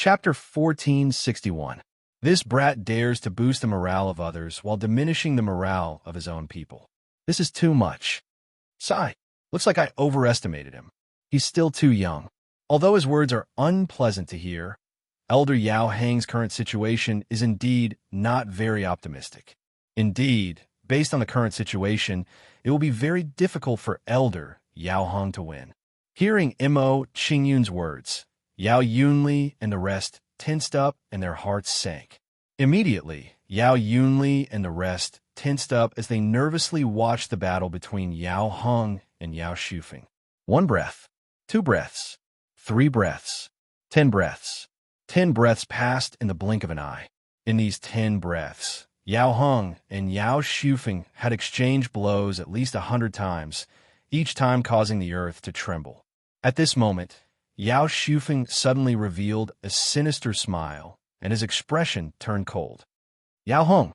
Chapter 1461. This brat dares to boost the morale of others while diminishing the morale of his own people. This is too much. Sigh. Looks like I overestimated him. He's still too young. Although his words are unpleasant to hear, Elder Yao Hang's current situation is indeed not very optimistic. Indeed, based on the current situation, it will be very difficult for Elder Yao Hang to win. Hearing Mo Qingyun's words, Yao Yunli and the rest tensed up and their hearts sank. Immediately, Yao Yunli and the rest tensed up as they nervously watched the battle between Yao Hang and Yao Shufeng. 1 breath, 2 breaths, 3 breaths, 10 breaths. 10 breaths passed in the blink of an eye. In these 10 breaths, Yao Hang and Yao Shufeng had exchanged blows at least 100 times, each time causing the earth to tremble. At this moment, Yao Shufeng suddenly revealed a sinister smile, and his expression turned cold. Yao Hang,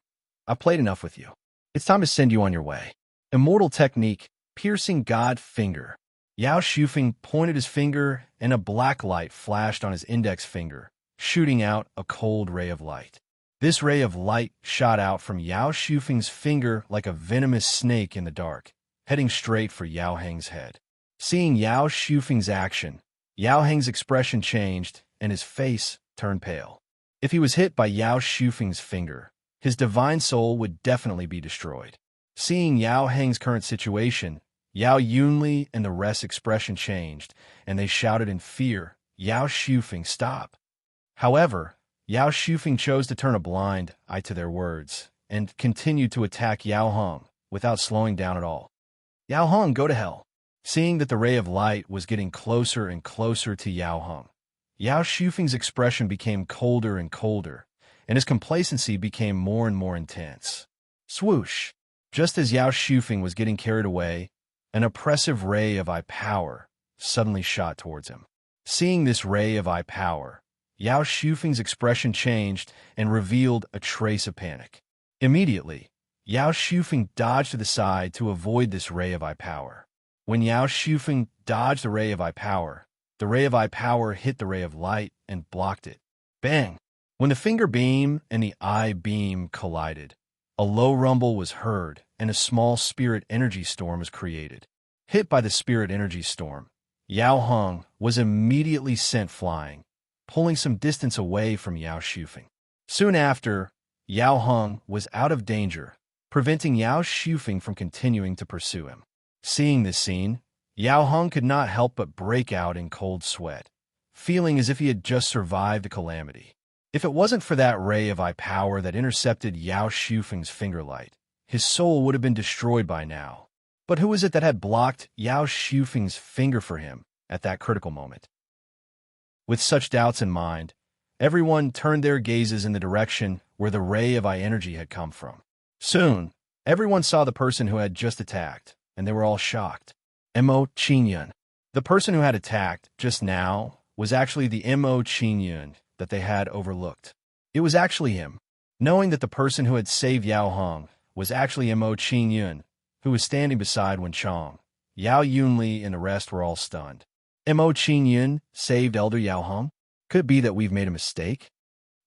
I've played enough with you. It's time to send you on your way. Immortal technique, piercing God finger. Yao Shufeng pointed his finger, and a black light flashed on his index finger, shooting out a cold ray of light. This ray of light shot out from Yao Shufeng's finger like a venomous snake in the dark, heading straight for Yao Hang's head. Seeing Yao Shufeng's action, Yao Hang's expression changed, and his face turned pale. If he was hit by Yao Shufeng's finger, his divine soul would definitely be destroyed. Seeing Yao Hang's current situation, Yao Yunli and the rest's expression changed, and they shouted in fear, Yao Shufeng, stop! However, Yao Shufeng chose to turn a blind eye to their words, and continued to attack Yao Hang without slowing down at all. Yao Hang, go to hell! Seeing that the ray of light was getting closer and closer to Yao Hang, Yao Shufeng's expression became colder and colder, and his complacency became more and more intense. Swoosh! Just as Yao Shufeng was getting carried away, an oppressive ray of eye power suddenly shot towards him. Seeing this ray of eye power, Yao Shufeng's expression changed and revealed a trace of panic. Immediately, Yao Shufeng dodged to the side to avoid this ray of eye power. When Yao Shufeng dodged the ray of eye power hit the ray of light and blocked it. Bang! When the finger beam and the eye beam collided, a low rumble was heard and a small spirit energy storm was created. Hit by the spirit energy storm, Yao Hang was immediately sent flying, pulling some distance away from Yao Shufeng. Soon after, Yao Hang was out of danger, preventing Yao Shufeng from continuing to pursue him. Seeing this scene, Yao Hang could not help but break out in cold sweat, feeling as if he had just survived a calamity. If it wasn't for that ray of eye power that intercepted Yao Shufeng's finger light, his soul would have been destroyed by now. But who was it that had blocked Yao Shufeng's finger for him at that critical moment? With such doubts in mind, everyone turned their gazes in the direction where the ray of eye energy had come from. Soon, everyone saw the person who had just attacked, and they were all shocked. Mo Qingyun. The person who had attacked just now was actually the Mo Qingyun that they had overlooked. It was actually him. Knowing that the person who had saved Yao Hang was actually Mo Qingyun, who was standing beside Wen Chong, Yao Yunli and the rest were all stunned. Mo Qingyun saved Elder Yao Hang? Could it be that we've made a mistake?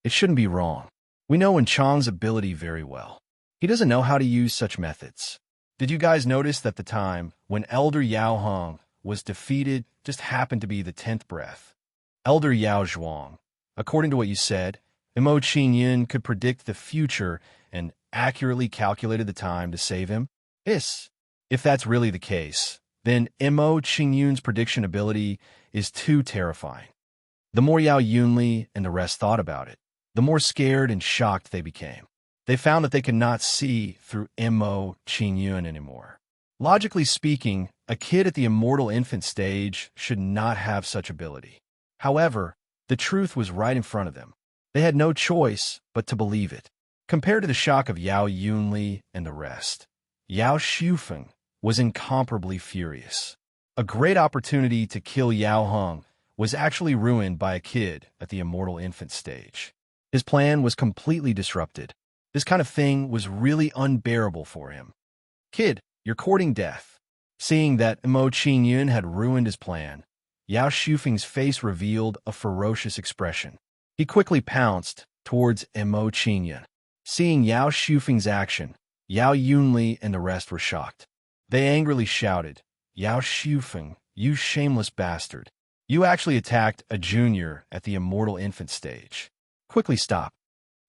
It shouldn't be wrong. We know Wen Chong's ability very well. He doesn't know how to use such methods. Did you guys notice that the time when Elder Yao Hang was defeated just happened to be the 10th breath? Elder Yao Zhuang, according to what you said, Mo Qingyun could predict the future and accurately calculated the time to save him? Yes. If that's really the case, then Mo Qingyun's prediction ability is too terrifying. The more Yao Yunli and the rest thought about it, the more scared and shocked they became. They found that they could not see through Mo Qingyun anymore. Logically speaking, a kid at the immortal infant stage should not have such ability. However, the truth was right in front of them. They had no choice but to believe it. Compared to the shock of Yao Yunli and the rest, Yao Shufeng was incomparably furious. A great opportunity to kill Yao Hang was actually ruined by a kid at the immortal infant stage. His plan was completely disrupted. This kind of thing was really unbearable for him. Kid, you're courting death. Seeing that Mo Qingyun had ruined his plan, Yao Shufeng's face revealed a ferocious expression. He quickly pounced towards Mo Qingyun. Seeing Yao Shufeng's action, Yao Yunli and the rest were shocked. They angrily shouted, "Yao Shufeng, you shameless bastard. You actually attacked a junior at the immortal infant stage. Quickly stop."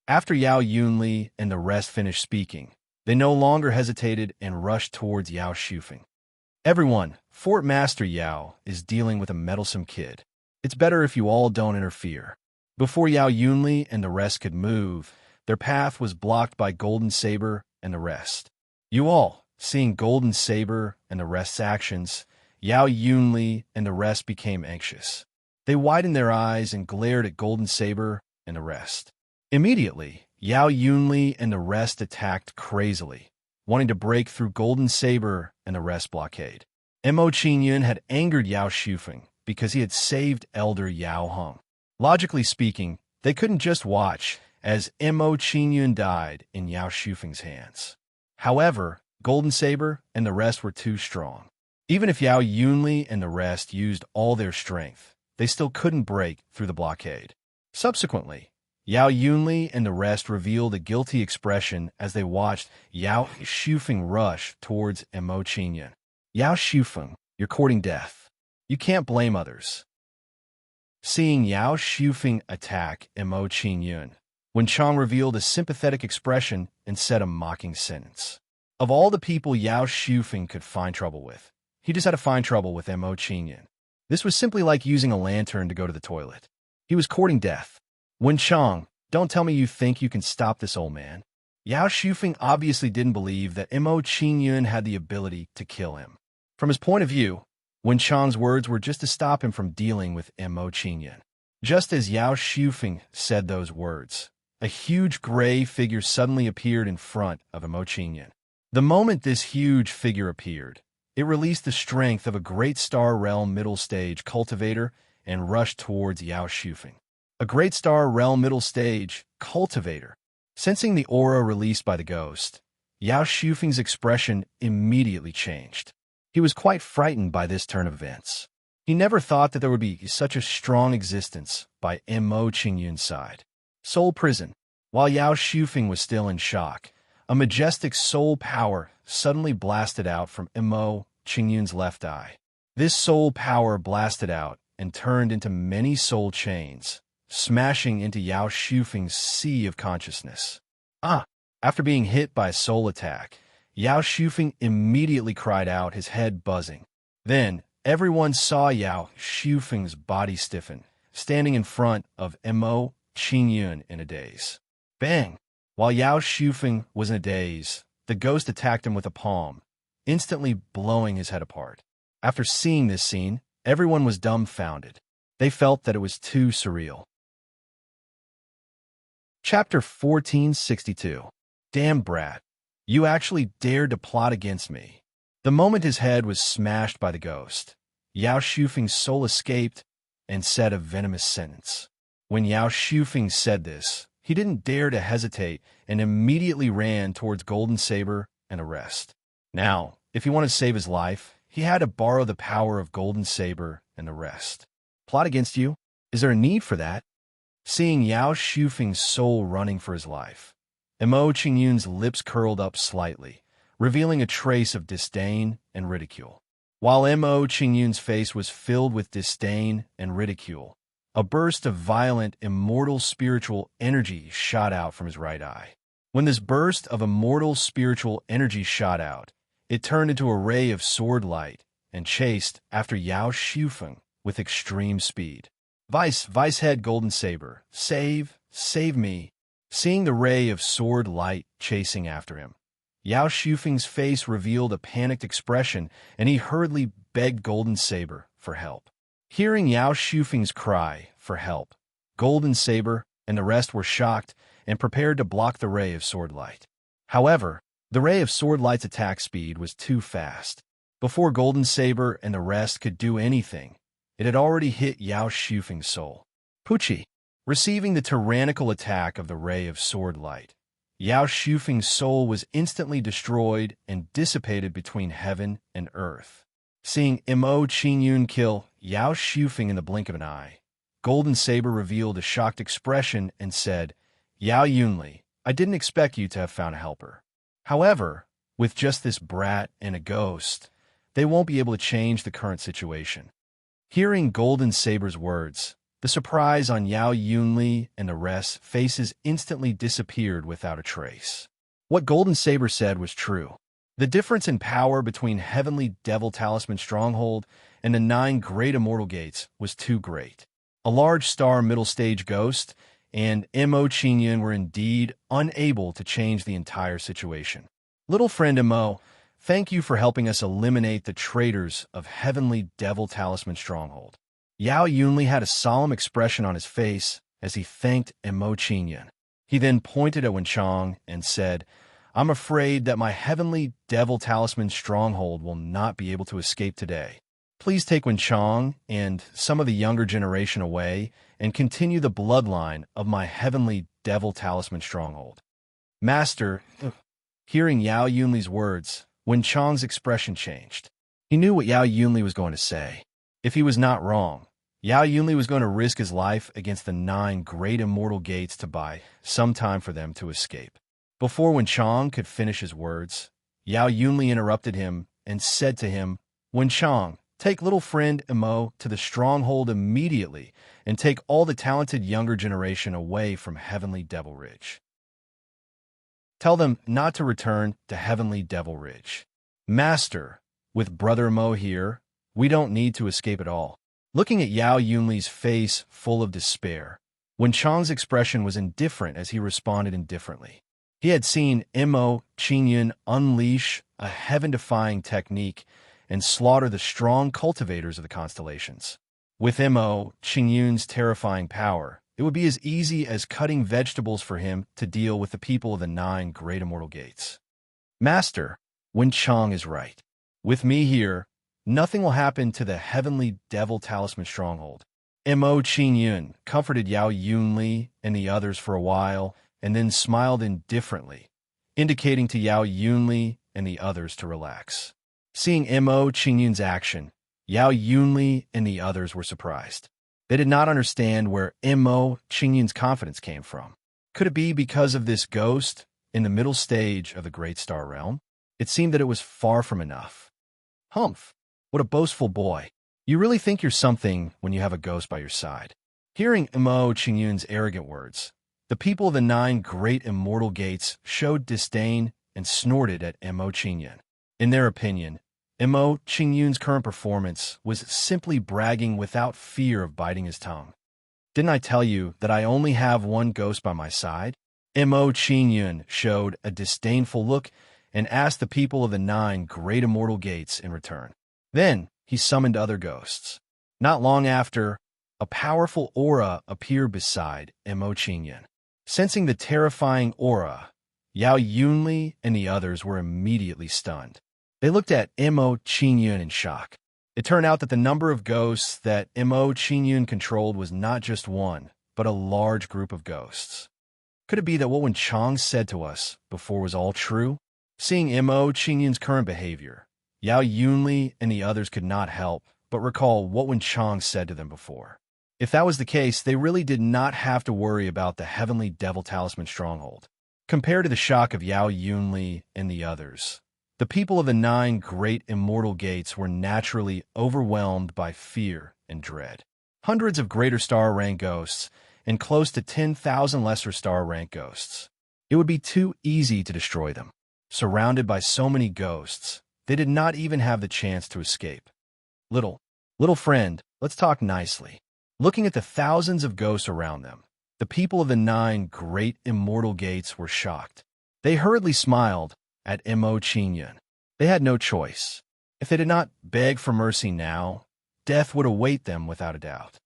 After Yao Yunli and the rest finished speaking, they no longer hesitated and rushed towards Yao Shufeng. "Everyone, Fort Master Yao is dealing with a meddlesome kid. It's better if you all don't interfere." Before Yao Yunli and the rest could move, their path was blocked by Golden Saber and the rest. You all, seeing Golden Saber and the rest's actions, Yao Yunli and the rest became anxious. They widened their eyes and glared at Golden Saber and the rest. Immediately, Yao Yunli and the rest attacked crazily, wanting to break through Golden Saber and the rest blockade. Mo Qingyun had angered Yao Shufeng because he had saved Elder Yao Hong. Logically speaking, they couldn't just watch as Mo Qingyun died in Yao Shufeng's hands. However, Golden Saber and the rest were too strong. Even if Yao Yunli and the rest used all their strength, they still couldn't break through the blockade. Subsequently, Yao Yunli and the rest revealed a guilty expression as they watched Yao Shufeng rush towards Mo Qingyun. "Yao Shufeng, you're courting death. You can't blame others." Seeing Yao Shufeng attack Mo Qingyun, Wen Chong revealed a sympathetic expression and said a mocking sentence. Of all the people Yao Shufeng could find trouble with, he just had to find trouble with Mo Qingyun. This was simply like using a lantern to go to the toilet. He was courting death. "Wen Chong, don't tell me you think you can stop this old man." Yao Shufeng obviously didn't believe that Mo Qingyun had the ability to kill him. From his point of view, Wen Chong's words were just to stop him from dealing with Mo Qingyun. Just as Yao Shufeng said those words, a huge gray figure suddenly appeared in front of Mo Qingyun. The moment this huge figure appeared, it released the strength of a Great Star Realm middle stage cultivator and rushed towards Yao Shufeng. A Great Star Realm middle stage cultivator. Sensing the aura released by the ghost, Yao Shufeng's expression immediately changed. He was quite frightened by this turn of events. He never thought that there would be such a strong existence by Mo Qingyun's side. Soul Prison. While Yao Shufeng was still in shock, a majestic soul power suddenly blasted out from Mo Qingyun's left eye. This soul power blasted out and turned into many soul chains, smashing into Yao Shufeng's sea of consciousness. After being hit by a soul attack, Yao Shufeng immediately cried out, his head buzzing. Then, everyone saw Yao Shufeng's body stiffen, standing in front of Mo Qingyun in a daze. Bang! While Yao Shufeng was in a daze, the ghost attacked him with a palm, instantly blowing his head apart. After seeing this scene, everyone was dumbfounded. They felt that it was too surreal. Chapter 1462. Damn brat. You actually dared to plot against me. The moment his head was smashed by the ghost, Yao Shufeng's soul escaped and said a venomous sentence. When Yao Shufeng said this, he didn't dare to hesitate and immediately ran towards Golden Saber and the rest. Now, if he wanted to save his life, he had to borrow the power of Golden Saber and the rest. Plot against you? Is there a need for that? Seeing Yao Shufeng's soul running for his life, Mo Qingyun's lips curled up slightly, revealing a trace of disdain and ridicule. While Mo Qingyun's face was filled with disdain and ridicule, a burst of violent, immortal spiritual energy shot out from his right eye. When this burst of immortal spiritual energy shot out, it turned into a ray of sword light and chased after Yao Shufeng with extreme speed. Vice head Golden Saber, save me. Seeing the ray of sword light chasing after him, Yao Shufeng's face revealed a panicked expression, and he hurriedly begged Golden Saber for help. Hearing Yao Shufeng's cry for help, Golden Saber and the rest were shocked and prepared to block the ray of sword light. However, the ray of sword light's attack speed was too fast. Before Golden Saber and the rest could do anything, it had already hit Yao Shufeng's soul. Pucci. Receiving the tyrannical attack of the ray of sword light, Yao Shufeng's soul was instantly destroyed and dissipated between heaven and earth. Seeing Mo Qingyun kill Yao Shufeng in the blink of an eye, Golden Saber revealed a shocked expression and said, "Yao Yunli, I didn't expect you to have found a helper. However, with just this brat and a ghost, they won't be able to change the current situation." Hearing Golden Saber's words, the surprise on Yao Yunli and the rest's faces instantly disappeared without a trace. What Golden Saber said was true. The difference in power between Heavenly Devil Talisman Stronghold and the 9 Great Immortal Gates was too great. A large star middle stage ghost and Mo Qingyun were indeed unable to change the entire situation. Little friend Mo, thank you for helping us eliminate the traitors of Heavenly Devil Talisman Stronghold. Yao Yunli had a solemn expression on his face as he thanked Mo Qingyun. He then pointed at Wenchang and said, "I'm afraid that my Heavenly Devil Talisman Stronghold will not be able to escape today. Please take Wenchang and some of the younger generation away and continue the bloodline of my Heavenly Devil Talisman Stronghold." Master, hearing Yao Yunli's words, Wenchang's expression changed. He knew what Yao Yunli was going to say. If he was not wrong, Yao Yunli was going to risk his life against the 9 Great Immortal Gates to buy some time for them to escape. Before Wenchang could finish his words, Yao Yunli interrupted him and said to him, "Wenchang, take little friend Mo to the stronghold immediately and take all the talented younger generation away from Heavenly Devil Ridge. Tell them not to return to Heavenly Devil Ridge. Master, with Brother Mo here, we don't need to escape at all." Looking at Yao Yunli's face full of despair, Wenchang's expression was indifferent as he responded indifferently. He had seen Mo Qingyun unleash a heaven-defying technique and slaughter the strong cultivators of the constellations. With Mo Qingyun's terrifying power, it would be as easy as cutting vegetables for him to deal with the people of the 9 Great Immortal Gates. Master, Wenchang is right. With me here, nothing will happen to the Heavenly Devil Talisman Stronghold. Mo Qingyun comforted Yao Yunli and the others for a while and then smiled indifferently, indicating to Yao Yunli and the others to relax. Seeing Mo Qingyun's action, Yao Yunli and the others were surprised. They did not understand where Mo Qingyun's confidence came from. Could it be because of this ghost in the middle stage of the Great Star Realm? It seemed that it was far from enough. Humph! What a boastful boy. You really think you're something when you have a ghost by your side. Hearing Mo Qingyun's arrogant words, the people of the 9 Great Immortal Gates showed disdain and snorted at Mo Qingyun. In their opinion, Mo Qingyun's current performance was simply bragging without fear of biting his tongue. Didn't I tell you that I only have one ghost by my side? Mo Qingyun showed a disdainful look and asked the people of the 9 Great Immortal Gates in return. Then he summoned other ghosts. Not long after, a powerful aura appeared beside Mo Qingyun. Sensing the terrifying aura, Yao Yunli and the others were immediately stunned. They looked at Mo Qingyun in shock. It turned out that the number of ghosts that Mo Qingyun controlled was not just one, but a large group of ghosts. Could it be that what Wenchang said to us before was all true? Seeing Mo Qingyun's current behavior, Yao Yunli and the others could not help but recall what Wenchang said to them before. If that was the case, they really did not have to worry about the Heavenly Devil Talisman Stronghold. Compared to the shock of Yao Yunli and the others, the people of the 9 Great Immortal Gates were naturally overwhelmed by fear and dread. Hundreds of greater star rank ghosts and close to 10,000 lesser star rank ghosts. It would be too easy to destroy them. Surrounded by so many ghosts, they did not even have the chance to escape. Little friend, let's talk nicely. Looking at the thousands of ghosts around them, the people of the 9 Great Immortal Gates were shocked. They hurriedly smiled at Mo Qingyun. They had no choice. If they did not beg for mercy now, death would await them without a doubt.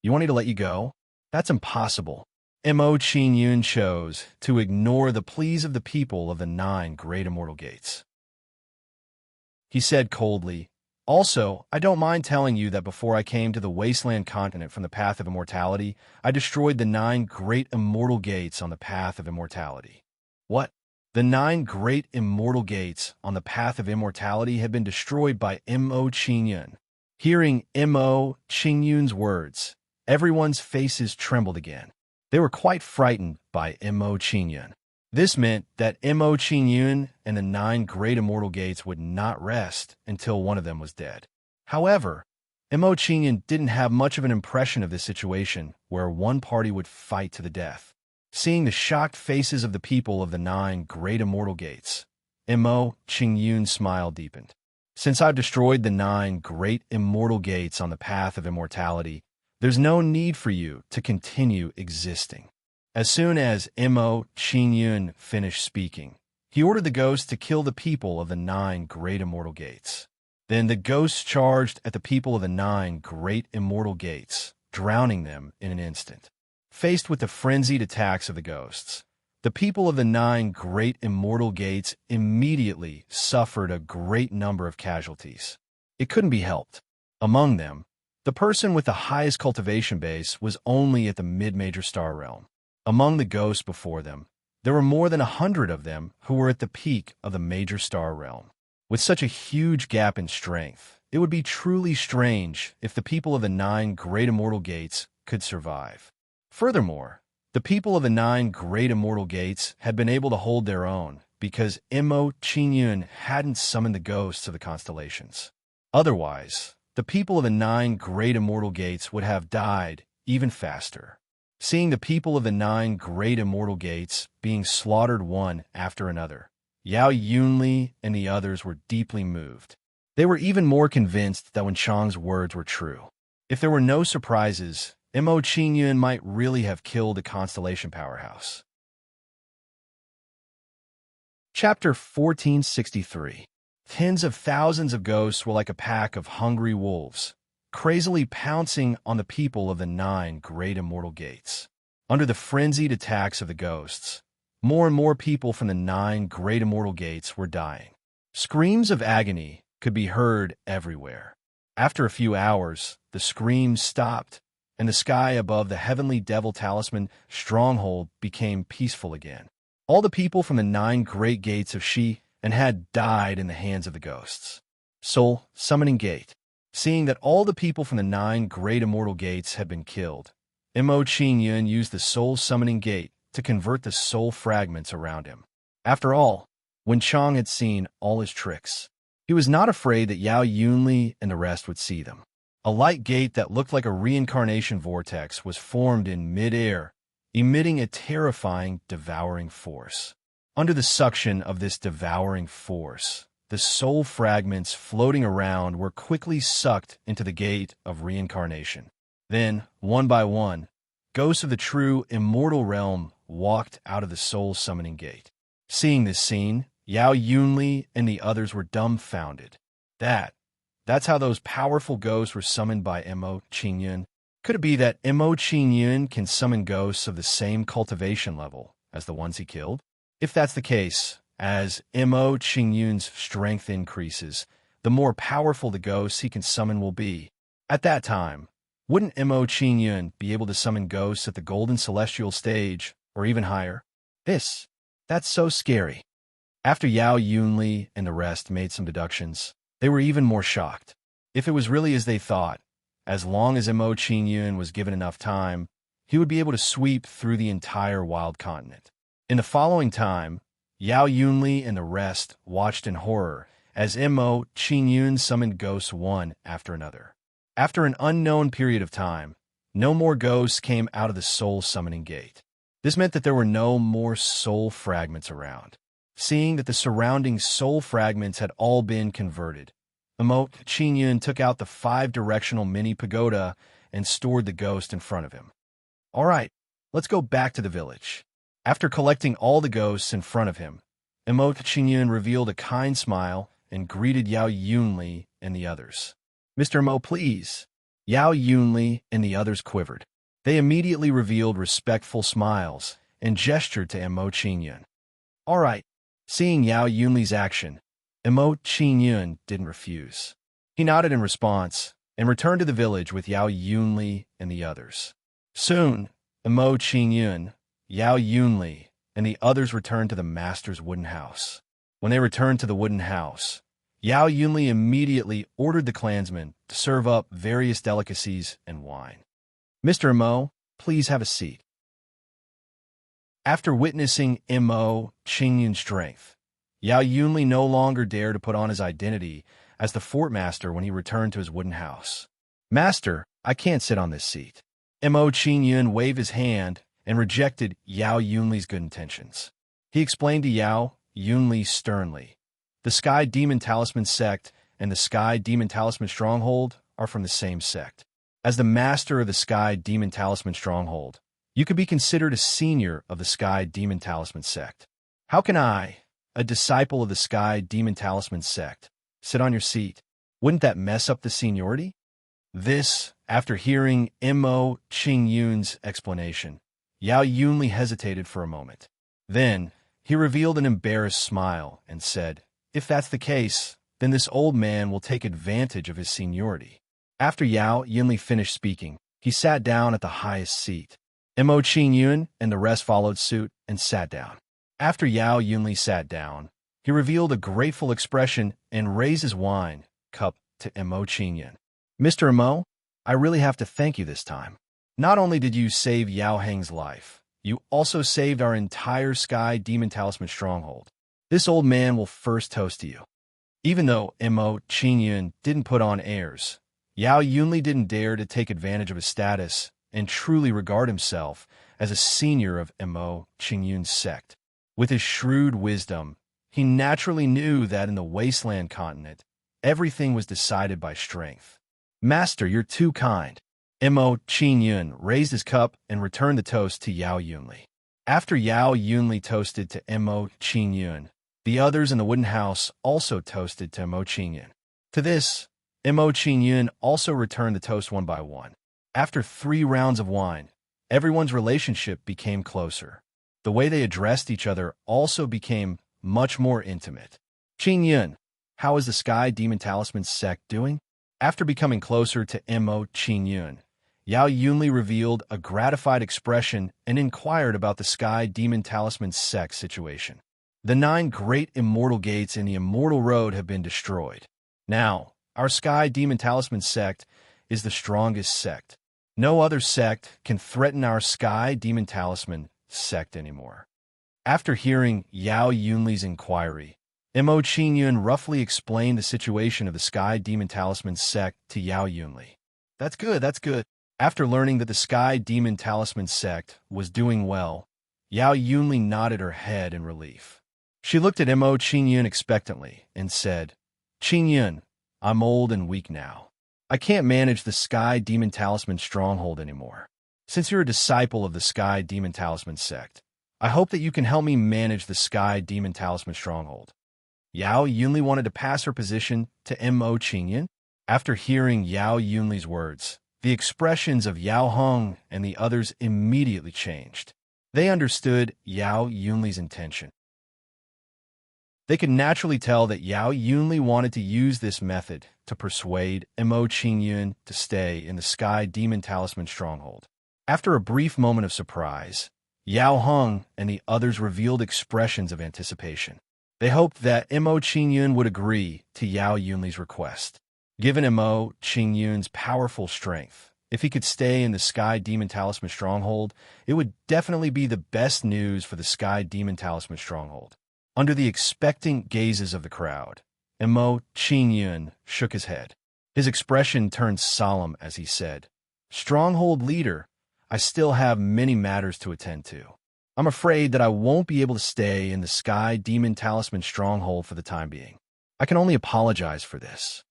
You want me to let you go? That's impossible. Mo Qingyun chose to ignore the pleas of the people of the 9 Great Immortal Gates. He said coldly, "Also, I don't mind telling you that before I came to the Wasteland continent from the path of immortality, I destroyed the 9 Great Immortal Gates on the path of immortality." What? The 9 Great Immortal Gates on the path of immortality had been destroyed by Mo Qingyun. Hearing Mo Qingyun's words, everyone's faces trembled again. They were quite frightened by Mo Qingyun. This meant that Mo Qingyun and the 9 great immortal gates would not rest until one of them was dead. However, Mo Qingyun didn't have much of an impression of this situation where one party would fight to the death. Seeing the shocked faces of the people of the 9 great immortal gates, Mo Qingyun's smile deepened. Since I've destroyed the 9 great immortal gates on the path of immortality, there's no need for you to continue existing. As soon as Mo Qingyun finished speaking, he ordered the ghosts to kill the people of the 9 great immortal gates. Then the ghosts charged at the people of the 9 great immortal gates, drowning them in an instant. Faced with the frenzied attacks of the ghosts, the people of the 9 great immortal gates immediately suffered a great number of casualties. It couldn't be helped. Among them, the person with the highest cultivation base was only at the mid-major star realm. Among the ghosts before them, there were more than 100 of them who were at the peak of the major star realm. With such a huge gap in strength, it would be truly strange if the people of the 9 great immortal gates could survive. Furthermore, the people of the 9 great immortal gates had been able to hold their own because Mo Qingyun hadn't summoned the ghosts of the constellations. Otherwise, the people of the 9 great immortal gates would have died even faster. Seeing the people of the 9 great immortal gates being slaughtered one after another, Yao Yunli and the others were deeply moved. They were even more convinced that Wenchang's words were true. If there were no surprises, Mo Qingyun might really have killed the constellation powerhouse. Chapter 1463. Tens of thousands of ghosts were like a pack of hungry wolves, crazily pouncing on the people of the 9 great immortal gates. Under the frenzied attacks of the ghosts, more and more people from the 9 great immortal gates were dying. Screams of agony could be heard everywhere. After a few hours, the screams stopped, and the sky above the heavenly devil talisman stronghold became peaceful again. All the people from the 9 great gates of Shi and had died in the hands of the ghosts. Soul Summoning Gate. Seeing that all the people from the 9 great immortal gates had been killed, Mo Qingyun used the Soul Summoning Gate to convert the soul fragments around him. After all, when Chang had seen all his tricks, he was not afraid that Yao Yunli and the rest would see them. A light gate that looked like a reincarnation vortex was formed in mid-air, emitting a terrifying, devouring force. Under the suction of this devouring force, the soul fragments floating around were quickly sucked into the gate of reincarnation. Then, one by one, ghosts of the true immortal realm walked out of the soul summoning gate. Seeing this scene, Yao Yunli and the others were dumbfounded. That's how those powerful ghosts were summoned by Mo Qingyun. Could it be that Mo Qingyun can summon ghosts of the same cultivation level as the ones he killed? If that's the case, as Mo Qingyun's strength increases, the more powerful the ghosts he can summon will be. At that time, wouldn't Mo Qingyun be able to summon ghosts at the golden celestial stage, or even higher? That's so scary. After Yao Yunli and the rest made some deductions, they were even more shocked. If it was really as they thought, as long as Mo Qingyun was given enough time, he would be able to sweep through the entire wild continent. In the following time, Yao Yunli and the rest watched in horror as Mo Qingyun summoned ghosts one after another. After an unknown period of time, no more ghosts came out of the soul summoning gate. This meant that there were no more soul fragments around. Seeing that the surrounding soul fragments had all been converted, Mo Qingyun took out the 5-directional mini pagoda and stored the ghost in front of him. All right, let's go back to the village. After collecting all the ghosts in front of him, Mo Qingyun revealed a kind smile and greeted Yao Yunli and the others. Mr. Mo, please. Yao Yunli and the others quivered. They immediately revealed respectful smiles and gestured to Mo Qingyun. All right. Seeing Yao Yunli's action, Mo Qingyun didn't refuse. He nodded in response and returned to the village with Yao Yunli and the others. Soon, Mo Qingyun, Yao Yunli, and the others returned to the master's wooden house. When they returned to the wooden house, Yao Yunli immediately ordered the clansmen to serve up various delicacies and wine. Mr. Mo, please have a seat. After witnessing Mo Qingyun's strength, Yao Yunli no longer dared to put on his identity as the fort master when he returned to his wooden house. Master, I can't sit on this seat. Mo Qingyun waved his hand and rejected Yao Yunli's good intentions. He explained to Yao Yunli sternly, the Sky Demon Talisman sect and the Sky Demon Talisman Stronghold are from the same sect. As the master of the Sky Demon Talisman Stronghold, you could be considered a senior of the Sky Demon Talisman sect. How can I, a disciple of the Sky Demon Talisman sect, sit on your seat? Wouldn't that mess up the seniority? This, after hearing Mo Qingyun's explanation, Yao Yunli hesitated for a moment. Then, he revealed an embarrassed smile and said, if that's the case, then this old man will take advantage of his seniority. After Yao Yunli finished speaking, he sat down at the highest seat. Mo Qingyun and the rest followed suit and sat down. After Yao Yunli sat down, he revealed a grateful expression and raised his wine cup to Mo Qingyun. Mr. Mo, I really have to thank you this time. Not only did you save Yao Heng's life, you also saved our entire Sky Demon Talisman stronghold. This old man will first toast to you. Even though Mo Qingyun didn't put on airs, Yao Yunli didn't dare to take advantage of his status and truly regard himself as a senior of Mo Qingyun's sect. With his shrewd wisdom, he naturally knew that in the Wasteland continent, everything was decided by strength. Master, you're too kind. Mo Qingyun raised his cup and returned the toast to Yao Yunli. After Yao Yunli toasted to Mo Qingyun, the others in the wooden house also toasted to Mo Qingyun. To this, Mo Qingyun also returned the toast one by one. After 3 rounds of wine, everyone's relationship became closer. The way they addressed each other also became much more intimate. Qingyun, how is the Sky Demon Talisman sect doing? After becoming closer to Mo Qingyun, Yao Yunli revealed a gratified expression and inquired about the Sky Demon Talisman sect situation. The 9 great immortal gates in the Immortal Road have been destroyed. Now, our Sky Demon Talisman sect is the strongest sect. No other sect can threaten our Sky Demon Talisman sect anymore. After hearing Yao Yunli's inquiry, Mo Qingyun roughly explained the situation of the Sky Demon Talisman sect to Yao Yunli. That's good, that's good. After learning that the Sky Demon Talisman sect was doing well, Yao Yunli nodded her head in relief. She looked at Mo Qingyun expectantly and said, Qingyun, I'm old and weak now. I can't manage the Sky Demon Talisman stronghold anymore. Since you're a disciple of the Sky Demon Talisman sect, I hope that you can help me manage the Sky Demon Talisman stronghold. Yao Yunli wanted to pass her position to Mo Qingyun. After hearing Yao Yunli's words, the expressions of Yao Heng and the others immediately changed. They understood Yao Yunli's intention. They could naturally tell that Yao Yunli wanted to use this method to persuade Mo Qingyun to stay in the Sky Demon Talisman stronghold. After a brief moment of surprise, Yao Heng and the others revealed expressions of anticipation. They hoped that Mo Qingyun would agree to Yao Yunli's request. Given Mo Qingyun's powerful strength, if he could stay in the Sky Demon Talisman stronghold, it would definitely be the best news for the Sky Demon Talisman stronghold. Under the expectant gazes of the crowd, Mo Qingyun shook his head. His expression turned solemn as he said, Stronghold leader, I still have many matters to attend to. I'm afraid that I won't be able to stay in the Sky Demon Talisman stronghold for the time being. I can only apologize for this.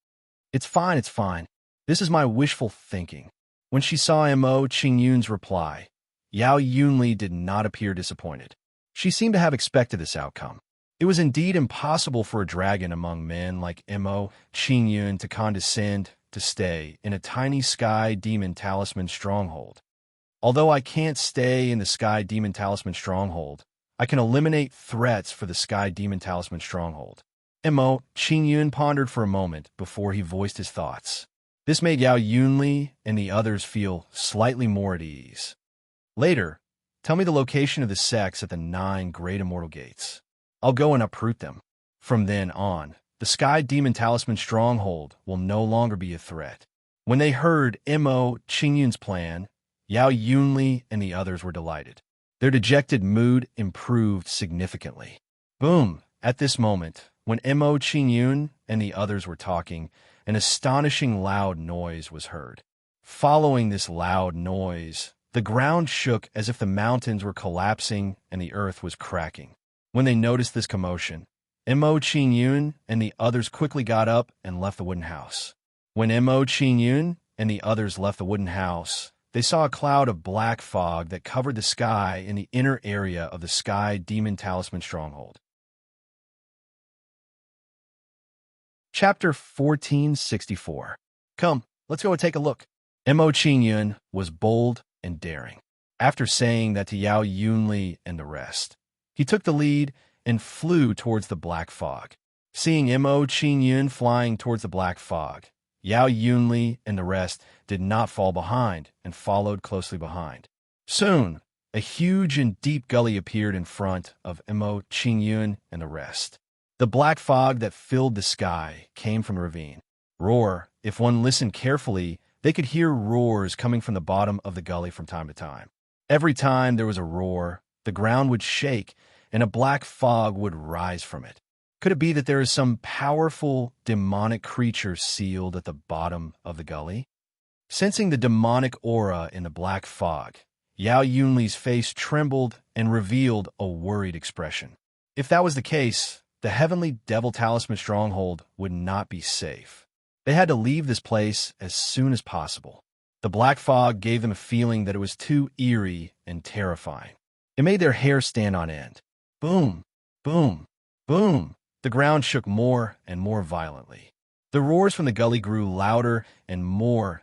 It's fine, it's fine. This is my wishful thinking. When she saw Mo Qingyun's reply, Yao Yunli did not appear disappointed. She seemed to have expected this outcome. It was indeed impossible for a dragon among men like Mo Qingyun to condescend to stay in a tiny Sky Demon Talisman stronghold. Although I can't stay in the Sky Demon Talisman stronghold, I can eliminate threats for the Sky Demon Talisman stronghold. Mo Qingyun pondered for a moment before he voiced his thoughts. This made Yao Yunli and the others feel slightly more at ease. Later, tell me the location of the sects at the 9 great immortal gates. I'll go and uproot them. From then on, the Sky Demon Talisman stronghold will no longer be a threat. When they heard Mo Qingyun's plan, Yao Yunli and the others were delighted. Their dejected mood improved significantly. Boom! At this moment, when Mo Qingyun and the others were talking, an astonishing loud noise was heard. Following this loud noise, the ground shook as if the mountains were collapsing and the earth was cracking. When they noticed this commotion, Mo Qingyun and the others quickly got up and left the wooden house. When Mo Qingyun and the others left the wooden house, they saw a cloud of black fog that covered the sky in the inner area of the Sky Demon Talisman Stronghold. Chapter 1464. Come, let's go and take a look. Mo Qingyun was bold and daring. After saying that to Yao Yunli and the rest, he took the lead and flew towards the black fog. Seeing Mo Qingyun flying towards the black fog, Yao Yunli and the rest did not fall behind and followed closely behind. Soon, a huge and deep gully appeared in front of Mo Qingyun and the rest. The black fog that filled the sky came from a ravine. Roar! If one listened carefully, they could hear roars coming from the bottom of the gully from time to time. Every time there was a roar, the ground would shake and a black fog would rise from it. Could it be that there is some powerful demonic creature sealed at the bottom of the gully? Sensing the demonic aura in the black fog, Yao Yunli's face trembled and revealed a worried expression. If that was the case, the Heavenly Devil Talisman Stronghold would not be safe. They had to leave this place as soon as possible. The black fog gave them a feeling that it was too eerie and terrifying. It made their hair stand on end. Boom, boom, boom. The ground shook more and more violently. The roars from the gully grew louder and more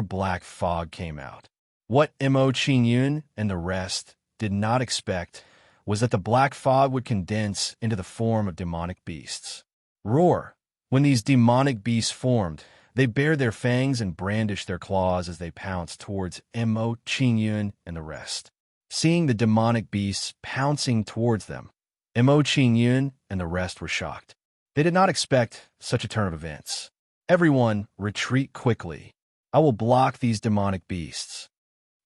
black fog came out. What Mo Qingyun and the rest did not expect was that the black fog would condense into the form of demonic beasts. Roar! When these demonic beasts formed, they bared their fangs and brandished their claws as they pounced towards Mo Qingyun and the rest. Seeing the demonic beasts pouncing towards them, Mo Qingyun and the rest were shocked. They did not expect such a turn of events. Everyone, retreat quickly. I will block these demonic beasts.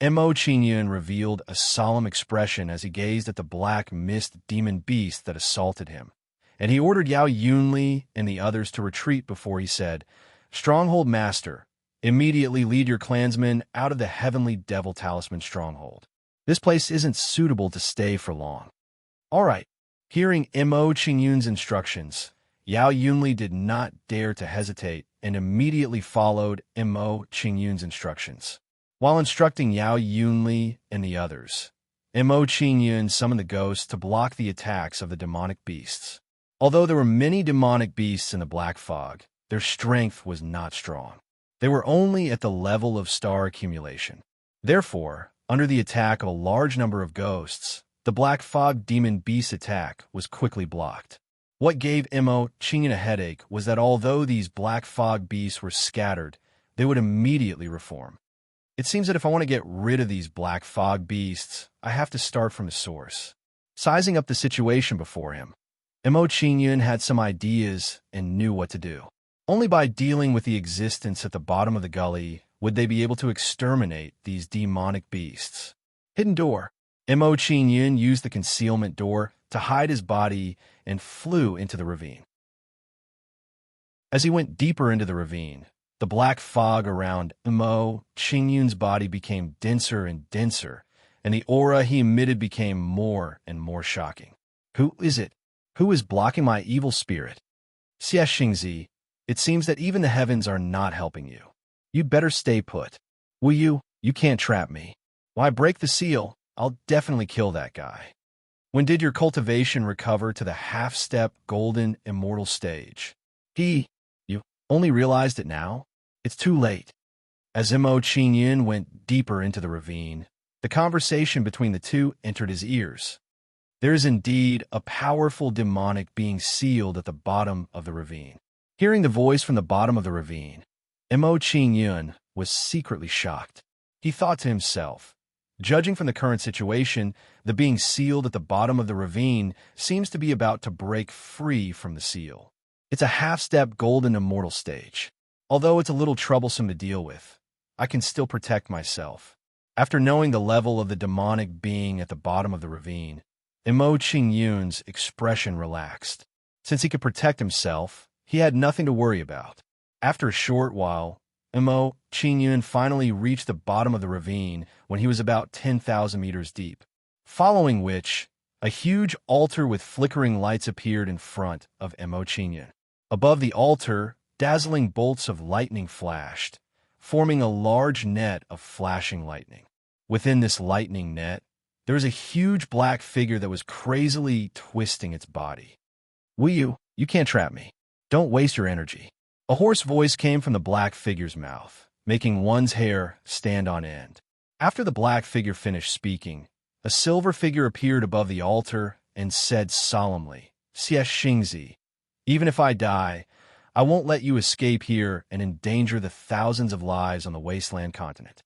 Mo Qingyun revealed a solemn expression as he gazed at the black mist demon beast that assaulted him, and he ordered Yao Yunli and the others to retreat before he said, Stronghold Master, immediately lead your clansmen out of the Heavenly Devil Talisman Stronghold. This place isn't suitable to stay for long. All right. Hearing Mo Qingyun's instructions, Yao Yunli did not dare to hesitate and immediately followed Mo Qingyun's instructions. While instructing Yao Yunli and the others, Mo Qingyun summoned the ghosts to block the attacks of the demonic beasts. Although there were many demonic beasts in the black fog, their strength was not strong. They were only at the level of star accumulation. Therefore, under the attack of a large number of ghosts, the black fog demon beast attack was quickly blocked. What gave Mo Qingyun a headache was that although these black fog beasts were scattered, they would immediately reform. It seems that if I want to get rid of these black fog beasts, I have to start from the source. Sizing up the situation before him, Mo Qingyun had some ideas and knew what to do. Only by dealing with the existence at the bottom of the gully would they be able to exterminate these demonic beasts. Hidden door. Mo Qingyun used the concealment door to hide his body and flew into the ravine. As he went deeper into the ravine, the black fog around Mo Qingyun's body became denser and denser, and the aura he emitted became more and more shocking. Who is it? Who is blocking my evil spirit? Xie Xingzi, it seems that even the heavens are not helping you. You'd better stay put. Will you? You can't trap me. Why break the seal? I'll definitely kill that guy. When did your cultivation recover to the half-step golden immortal stage? You only realized it now? It's too late. As Mo Qingyun went deeper into the ravine, the conversation between the two entered his ears. There is indeed a powerful demonic being sealed at the bottom of the ravine. Hearing the voice from the bottom of the ravine, Mo Qingyun was secretly shocked. He thought to himself, judging from the current situation, the being sealed at the bottom of the ravine seems to be about to break free from the seal. It's a half-step golden immortal stage. Although it's a little troublesome to deal with, I can still protect myself. After knowing the level of the demonic being at the bottom of the ravine, Imo Qingyun's expression relaxed. Since he could protect himself, he had nothing to worry about. After a short while, Imo Qingyun finally reached the bottom of the ravine when he was about 10,000 meters deep, following which, a huge altar with flickering lights appeared in front of Imo Qingyun. Above the altar, dazzling bolts of lightning flashed, forming a large net of flashing lightning. Within this lightning net, there was a huge black figure that was crazily twisting its body. You can't trap me. Don't waste your energy. A hoarse voice came from the black figure's mouth, making one's hair stand on end. After the black figure finished speaking, a silver figure appeared above the altar and said solemnly, "Xie Xingzi, even if I die, I won't let you escape here and endanger the thousands of lives on the wasteland continent.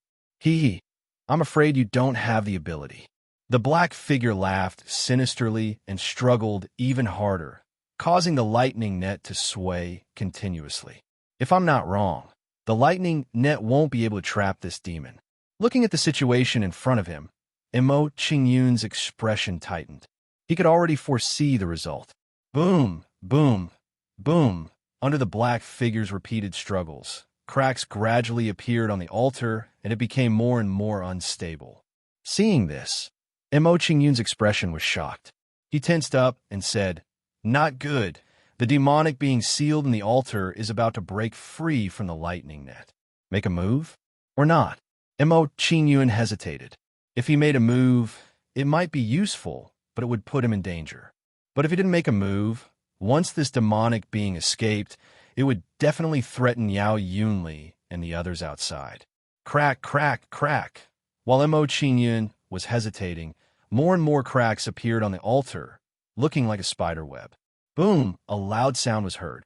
I'm afraid you don't have the ability." The black figure laughed sinisterly and struggled even harder, causing the lightning net to sway continuously. "If I'm not wrong, the lightning net won't be able to trap this demon." Looking at the situation in front of him, Imo Qingyun's expression tightened. He could already foresee the result. Boom, boom, boom. Under the black figure's repeated struggles, cracks gradually appeared on the altar, and it became more and more unstable. Seeing this, Imo Qingyun's expression was shocked. He tensed up and said, "Not good. The demonic being sealed in the altar is about to break free from the lightning net. Make a move? Or not?" Imo Qingyun hesitated. If he made a move, it might be useful, but it would put him in danger. But if he didn't make a move, once this demonic being escaped, it would definitely threaten Yao Yunli and the others outside. Crack, crack, crack. While Imo Qingyun was hesitating, more and more cracks appeared on the altar, looking like a spider web. Boom! A loud sound was heard.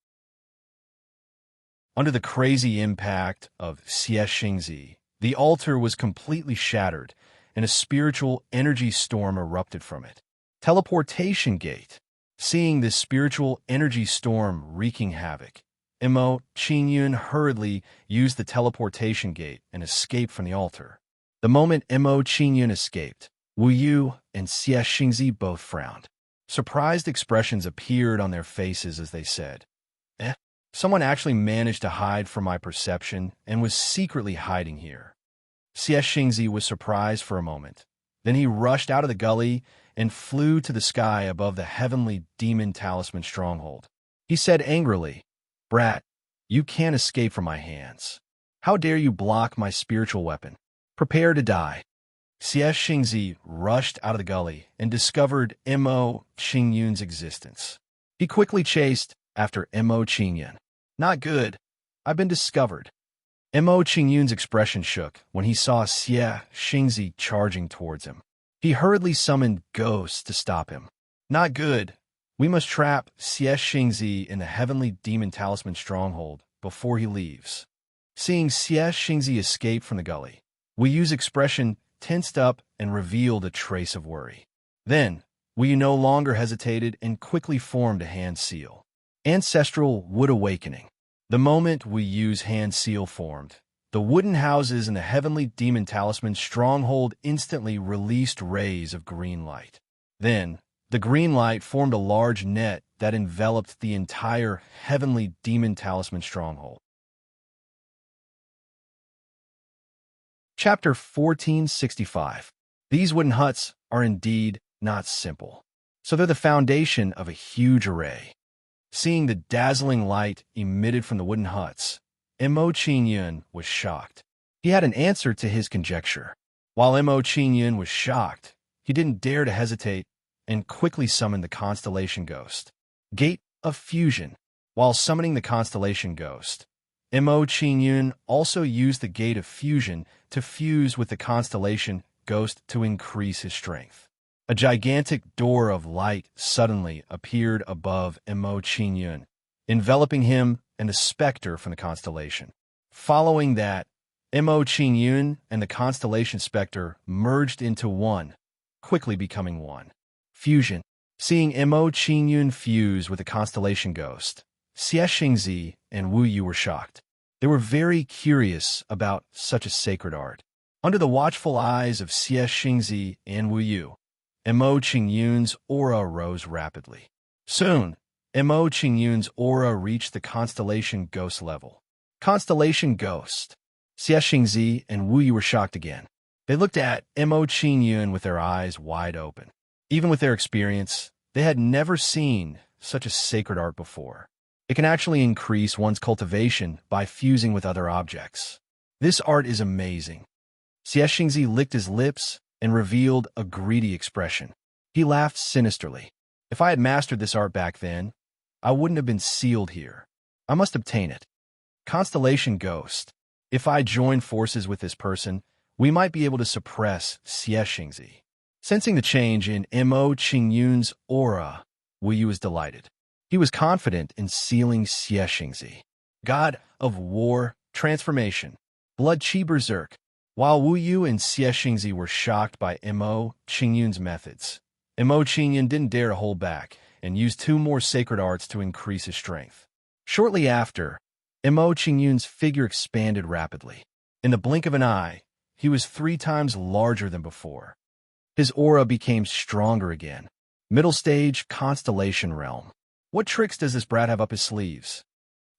Under the crazy impact of Xie Xingzi, the altar was completely shattered, and a spiritual energy storm erupted from it. Teleportation gate. Seeing this spiritual energy storm wreaking havoc, Imo Qingyun hurriedly used the teleportation gate and escaped from the altar. The moment Imo Qingyun escaped, Wu Yu and Xie Xingzi both frowned. Surprised expressions appeared on their faces as they said, someone actually managed to hide from my perception and was secretly hiding here." Xie Xingzi was surprised for a moment. Then he rushed out of the gully and flew to the sky above the heavenly demon talisman stronghold. He said angrily, "Brat, you can't escape from my hands. How dare you block my spiritual weapon? Prepare to die." Xie Xingzi rushed out of the gully and discovered Imo Qingyun's existence. He quickly chased after Imo Qingyun. "Not good. I've been discovered." Imo Qingyun's expression shook when he saw Xie Xingzi charging towards him. He hurriedly summoned ghosts to stop him. "Not good. We must trap Xie Xingzi in the heavenly demon talisman stronghold before he leaves." Seeing Xie Xingzi escape from the gully, Wu Yu's expression tensed up and revealed a trace of worry. Then, Wu Yu no longer hesitated and quickly formed a hand seal. Ancestral Wood Awakening. The moment Wu Yu's hand seal formed, the wooden houses in the heavenly demon talisman stronghold instantly released rays of green light. Then, the green light formed a large net that enveloped the entire heavenly demon talisman stronghold. Chapter 1465. These wooden huts are indeed not simple, so they're the foundation of a huge array. Seeing the dazzling light emitted from the wooden huts, Imo Qingyun was shocked. He had an answer to his conjecture. While Imo Qingyun was shocked, he didn't dare to hesitate and quickly summoned the Constellation Ghost. Gate of Fusion. While summoning the Constellation Ghost, Imo Qingyun also used the Gate of Fusion to fuse with the Constellation Ghost to increase his strength. A gigantic door of light suddenly appeared above Imo Qingyun, enveloping him and a specter from the constellation. Following that, Imo Qingyun and the constellation specter merged into one, quickly becoming one. Fusion. Seeing Imo Qingyun fuse with the constellation ghost, Xie Xingzi and Wu Yu were shocked. They were very curious about such a sacred art. Under the watchful eyes of Xie Xingzi and Wu Yu, Mo Qingyun's aura rose rapidly. Soon, Mo Qingyun's aura reached the constellation ghost level. Constellation ghost. Xie Xingzi and Wu Yu were shocked again. They looked at Mo Qingyun with their eyes wide open. Even with their experience, they had never seen such a sacred art before. It can actually increase one's cultivation by fusing with other objects. This art is amazing. Xie Xingzi licked his lips and revealed a greedy expression. He laughed sinisterly. If I had mastered this art back then, I wouldn't have been sealed here. I must obtain it. Constellation Ghost. If I join forces with this person, we might be able to suppress Xie Xingzi. Sensing the change in Mo Qingyun's aura, Wu Yu was delighted. He was confident in sealing Xie Xingzi. God of War, Transformation, Blood Qi Berserk. While Wu Yu and Xie Xingzi were shocked by Mo Qingyun's methods, Mo Qingyun didn't dare to hold back and used 2 more sacred arts to increase his strength. Shortly after, Mo Qingyun's figure expanded rapidly. In the blink of an eye, he was 3 times larger than before. His aura became stronger again. Middle stage Constellation Realm. What tricks does this brat have up his sleeves?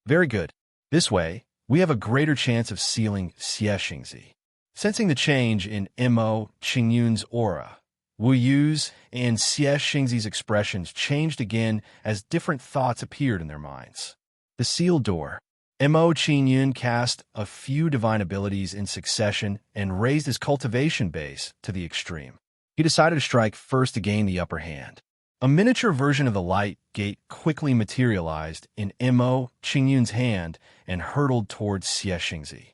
Very good. This way, we have a greater chance of sealing Xie Xingzi. Sensing the change in Mo Qingyun's aura, Wu Yu's and Xie Xingzi's expressions changed again as different thoughts appeared in their minds. The sealed door. Mo Qingyun cast a few divine abilities in succession and raised his cultivation base to the extreme. He decided to strike first to gain the upper hand. A miniature version of the light gate quickly materialized in Mo Qingyun's hand and hurtled towards Xie Xingzi.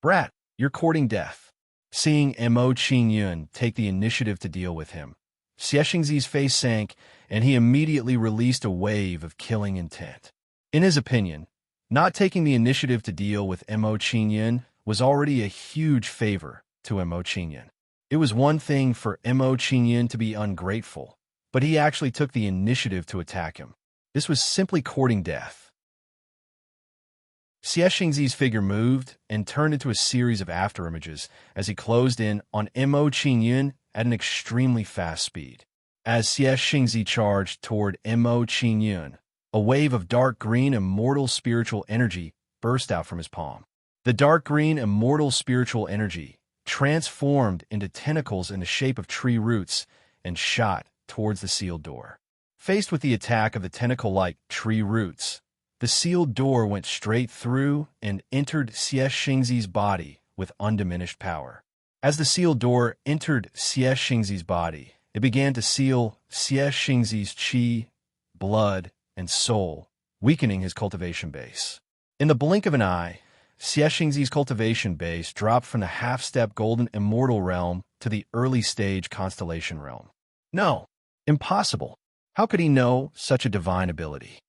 Brat, you're courting death. Seeing Mo Qingyun take the initiative to deal with him, Xie Xingzi's face sank, and he immediately released a wave of killing intent. In his opinion, not taking the initiative to deal with Mo Qingyun was already a huge favor to Mo Qingyun. It was one thing for Mo Qingyun to be ungrateful, but he actually took the initiative to attack him. This was simply courting death. Xie Xingzi's figure moved and turned into a series of afterimages as he closed in on Mo Qingyun at an extremely fast speed. As Xie Xingzi charged toward Mo Qingyun, a wave of dark green immortal spiritual energy burst out from his palm. The dark green immortal spiritual energy transformed into tentacles in the shape of tree roots and shot towards the sealed door. Faced with the attack of the tentacle-like tree roots, the sealed door went straight through and entered Xie Xingzi's body with undiminished power. As the sealed door entered Xie Xingzi's body, it began to seal Xie Xingzi's qi, blood, and soul, weakening his cultivation base. In the blink of an eye, Xie Xingzi's cultivation base dropped from the half-step golden immortal realm to the early-stage constellation realm. No, impossible. How could he know such a divine ability?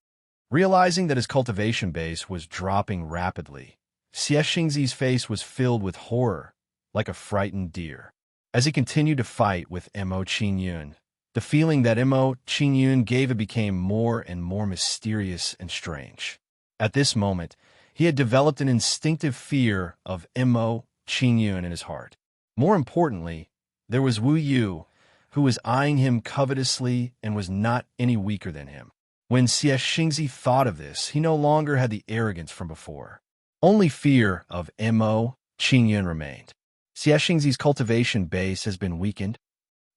Realizing that his cultivation base was dropping rapidly, Xie Xingzi's face was filled with horror, like a frightened deer. As he continued to fight with Mo Qingyun, the feeling that Mo Qingyun gave it became more and more mysterious and strange. At this moment, he had developed an instinctive fear of Mo Qingyun in his heart. More importantly, there was Wu Yu, who was eyeing him covetously and was not any weaker than him. When Xie Xingzi thought of this, he no longer had the arrogance from before. Only fear of Mo Qingyun remained. Xie Xingzi's cultivation base has been weakened.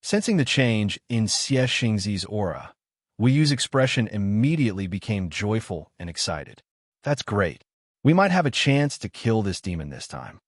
Sensing the change in Xie Xingzi's aura, Wu Yu's expression immediately became joyful and excited. That's great. We might have a chance to kill this demon this time.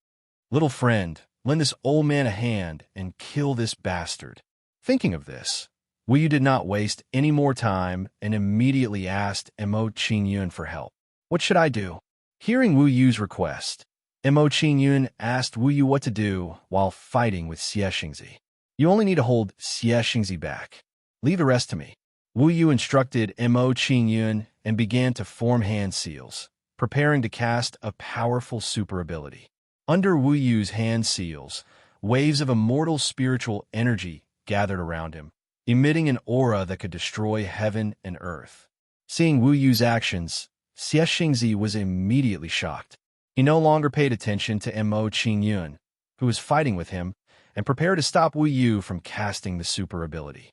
Little friend, lend this old man a hand and kill this bastard. Thinking of this, Wu Yu did not waste any more time and immediately asked Mo Qingyun for help. What should I do? Hearing Wu Yu's request, Mo Qingyun asked Wu Yu what to do while fighting with Xie Xingzi. You only need to hold Xie Xingzi back. Leave the rest to me. Wu Yu instructed Mo Qingyun and began to form hand seals, preparing to cast a powerful super ability. Under Wu Yu's hand seals, waves of immortal spiritual energy gathered around him, emitting an aura that could destroy heaven and earth. Seeing Wu Yu's actions, Xie Xingzi was immediately shocked. He no longer paid attention to Mo Qingyun, who was fighting with him, and prepare to stop Wu Yu from casting the super ability.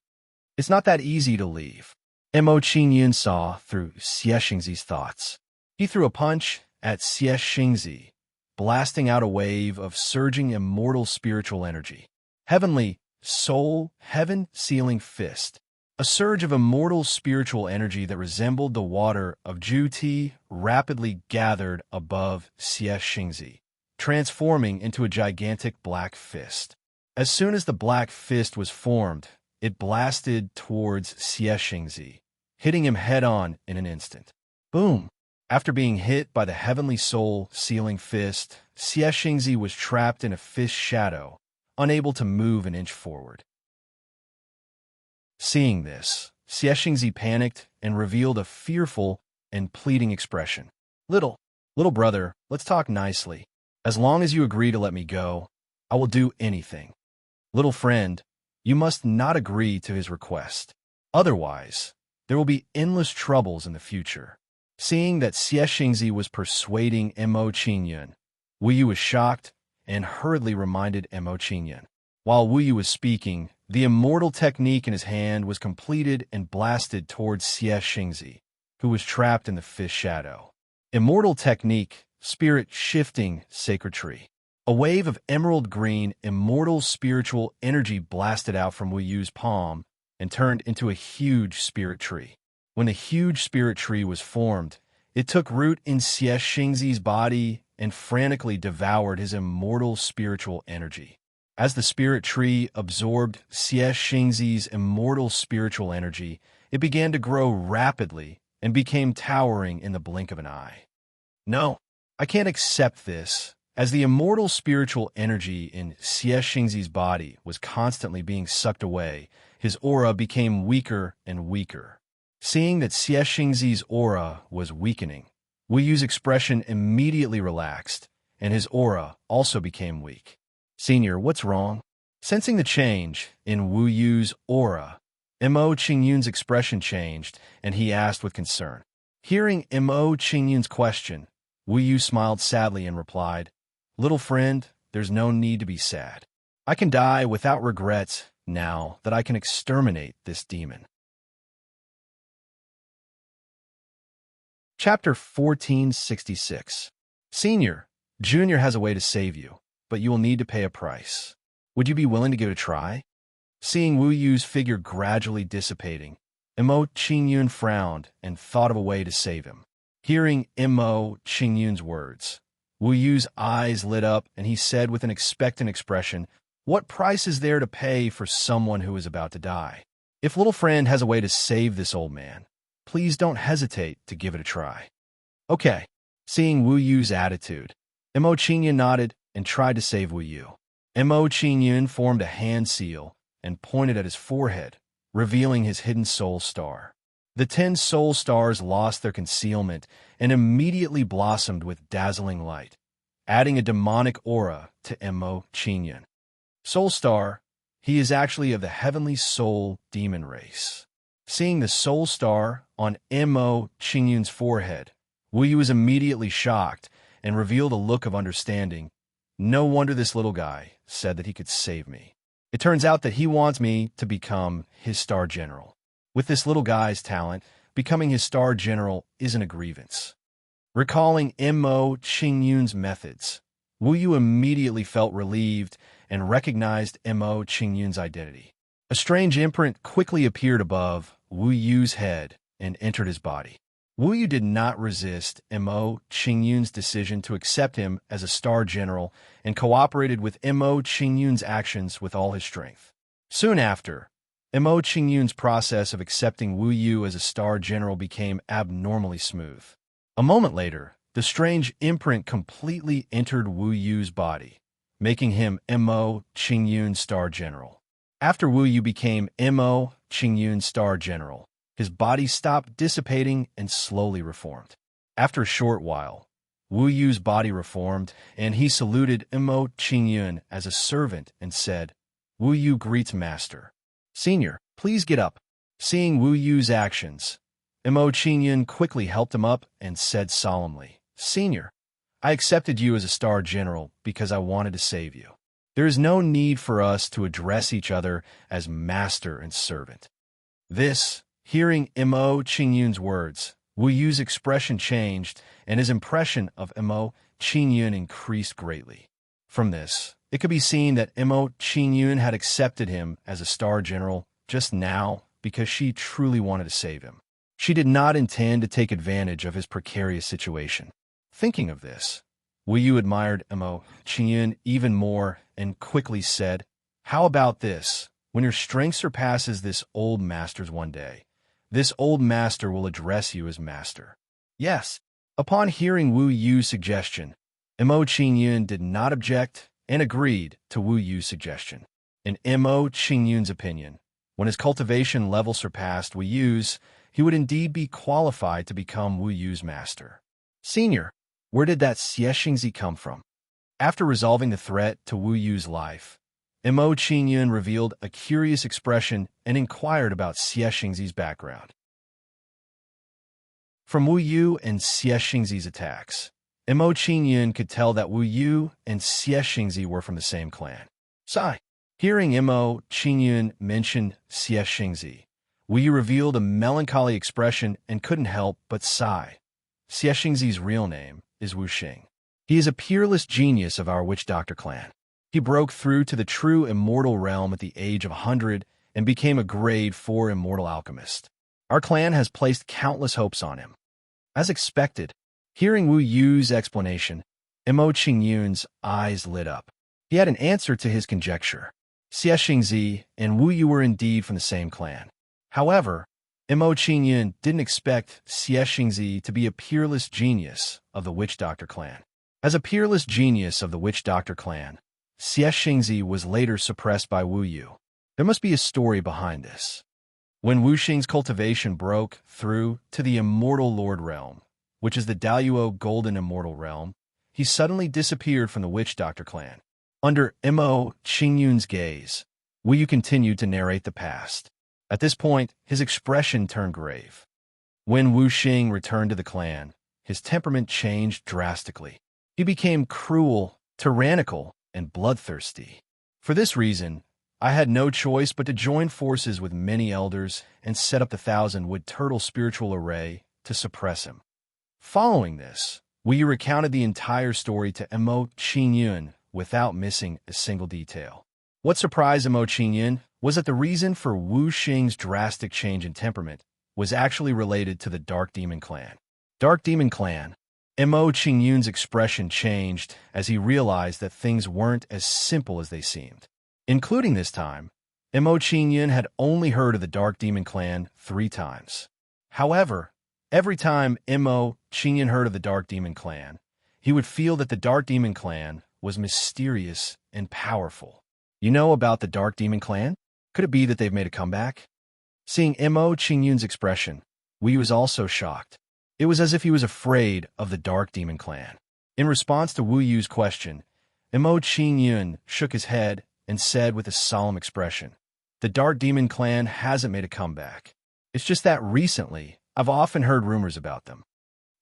It's not that easy to leave. Mo Qingyun saw through Xie Xingzi's thoughts. He threw a punch at Xie Xingzi, blasting out a wave of surging immortal spiritual energy. Heavenly soul, heaven-sealing fist. A surge of immortal spiritual energy that resembled the water of Juti rapidly gathered above Xie Xingzi, transforming into a gigantic black fist. As soon as the black fist was formed, it blasted towards Xie Xingzi, hitting him head-on in an instant. Boom! After being hit by the heavenly soul-sealing fist, Xie Xingzi was trapped in a fist shadow, unable to move an inch forward. Seeing this, Xie Xingzi panicked and revealed a fearful and pleading expression. Little brother, let's talk nicely. As long as you agree to let me go, I will do anything. Little friend, you must not agree to his request. Otherwise, there will be endless troubles in the future. Seeing that Xie Xingzi was persuading Mo Qingyun, Wu Yu was shocked and hurriedly reminded Mo Qingyun. While Wu Yu was speaking, the immortal technique in his hand was completed and blasted towards Xie Xingzi, who was trapped in the fist shadow. Immortal technique, spirit-shifting sacred tree. A wave of emerald green, immortal spiritual energy blasted out from Wu Yu's palm and turned into a huge spirit tree. When the huge spirit tree was formed, it took root in Xie Xingzi's body and frantically devoured his immortal spiritual energy. As the spirit tree absorbed Xie Xingzi's immortal spiritual energy, it began to grow rapidly and became towering in the blink of an eye. No, I can't accept this. As the immortal spiritual energy in Xie Xingzi's body was constantly being sucked away, his aura became weaker and weaker. Seeing that Xie Xingzi's aura was weakening, Wu Yu's expression immediately relaxed, and his aura also became weak. Senior, what's wrong? Sensing the change in Wu Yu's aura, Mo Qingyun's expression changed, and he asked with concern. Hearing Mo Qingyun's question, Wu Yu smiled sadly and replied, Little friend, there's no need to be sad. I can die without regrets now that I can exterminate this demon. Chapter 1466. Senior, Junior has a way to save you, but you will need to pay a price. Would you be willing to give it a try? Seeing Wu Yu's figure gradually dissipating, Mo Qingyun frowned and thought of a way to save him. Hearing Mo Qingyun's words, Wu Yu's eyes lit up and he said with an expectant expression, What price is there to pay for someone who is about to die? If little friend has a way to save this old man, please don't hesitate to give it a try. Okay. Seeing Wu Yu's attitude, Mo Qingyun nodded and tried to save Wu Yu. Mo Qingyun formed a hand seal and pointed at his forehead, revealing his hidden soul star. The 10 soul stars lost their concealment and immediately blossomed with dazzling light, adding a demonic aura to Mo Qingyun. Soul star, he is actually of the heavenly soul demon race. Seeing the soul star on Mo Qingyun's forehead, Wu Yu was immediately shocked and revealed a look of understanding. No wonder this little guy said that he could save me. It turns out that he wants me to become his star general. With this little guy's talent, becoming his star general isn't a grievance. Recalling Mo Qingyun's methods, Wu Yu immediately felt relieved and recognized Mo Qingyun's identity. A strange imprint quickly appeared above Wu Yu's head and entered his body. Wu Yu did not resist Mo Qingyun's decision to accept him as a star general and cooperated with Mo Qingyun's actions with all his strength. Soon after, Mo Qingyun's process of accepting Wu Yu as a star general became abnormally smooth. A moment later, the strange imprint completely entered Wu Yu's body, making him Mo Qingyun's star general. After Wu Yu became Mo Qingyun's star general, his body stopped dissipating and slowly reformed. After a short while, Wu Yu's body reformed, and he saluted Mo Qingyun as a servant and said, Wu Yu greets master. Senior, please get up. Seeing Wu Yu's actions, Mo Qingyun quickly helped him up and said solemnly, Senior, I accepted you as a star general because I wanted to save you. There is no need for us to address each other as master and servant. Hearing Mo Qingyun's words, Wu Yu's expression changed, and his impression of Mo Qingyun increased greatly. From this, it could be seen that Mo Qingyun had accepted him as a star general just now because she truly wanted to save him. She did not intend to take advantage of his precarious situation. Thinking of this, Wu Yu admired Mo Qingyun even more and quickly said, "How about this? When your strength surpasses this old master's one day, this old master will address you as master." Yes. Upon hearing Wu Yu's suggestion, Mo Qingyun did not object and agreed to Wu Yu's suggestion. In Mo Qingyun's opinion, when his cultivation level surpassed Wu Yu's, he would indeed be qualified to become Wu Yu's master. Senior, where did that Xiexingzi come from? After resolving the threat to Wu Yu's life, Mo Qingyun revealed a curious expression and inquired about Xiexingzi's background. From Wu Yu and Xiexingzi's attacks, Mo Qingyun could tell that Wu Yu and Xiexingzi were from the same clan. Sigh. Hearing Mo Qingyun mention Xiexingzi, Wu Yu revealed a melancholy expression and couldn't help but sigh. Xiexingzi's real name is Wu Xing. He is a peerless genius of our witch doctor clan. He broke through to the true immortal realm at the age of 100 and became a grade 4 immortal alchemist. Our clan has placed countless hopes on him. As expected, hearing Wu Yu's explanation, Mo Qingyun's eyes lit up. He had an answer to his conjecture. Xiexingzi and Wu Yu were indeed from the same clan. However, Mo Qingyun didn't expect Xiexingzi to be a peerless genius of the witch doctor clan. As a peerless genius of the witch doctor clan, Xiexingzi was later suppressed by Wu Yu. There must be a story behind this. When Wu Xing's cultivation broke through to the Immortal Lord realm, which is the Daluo Golden Immortal realm, he suddenly disappeared from the witch doctor clan. Under Mo Qingyun's gaze, Wu Yu continued to narrate the past. At this point, his expression turned grave. When Wu Xing returned to the clan, his temperament changed drastically. He became cruel, tyrannical, and bloodthirsty. For this reason, I had no choice but to join forces with many elders and set up the 1,000-wood turtle spiritual array to suppress him. Following this, Wu Yu recounted the entire story to Mo Qingyun without missing a single detail. What surprised Mo Qingyun was that the reason for Wu Xing's drastic change in temperament was actually related to the Dark Demon Clan. Dark Demon Clan. Mo Qingyun's expression changed as he realized that things weren't as simple as they seemed. Including this time, Mo Qingyun had only heard of the Dark Demon Clan 3 times. However, every time Mo Qingyun heard of the Dark Demon Clan, he would feel that the Dark Demon Clan was mysterious and powerful. You know about the Dark Demon Clan? Could it be that they've made a comeback? Seeing Mo Qingyun's expression, Wu Yu was also shocked. It was as if he was afraid of the Dark Demon Clan. In response to Wu Yu's question, Mo Qingyun shook his head and said with a solemn expression, "The Dark Demon Clan hasn't made a comeback. It's just that recently, I've often heard rumors about them."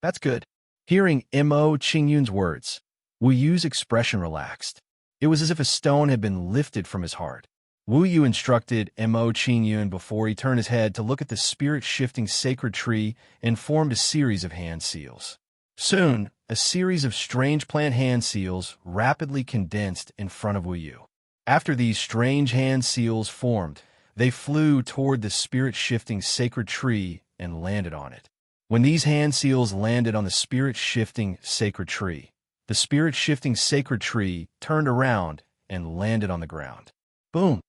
That's good. Hearing Mo Qingyun's words, Wu Yu's expression relaxed. It was as if a stone had been lifted from his heart. Wu Yu instructed Mo Qingyun before he turned his head to look at the spirit-shifting sacred tree and formed a series of hand seals. Soon, a series of strange plant hand seals rapidly condensed in front of Wu Yu. After these strange hand seals formed, they flew toward the spirit-shifting sacred tree and landed on it. When these hand seals landed on the spirit-shifting sacred tree, the spirit-shifting sacred tree turned around and landed on the ground. Boom!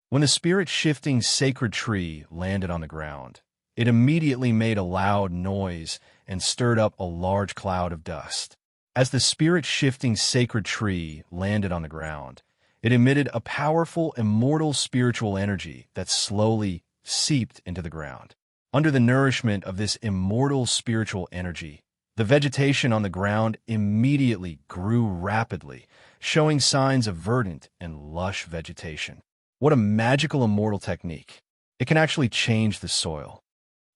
When the spirit-shifting sacred tree landed on the ground, it immediately made a loud noise and stirred up a large cloud of dust. As the spirit-shifting sacred tree landed on the ground, it emitted a powerful, immortal spiritual energy that slowly seeped into the ground. Under the nourishment of this immortal spiritual energy, the vegetation on the ground immediately grew rapidly, showing signs of verdant and lush vegetation. What a magical immortal technique. It can actually change the soil.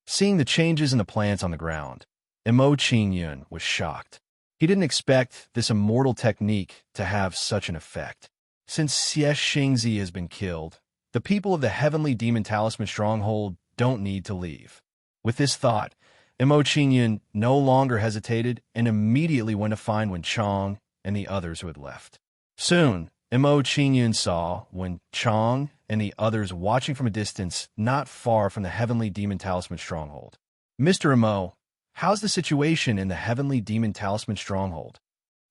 Seeing the changes in the plants on the ground, Mo Qingyun was shocked. He didn't expect this immortal technique to have such an effect. Since Xie Xingzi has been killed, the people of the Heavenly Demon Talisman Stronghold don't need to leave. With this thought, Mo Qingyun no longer hesitated and immediately went to find Wen Chong and the others who had left. Soon, Mo Qingyun saw Wen Chong and the others watching from a distance not far from the Heavenly Demon Talisman Stronghold. Mr. Mo, how's the situation in the Heavenly Demon Talisman Stronghold?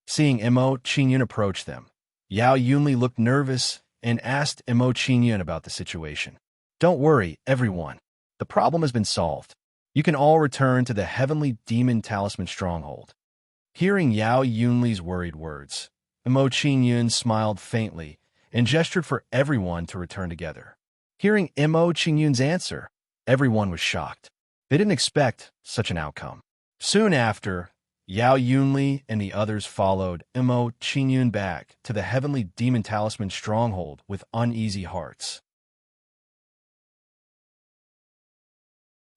Seeing Mo Qingyun approach them, Yao Yunli looked nervous and asked Mo Qingyun about the situation. Don't worry, everyone. The problem has been solved. You can all return to the Heavenly Demon Talisman Stronghold. Hearing Yao Yunli's worried words, Mo Qingyun smiled faintly and gestured for everyone to return together. Hearing Mo Qingyun's answer, everyone was shocked. They didn't expect such an outcome. Soon after, Yao Yunli and the others followed Mo Qingyun back to the Heavenly Demon Talisman Stronghold with uneasy hearts.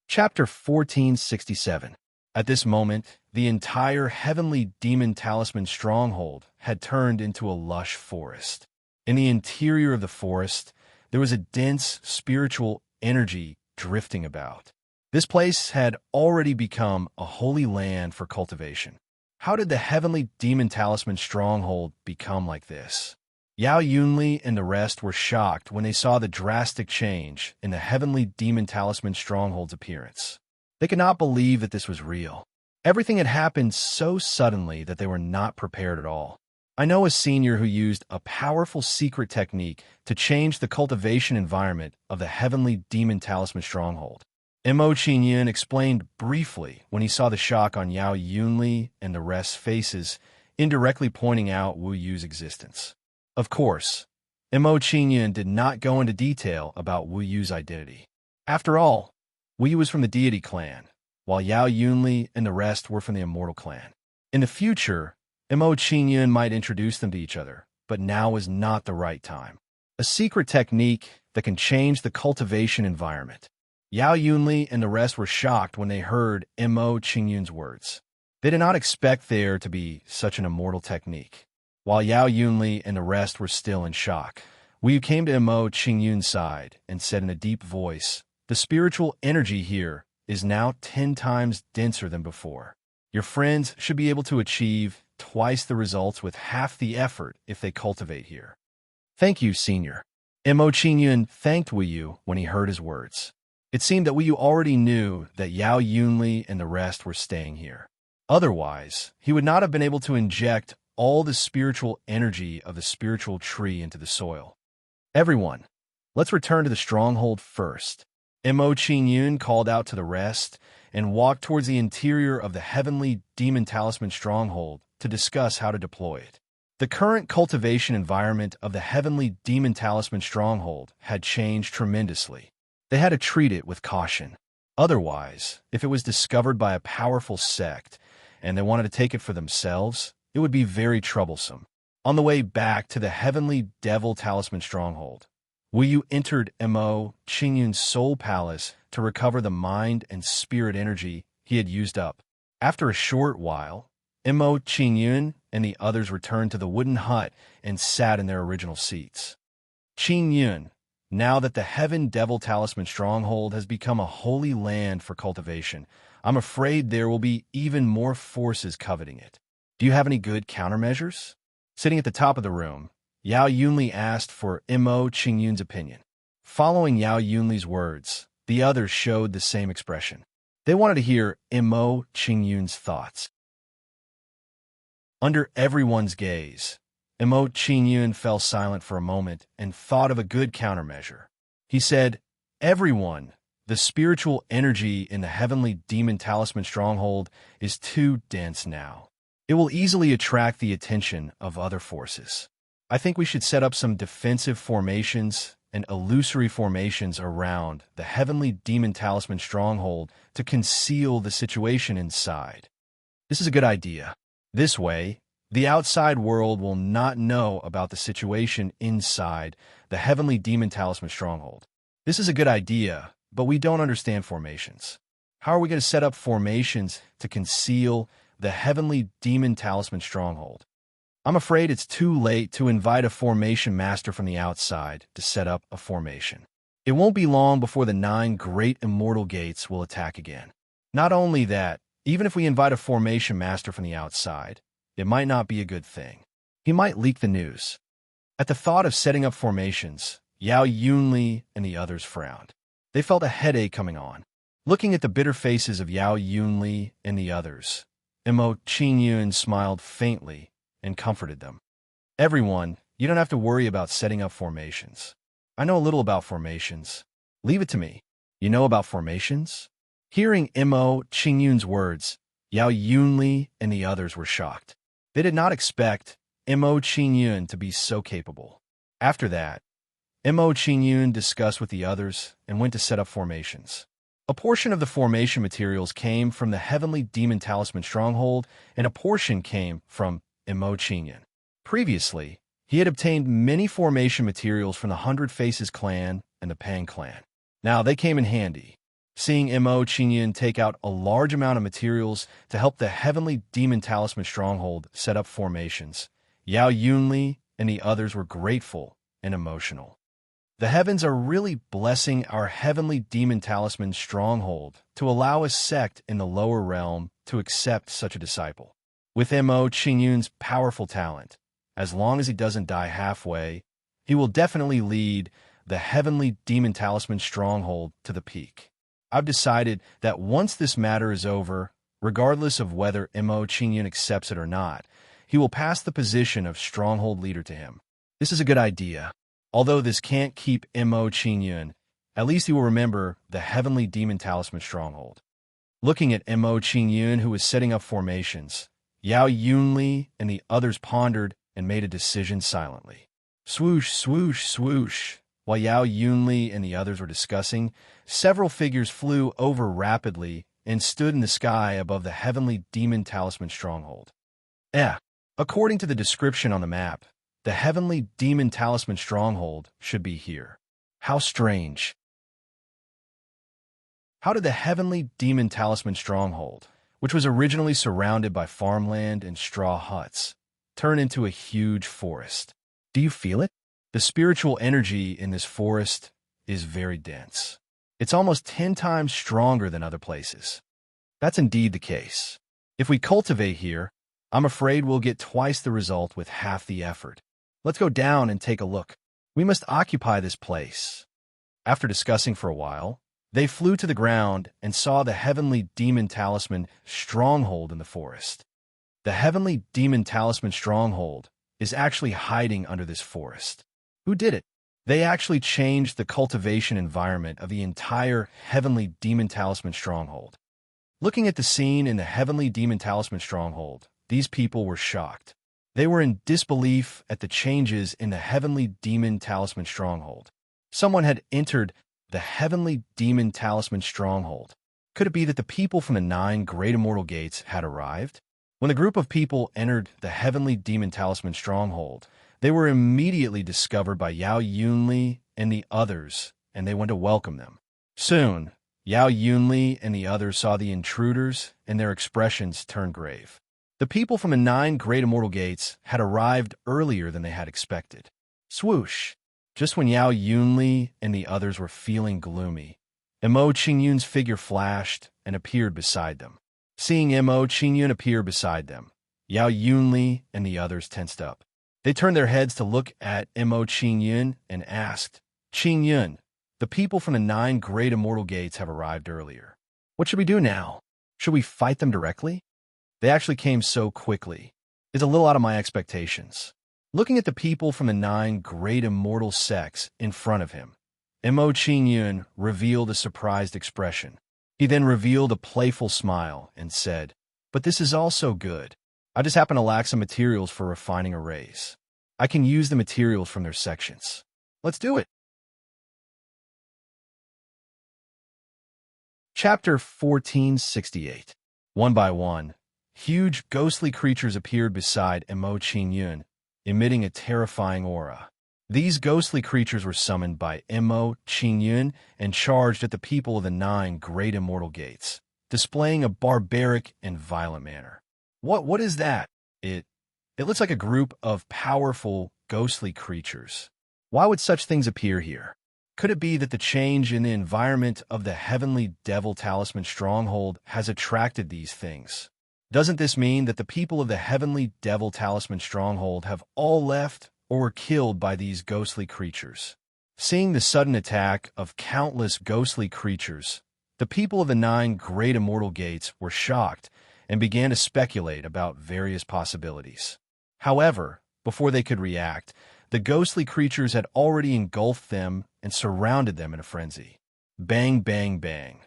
Chapter 1467. At this moment, the entire Heavenly Demon Talisman Stronghold had turned into a lush forest. In the interior of the forest, there was a dense spiritual energy drifting about. This place had already become a holy land for cultivation. How did the Heavenly Demon Talisman Stronghold become like this? Yao Yunli and the rest were shocked when they saw the drastic change in the Heavenly Demon Talisman Stronghold's appearance. They could not believe that this was real. Everything had happened so suddenly that they were not prepared at all. I know a senior who used a powerful secret technique to change the cultivation environment of the Heavenly Demon Talisman Stronghold. Mo Qingyun explained briefly when he saw the shock on Yao Yunli and the rest's faces, indirectly pointing out Wu Yu's existence. Of course, Mo Qingyun did not go into detail about Wu Yu's identity. After all, Wu Yu was from the Deity Clan, while Yao Yunli and the rest were from the Immortal Clan. In the future, Mo Qingyun might introduce them to each other, but now is not the right time. A secret technique that can change the cultivation environment. Yao Yunli and the rest were shocked when they heard Mo Qingyun's words. They did not expect there to be such an immortal technique. While Yao Yunli and the rest were still in shock, Wu Yu came to Mo Qingyun's side and said in a deep voice, "The spiritual energy here is now 10 times denser than before. Your friends should be able to achieve twice the results with half the effort if they cultivate here." Thank you, Senior. Mo Qingyun thanked Wu Yu when he heard his words. It seemed that Wu Yu already knew that Yao Yunli and the rest were staying here. Otherwise, he would not have been able to inject all the spiritual energy of the spiritual tree into the soil. Everyone, let's return to the stronghold first. Mo Qingyun called out to the rest and walked towards the interior of the Heavenly Demon Talisman Stronghold to discuss how to deploy it. The current cultivation environment of the Heavenly Demon Talisman Stronghold had changed tremendously. They had to treat it with caution. Otherwise, if it was discovered by a powerful sect and they wanted to take it for themselves, it would be very troublesome. On the way back to the Heavenly Devil Talisman Stronghold, Wu Yu entered Mo Qingyun's soul palace to recover the mind and spirit energy he had used up. After a short while, Mo Qingyun and the others returned to the wooden hut and sat in their original seats. Qingyun, now that the Heaven Devil Talisman Stronghold has become a holy land for cultivation, I'm afraid there will be even more forces coveting it. Do you have any good countermeasures? Sitting at the top of the room, Yao Yunli asked for Mo Qingyun's opinion. Following Yao Yunli's words, the others showed the same expression. They wanted to hear Mo Qingyun's thoughts. Under everyone's gaze, Mo Qingyun fell silent for a moment and thought of a good countermeasure. He said, "Everyone, the spiritual energy in the Heavenly Demon Talisman Stronghold is too dense now. It will easily attract the attention of other forces. I think we should set up some defensive formations and illusory formations around the Heavenly Demon Talisman Stronghold to conceal the situation inside. This is a good idea. This way, the outside world will not know about the situation inside the Heavenly Demon Talisman Stronghold. This is a good idea, but we don't understand formations. How are we going to set up formations to conceal the heavenly demon talisman stronghold. I'm afraid it's too late to invite a formation master from the outside to set up a formation. It won't be long before the 9 great immortal gates will attack again. Not only that, even if we invite a formation master from the outside, it might not be a good thing. He might leak the news. At the thought of setting up formations, Yao Yunli and the others frowned. They felt a headache coming on. Looking at the bitter faces of Yao Yunli and the others, Mo Qingyun smiled faintly and comforted them. Everyone, you don't have to worry about setting up formations. I know a little about formations. Leave it to me. You know about formations? Hearing Mo Qingyun's words, Yao Yunli and the others were shocked. They did not expect Mo Qingyun to be so capable. After that, Mo Qingyun discussed with the others and went to set up formations. A portion of the formation materials came from the heavenly demon talisman stronghold, and a portion came from Mo Qingyun. Previously, he had obtained many formation materials from the 100 Faces clan and the Pang clan. Now they came in handy. Seeing Mo Qingyun take out a large amount of materials to help the heavenly demon talisman stronghold set up formations, Yao Yunli and the others were grateful and emotional. The heavens are really blessing our heavenly demon talisman stronghold to allow a sect in the lower realm to accept such a disciple. With Mo Qingyun's powerful talent, as long as he doesn't die halfway, he will definitely lead the heavenly demon talisman stronghold to the peak. I've decided that once this matter is over, regardless of whether Mo Qingyun accepts it or not, he will pass the position of stronghold leader to him. This is a good idea. Although this can't keep Mo Qingyun, at least he will remember the heavenly demon talisman stronghold. Looking at Mo Qingyun, who was setting up formations, Yao Yunli and the others pondered and made a decision silently. Swoosh, swoosh, swoosh. While Yao Yunli and the others were discussing, several figures flew over rapidly and stood in the sky above the heavenly demon talisman stronghold. According to the description on the map, the heavenly demon talisman stronghold should be here. How strange. How did the heavenly demon talisman stronghold, which was originally surrounded by farmland and straw huts, turn into a huge forest? Do you feel it? The spiritual energy in this forest is very dense. It's almost 10 times stronger than other places. That's indeed the case. If we cultivate here, I'm afraid we'll get twice the result with half the effort. Let's go down and take a look. We must occupy this place. After discussing for a while, they flew to the ground and saw the heavenly demon talisman stronghold in the forest. The heavenly demon talisman stronghold is actually hiding under this forest. Who did it? They actually changed the cultivation environment of the entire heavenly demon talisman stronghold. Looking at the scene in the heavenly demon talisman stronghold, these people were shocked. They were in disbelief at the changes in the heavenly demon talisman stronghold. Someone had entered the heavenly demon talisman stronghold. Could it be that the people from the 9 great immortal gates had arrived? When the group of people entered the heavenly demon talisman stronghold, they were immediately discovered by Yao Yunli and the others, and they went to welcome them. Soon, Yao Yunli and the others saw the intruders, and their expressions turned grave. The people from the 9 great immortal gates had arrived earlier than they had expected. Swoosh! Just when Yao Yunli and the others were feeling gloomy, Mo Qingyun's figure flashed and appeared beside them. Seeing Mo Qingyun appear beside them, Yao Yunli and the others tensed up. They turned their heads to look at Mo Qingyun and asked, "Qingyun, the people from the 9 great immortal gates have arrived earlier. What should we do now? Should we fight them directly?" They actually came so quickly. It's a little out of my expectations. Looking at the people from the 9 great immortal sects in front of him, Mo Qingyun revealed a surprised expression. He then revealed a playful smile and said, "But this is also good. I just happen to lack some materials for refining arrays. I can use the materials from their sections. Let's do it." Chapter 1468. One by one, huge ghostly creatures appeared beside Mo Qingyun, emitting a terrifying aura. These ghostly creatures were summoned by Mo Qingyun and charged at the people of the 9 great immortal gates, displaying a barbaric and violent manner. What is that? It looks like a group of powerful, ghostly creatures. Why would such things appear here? Could it be that the change in the environment of the heavenly devil talisman stronghold has attracted these things? Doesn't this mean that the people of the heavenly devil talisman stronghold have all left or were killed by these ghostly creatures? Seeing the sudden attack of countless ghostly creatures, the people of the 9 great immortal gates were shocked and began to speculate about various possibilities. However, before they could react, the ghostly creatures had already engulfed them and surrounded them in a frenzy. Bang, bang, bang.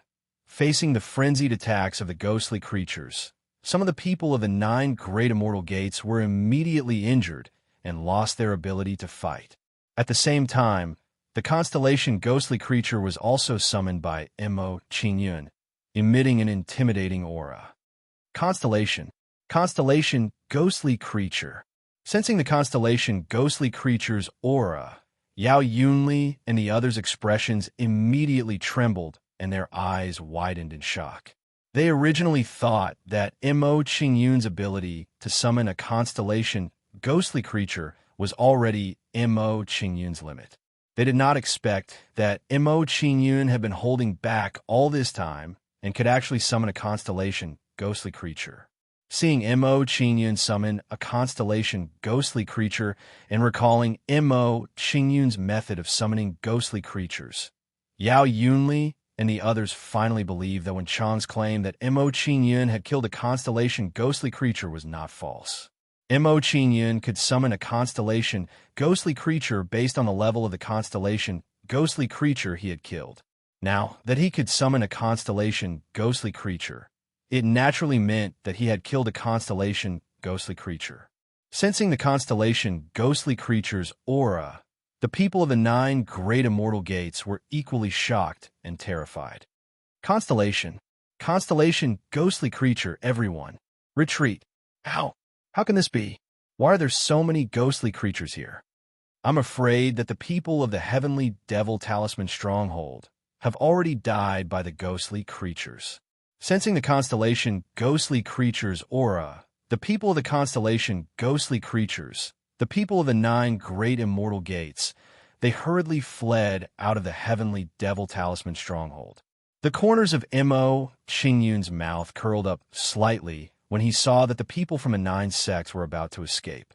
Facing the frenzied attacks of the ghostly creatures, some of the people of the 9 great immortal gates were immediately injured and lost their ability to fight. At the same time, the constellation ghostly creature was also summoned by Mo Qingyun, emitting an intimidating aura. Constellation ghostly creature. Sensing the constellation ghostly creature's aura, Yao Yunli and the others' expressions immediately trembled and their eyes widened in shock. They originally thought that Mo Qingyun's ability to summon a constellation ghostly creature was already Mo Qingyun's limit. They did not expect that Mo Qingyun had been holding back all this time and could actually summon a constellation ghostly creature. Seeing Mo Qingyun summon a constellation ghostly creature and recalling Mo Qingyun's method of summoning ghostly creatures, Yao Yunli and the others finally believed that when Chang's claim that Mo Qingyun had killed a constellation ghostly creature was not false. Mo Qingyun could summon a constellation ghostly creature based on the level of the constellation ghostly creature he had killed. Now that he could summon a constellation ghostly creature, it naturally meant that he had killed a constellation ghostly creature. Sensing the constellation ghostly creature's aura, the people of the 9 great immortal gates were equally shocked and terrified. Constellation ghostly creature, everyone. Retreat. How can this be? Why are there so many ghostly creatures here? I'm afraid that the people of the heavenly devil talisman stronghold have already died by the ghostly creatures. Sensing the constellation ghostly creature's aura, the people of the constellation ghostly creatures, the people of the 9 great immortal gates, they hurriedly fled out of the heavenly devil talisman stronghold. The corners of Mo Qingyun's mouth curled up slightly when he saw that the people from the 9 sects were about to escape.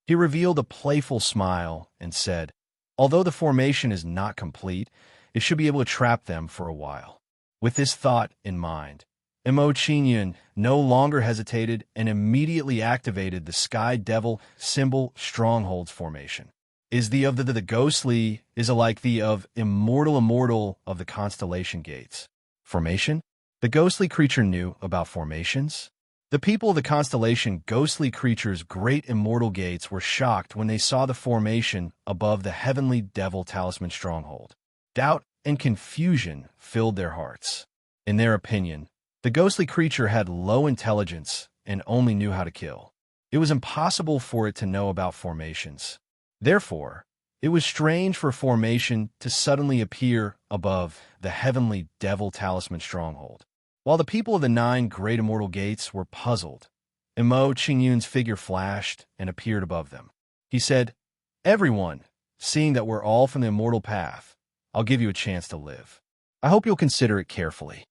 He revealed a playful smile and said, "Although the formation is not complete, it should be able to trap them for a while." With this thought in mind, Mo Qingyun no longer hesitated and immediately activated the Sky Devil symbol Strongholds formation. Is the of the ghostly is alike the of immortal of the constellation gates. Formation? The ghostly creature knew about formations? The people of the constellation ghostly creature's great immortal gates were shocked when they saw the formation above the heavenly devil talisman stronghold. Doubt and confusion filled their hearts. In their opinion, the ghostly creature had low intelligence and only knew how to kill. It was impossible for it to know about formations. Therefore, it was strange for a formation to suddenly appear above the heavenly devil talisman stronghold. While the people of the 9 great immortal gates were puzzled, Mo Qingyun's figure flashed and appeared above them. He said, "Everyone, seeing that we're all from the immortal path, I'll give you a chance to live. I hope you'll consider it carefully.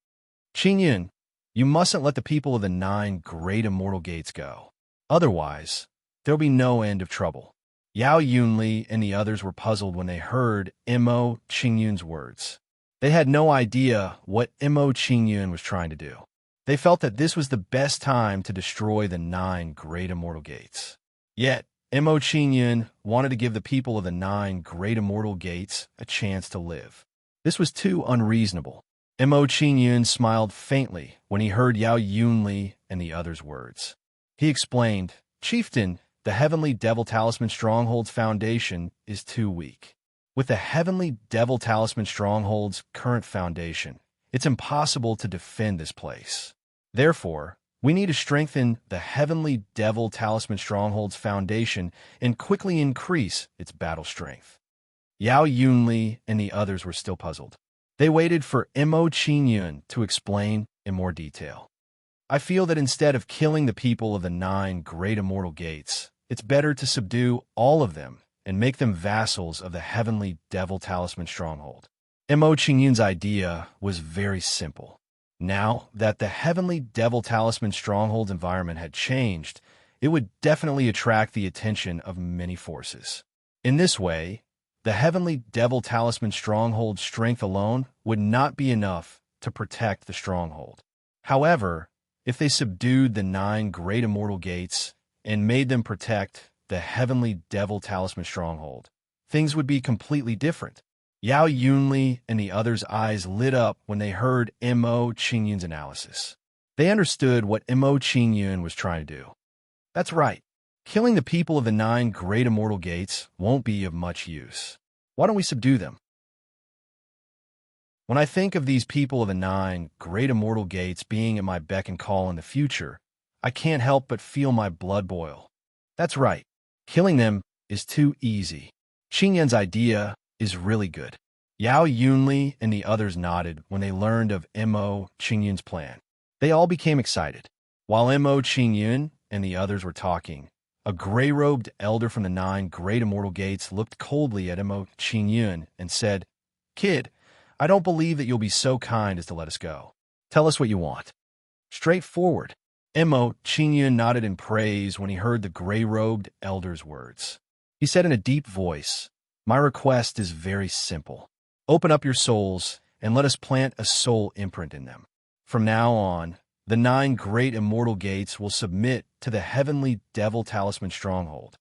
Qingyun, you mustn't let the people of the 9 great immortal gates go. Otherwise, there'll be no end of trouble." Yao Yunli and the others were puzzled when they heard Mo Qingyun's words. They had no idea what Mo Qingyun was trying to do. They felt that this was the best time to destroy the 9 great immortal gates. Yet, Mo Qingyun wanted to give the people of the 9 great immortal gates a chance to live. This was too unreasonable. Mo Qingyun smiled faintly when he heard Yao Yunli and the others' words. He explained, "Chieftain, the heavenly devil talisman stronghold's foundation is too weak. With the heavenly devil talisman stronghold's current foundation, it's impossible to defend this place. Therefore, we need to strengthen the heavenly devil talisman stronghold's foundation and quickly increase its battle strength." Yao Yunli and the others were still puzzled. They waited for Mo Qingyun to explain in more detail. I feel that instead of killing the people of the 9 great immortal gates, it's better to subdue all of them and make them vassals of the heavenly devil talisman stronghold. Mo Qingyun's idea was very simple. Now that the heavenly devil talisman stronghold's environment had changed, it would definitely attract the attention of many forces. In this way, the heavenly devil talisman stronghold's strength alone would not be enough to protect the stronghold. However, if they subdued the 9 great immortal gates and made them protect the heavenly devil talisman stronghold, things would be completely different. Yao Yunli and the others' eyes lit up when they heard Mo Qingyun's analysis. They understood what Mo Qingyun was trying to do. That's right. Killing the people of the 9 great immortal gates won't be of much use. Why don't we subdue them? When I think of these people of the 9 great immortal gates being at my beck and call in the future, I can't help but feel my blood boil. That's right. Killing them is too easy. Qingyun's idea is really good. Yao Yunli and the others nodded when they learned of Mo Qingyun's plan. They all became excited. While Mo Qingyun and the others were talking, a gray-robed elder from the 9 great immortal gates looked coldly at Mo Qingyun and said, "Kid, I don't believe that you'll be so kind as to let us go. Tell us what you want." Straightforward. Mo Qingyun nodded in praise when he heard the gray-robed elder's words. He said in a deep voice, "My request is very simple. Open up your souls and let us plant a soul imprint in them. From now on, the 9 great immortal gates will submit to the heavenly devil talisman stronghold."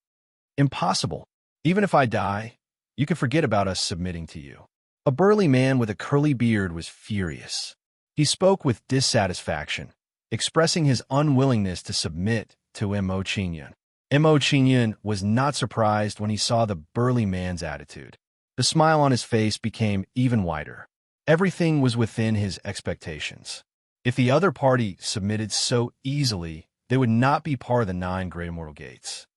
Impossible. Even if I die, you can forget about us submitting to you. A burly man with a curly beard was furious. He spoke with dissatisfaction, expressing his unwillingness to submit to Mo Qingyun. Mo Qingyun was not surprised when he saw the burly man's attitude. The smile on his face became even wider. Everything was within his expectations. If the other party submitted so easily, they would not be part of the 9 great immortal gates.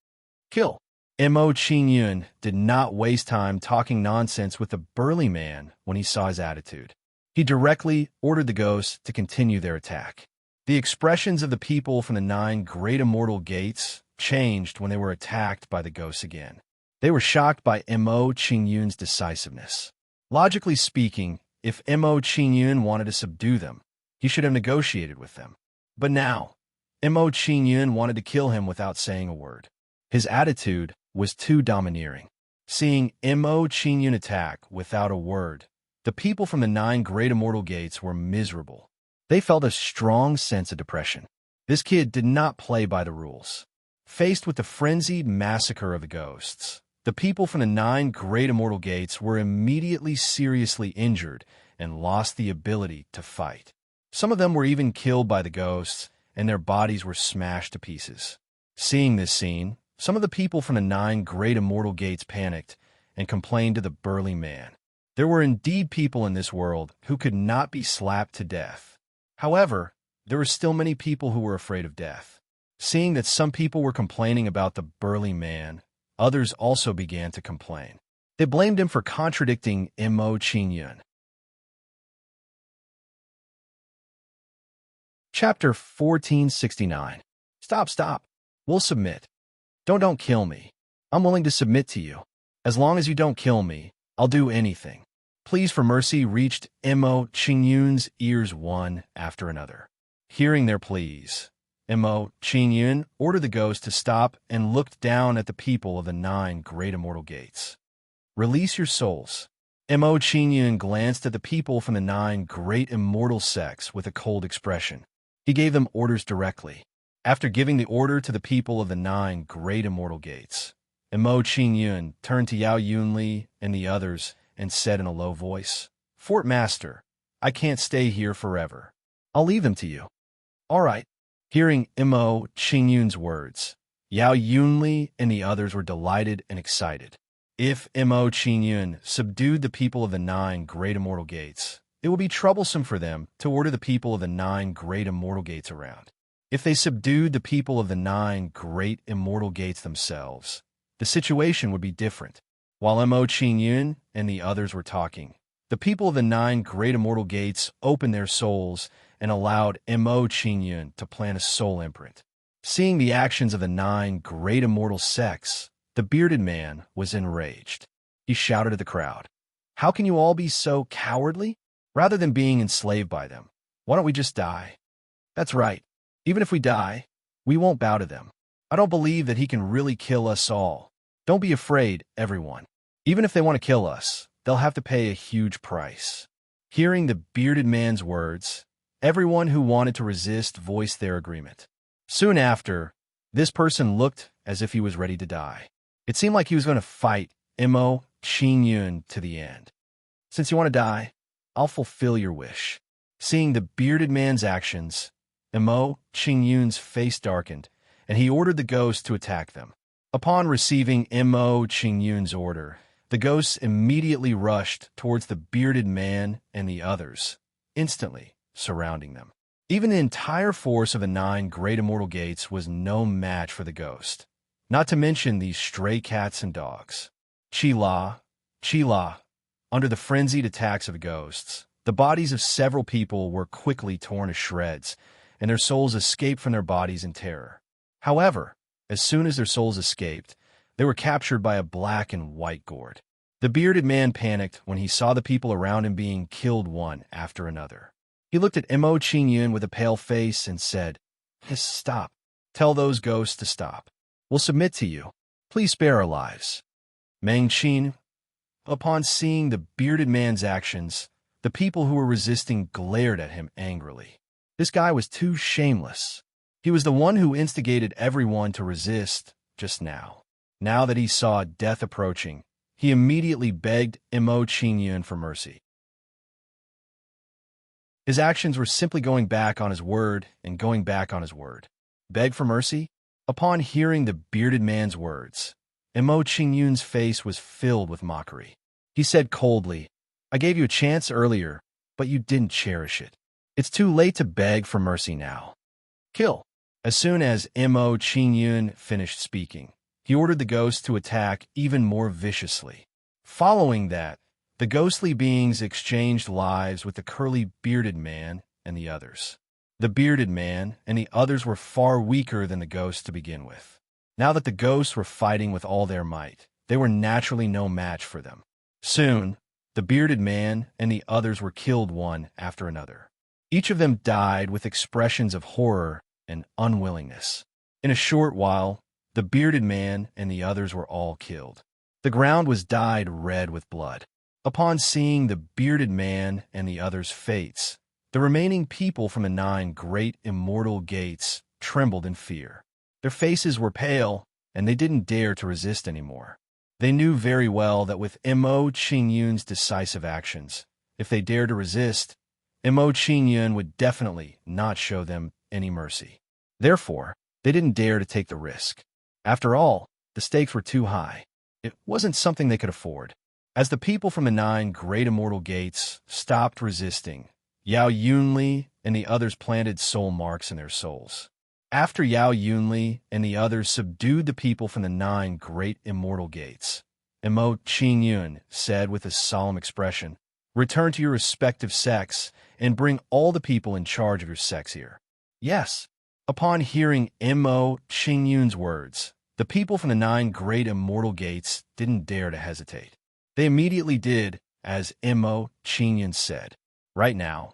Kill. Mo Qingyun did not waste time talking nonsense with the burly man when he saw his attitude. He directly ordered the ghosts to continue their attack. The expressions of the people from the 9 great immortal gates changed when they were attacked by the ghosts again. They were shocked by Mo Qingyun's decisiveness. Logically speaking, if Mo Qingyun wanted to subdue them, he should have negotiated with them. But now, Mo Qingyun wanted to kill him without saying a word. His attitude was too domineering. Seeing Mo Qingyun attack without a word, the people from the 9 great immortal gates were miserable. They felt a strong sense of depression. This kid did not play by the rules. Faced with the frenzied massacre of the ghosts, the people from the 9 great immortal gates were immediately seriously injured and lost the ability to fight. Some of them were even killed by the ghosts, and their bodies were smashed to pieces. Seeing this scene, some of the people from the 9 great immortal gates panicked and complained to the burly man. There were indeed people in this world who could not be slapped to death. However, there were still many people who were afraid of death. Seeing that some people were complaining about the burly man, others also began to complain. They blamed him for contradicting Mo Qingyun. Chapter 1469. Stop. We'll submit. Don't kill me. I'm willing to submit to you. As long as you don't kill me, I'll do anything. Pleas for mercy reached Mo Qingyun's ears one after another. Hearing their pleas, Mo Qingyun ordered the ghost to stop and looked down at the people of the 9 great immortal gates. Release your souls. Mo Qingyun glanced at the people from the 9 great immortal sects with a cold expression. He gave them orders directly. After giving the order to the people of the 9 great immortal gates, Mo Qingyun turned to Yao Yunli and the others and said in a low voice, "Fort Master, I can't stay here forever. I'll leave them to you." "All right." Hearing Mo Qingyun's words, Yao Yunli and the others were delighted and excited. If Mo Qingyun subdued the people of the 9 great immortal gates, it would be troublesome for them to order the people of the 9 great immortal gates around. If they subdued the people of the 9 great immortal gates themselves, the situation would be different. While Mo Qingyun and the others were talking, The people of the 9 great immortal gates opened their souls and allowed Mo Qingyun to plant a soul imprint. Seeing the actions of the 9 great immortal sects, the bearded man was enraged. He shouted at the crowd, "How can you all be so cowardly? Rather than being enslaved by them, why don't we just die? That's right. Even if we die, we won't bow to them. I don't believe that he can really kill us all. Don't be afraid, everyone. Even if they want to kill us, they'll have to pay a huge price." Hearing the bearded man's words, everyone who wanted to resist voiced their agreement. Soon after, this person looked as if he was ready to die. It seemed like he was going to fight Mo Qingyun to the end. "Since you want to die, I'll fulfill your wish." Seeing the bearded man's actions, Mo Qingyun's face darkened, and he ordered the ghosts to attack them. Upon receiving Mo Qingyun's order, the ghosts immediately rushed towards the bearded man and the others, instantly surrounding them. Even the entire force of the 9 great immortal gates was no match for the ghost, not to mention these stray cats and dogs. Chila, under the frenzied attacks of the ghosts, the bodies of several people were quickly torn to shreds, and their souls escaped from their bodies in terror. However, as soon as their souls escaped, they were captured by a black and white gourd. The bearded man panicked when he saw the people around him being killed one after another. He looked at Mo Qingyun with a pale face and said, "Stop. Tell those ghosts to stop. We'll submit to you. Please spare our lives." Meng Qin, upon seeing the bearded man's actions, the people who were resisting glared at him angrily. This guy was too shameless. He was the one who instigated everyone to resist just now. Now that he saw death approaching, he immediately begged Mo Qingyun for mercy. His actions were simply going back on his word and going back on his word. Beg for mercy? Upon hearing the bearded man's words, Mo Qingyun's face was filled with mockery. He said coldly, "I gave you a chance earlier, but you didn't cherish it. It's too late to beg for mercy now. Kill." As soon as Mo Qingyun finished speaking, he ordered the ghosts to attack even more viciously. Following that, the ghostly beings exchanged lives with the curly bearded man and the others. The bearded man and the others were far weaker than the ghosts to begin with. Now that the ghosts were fighting with all their might, they were naturally no match for them. Soon, the bearded man and the others were killed one after another. Each of them died with expressions of horror and unwillingness. In a short while, the bearded man and the others were all killed. The ground was dyed red with blood. Upon seeing the bearded man and the others' fates, the remaining people from the 9 great immortal gates trembled in fear. Their faces were pale, and they didn't dare to resist anymore. They knew very well that with Mo Qingyun's decisive actions, if they dared to resist, Mo Qingyun would definitely not show them any mercy. Therefore, they didn't dare to take the risk. After all, the stakes were too high. It wasn't something they could afford. As the people from the 9 great immortal gates stopped resisting, Yao Yunli and the others planted soul marks in their souls. After Yao Yunli and the others subdued the people from the 9 great immortal gates, Mo Qingyun said with a solemn expression, "Return to your respective sects and bring all the people in charge of your sects here." Yes. Upon hearing Mo Qingyun's words, the people from the 9 great immortal gates didn't dare to hesitate. They immediately did as Mo Qingyun said. Right now,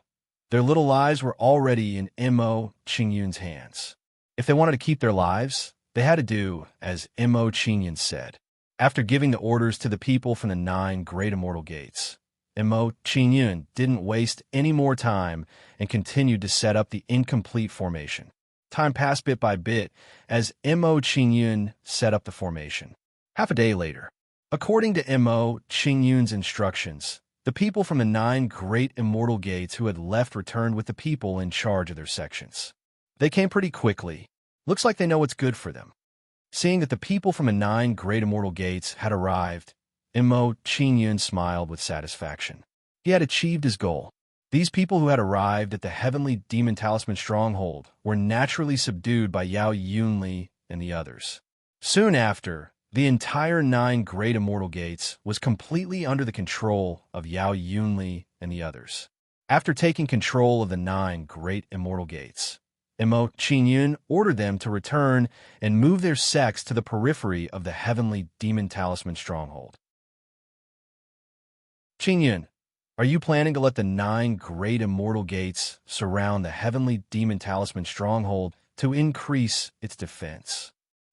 their little lives were already in Mo Qingyun's hands. If they wanted to keep their lives, they had to do as Mo Qingyun said. After giving the orders to the people from the 9 great immortal gates, Mo Qingyun didn't waste any more time and continued to set up the incomplete formation. Time passed bit by bit as Mo Qingyun set up the formation. Half a day later, according to Mo Qingyun's instructions, the people from the 9 great immortal gates who had left returned with the people in charge of their sections. They came pretty quickly. Looks like they know what's good for them. Seeing that the people from the 9 great immortal gates had arrived, Mo Qingyun smiled with satisfaction. He had achieved his goal. These people who had arrived at the heavenly demon talisman stronghold were naturally subdued by Yao Yunli and the others. Soon after, The entire 9 Great Immortal Gates was completely under the control of Yao Yunli and the others. After taking control of the 9 Great Immortal Gates, Mo Qingyun ordered them to return and move their sects to the periphery of the heavenly demon talisman stronghold. Qingyun, are you planning to let the 9 Great Immortal Gates surround the heavenly demon talisman stronghold to increase its defense?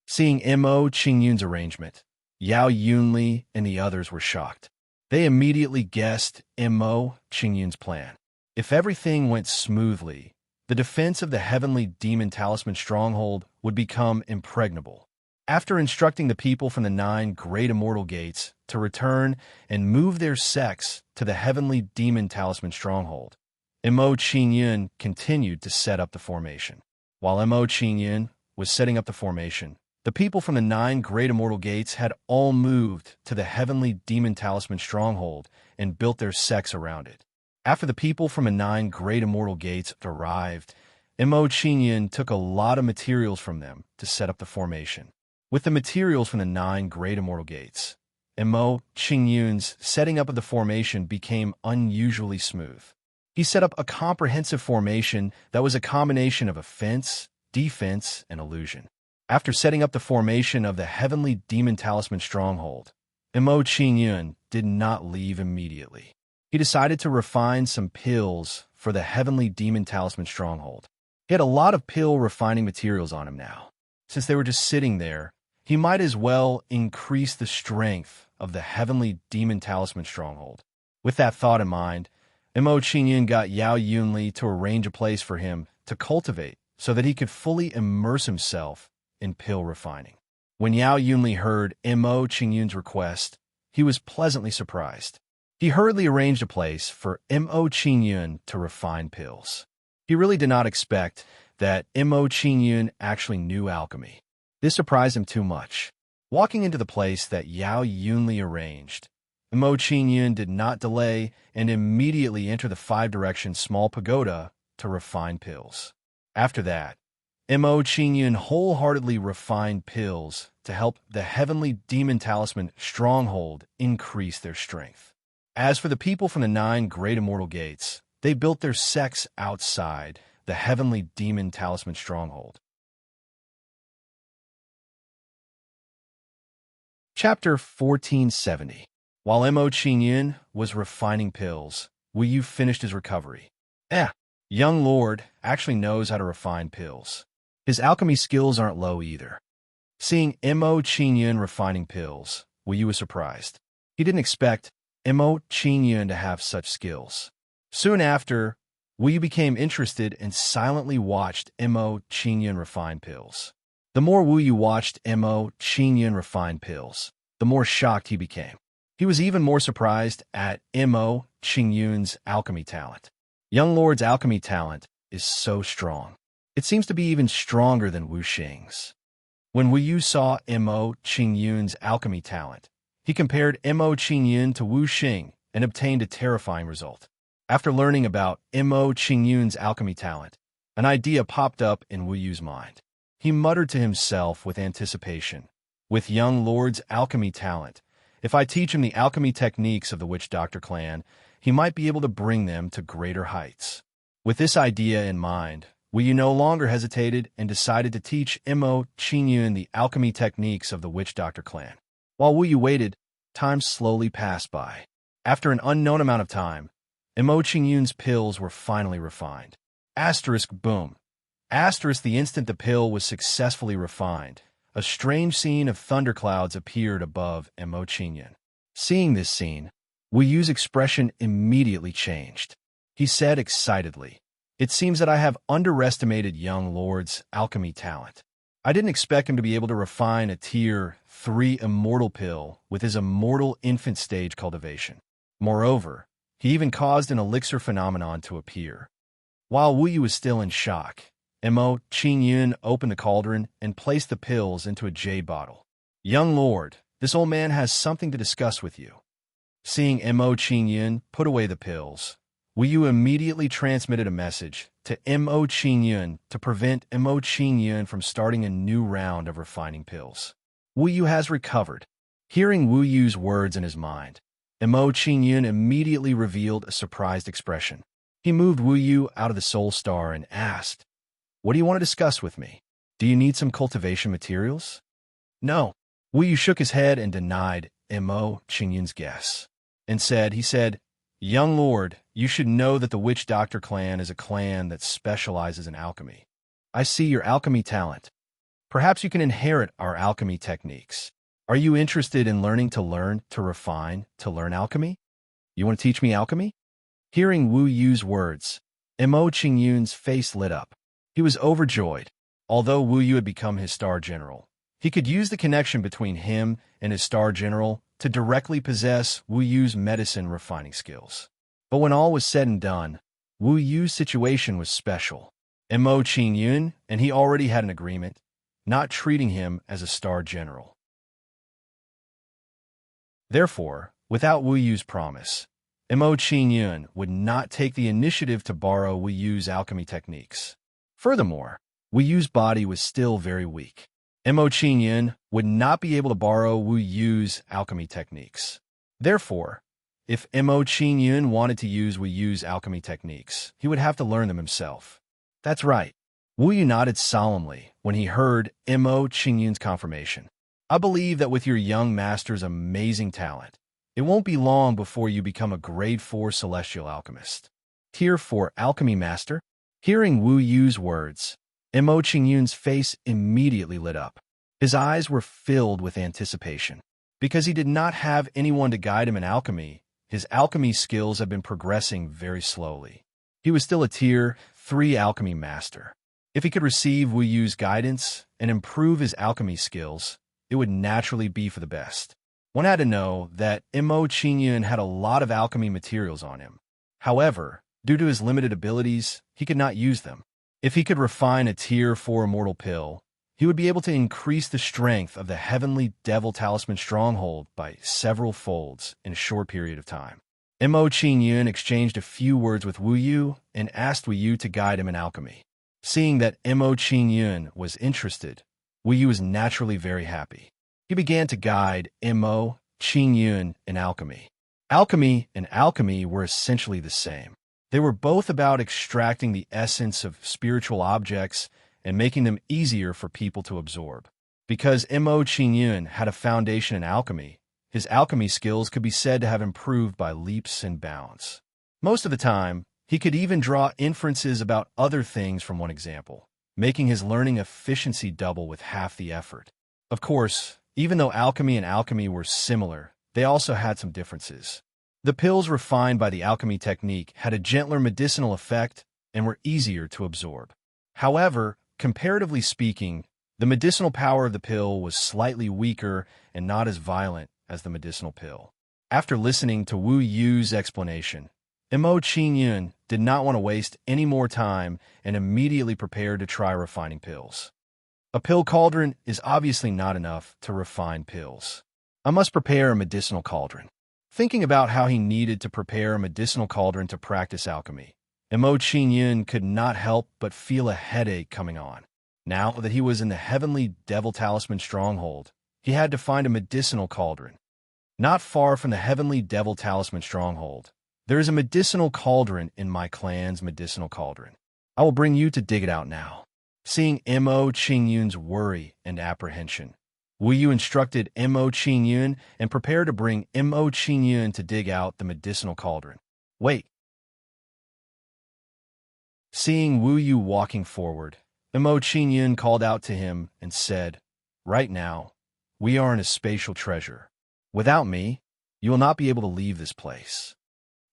Seeing Mo Qingyun's arrangement, Yao Yunli and the others were shocked. They immediately guessed Mo Qingyun's plan. If everything went smoothly, the defense of the heavenly demon talisman stronghold would become impregnable. After instructing the people from the 9 Great Immortal Gates to return and move their sects to the heavenly demon talisman stronghold, Mo Qingyun continued to set up the formation. While Mo Qingyun was setting up the formation, the people from the 9 Great Immortal Gates had all moved to the heavenly demon talisman stronghold and built their sects around it. After the people from the 9 Great Immortal Gates arrived, Mo Qingyun took a lot of materials from them to set up the formation. With the materials from the 9 Great Immortal Gates, Mo Qingyun's setting up of the formation became unusually smooth. He set up a comprehensive formation that was a combination of offense, defense, and illusion. After setting up the formation of the heavenly demon talisman stronghold, Mo Qingyun did not leave immediately. He decided to refine some pills for the heavenly demon talisman stronghold. He had a lot of pill refining materials on him now. Since they were just sitting there, he might as well increase the strength of the heavenly demon talisman stronghold. With that thought in mind, Mo Qingyun got Yao Yunli to arrange a place for him to cultivate so that he could fully immerse himself in pill refining. When Yao Yunli heard Mo Qingyun's request, he was pleasantly surprised. He hurriedly arranged a place for Mo Qingyun to refine pills. He really did not expect that Mo Qingyun actually knew alchemy. This surprised him too much. Walking into the place that Yao Yunli arranged, Mo Qingyun did not delay and immediately entered the 5-direction small pagoda to refine pills. After that, Mo Qingyun wholeheartedly refined pills to help the heavenly demon talisman stronghold increase their strength. As for the people from the 9 Great Immortal Gates, they built their sects outside the heavenly demon talisman stronghold. Chapter 1470. While Mo Qingyun was refining pills, Wu Yu finished his recovery. Young Lord actually knows how to refine pills. His alchemy skills aren't low either. Seeing Mo Qingyun refining pills, Wu Yu was surprised. He didn't expect Mo Qingyun to have such skills. Soon after, Wu Yu became interested and silently watched Mo Qingyun refine pills. The more Wu Yu watched Mo Qingyun refine pills, the more shocked he became. He was even more surprised at Mo Qingyun's alchemy talent. Young Lord's alchemy talent is so strong. It seems to be even stronger than Wu Xing's. When Wu Yu saw Mo Qingyun's alchemy talent, he compared Mo Qingyun to Wu Xing and obtained a terrifying result. After learning about Mo Qingyun's alchemy talent, an idea popped up in Wu Yu's mind. He muttered to himself with anticipation, "With young Lord's alchemy talent, if I teach him the alchemy techniques of the Witch Doctor clan, he might be able to bring them to greater heights." With this idea in mind, Wu Yu no longer hesitated and decided to teach Mo Qingyun the alchemy techniques of the Witch Doctor clan. While Wu Yu waited, time slowly passed by. After an unknown amount of time, Mo Qingyun's pills were finally refined. Boom. The instant the pill was successfully refined, a strange scene of thunderclouds appeared above Mo Qingyun. Seeing this scene, Wu Yu's expression immediately changed. He said excitedly, "It seems that I have underestimated young Lord's alchemy talent. I didn't expect him to be able to refine a Tier 3 immortal pill with his immortal infant stage cultivation. Moreover, he even caused an elixir phenomenon to appear." While Wu Yu was still in shock, Mo Qingyun opened the cauldron and placed the pills into a jade bottle. "Young Lord, this old man has something to discuss with you." Seeing Mo Qingyun put away the pills, Wu Yu immediately transmitted a message to Mo Qingyun to prevent Mo Qingyun from starting a new round of refining pills. Wu Yu has recovered. Hearing Wu Yu's words in his mind, Mo Qingyun immediately revealed a surprised expression. He moved Wu Yu out of the soul star and asked, "What do you want to discuss with me? Do you need some cultivation materials?" "No." Wu Yu shook his head and denied Mo Qingyun's guess. He said, "Young lord, you should know that the Witch Doctor clan is a clan that specializes in alchemy. I see your alchemy talent. Perhaps you can inherit our alchemy techniques. Are you interested in learning to learn alchemy? You want to teach me alchemy?" Hearing Wu Yu's words, Mo Qingyun's face lit up. He was overjoyed. Although Wu Yu had become his star general, he could use the connection between him and his star general to directly possess Wu Yu's medicine refining skills. But when all was said and done, Wu Yu's situation was special. Mo Qingyun and he already had an agreement, not treating him as a star general. Therefore, without Wu Yu's promise, Mo Qingyun would not take the initiative to borrow Wu Yu's alchemy techniques. Furthermore, Wu Yu's body was still very weak. Mo Qingyun would not be able to borrow Wu Yu's alchemy techniques. Therefore, if Mo Qingyun wanted to use Wu Yu's alchemy techniques, he would have to learn them himself. That's right. Wu Yu nodded solemnly when he heard Mo Qingyun's confirmation. "I believe that with your young master's amazing talent, it won't be long before you become a grade 4 celestial alchemist. Tier 4 alchemy master?" Hearing Wu Yu's words, Mo Qingyun's face immediately lit up. His eyes were filled with anticipation. Because he did not have anyone to guide him in alchemy, his alchemy skills had been progressing very slowly. He was still a Tier 3 alchemy master. If he could receive Wu Yu's guidance and improve his alchemy skills, it would naturally be for the best. One had to know that Mo Qingyun had a lot of alchemy materials on him. However, due to his limited abilities, he could not use them. If he could refine a Tier 4 immortal pill, he would be able to increase the strength of the Heavenly Devil Talisman stronghold by several folds in a short period of time. Mo Qingyun exchanged a few words with Wu Yu and asked Wu Yu to guide him in alchemy. Seeing that Mo Qingyun was interested, Wu Yu was naturally very happy. He began to guide Mo Qingyun in alchemy. Alchemy and alchemy were essentially the same. They were both about extracting the essence of spiritual objects and making them easier for people to absorb. Because Mo Qingyun had a foundation in alchemy, his alchemy skills could be said to have improved by leaps and bounds. Most of the time, he could even draw inferences about other things from one example, making his learning efficiency double with half the effort. Of course, even though alchemy and alchemy were similar, they also had some differences. The pills refined by the alchemy technique had a gentler medicinal effect and were easier to absorb. However, comparatively speaking, the medicinal power of the pill was slightly weaker and not as violent as the medicinal pill. After listening to Wu Yu's explanation, Mo Qingyun did not want to waste any more time and immediately prepared to try refining pills. A pill cauldron is obviously not enough to refine pills. I must prepare a medicinal cauldron. Thinking about how he needed to prepare a medicinal cauldron to practice alchemy, Mo Qingyun could not help but feel a headache coming on. Now that he was in the Heavenly Devil Talisman stronghold, he had to find a medicinal cauldron. Not far from the Heavenly Devil Talisman stronghold, there is a medicinal cauldron in my clan's medicinal cauldron. I will bring you to dig it out now. Seeing Mo Qingyun's worry and apprehension, Wu Yu instructed Mo Qingyun and prepared to bring Mo Qingyun to dig out the medicinal cauldron. Wait. Seeing Wu Yu walking forward, Mo Qingyun called out to him and said, "Right now, we are in a spatial treasure. Without me, you will not be able to leave this place."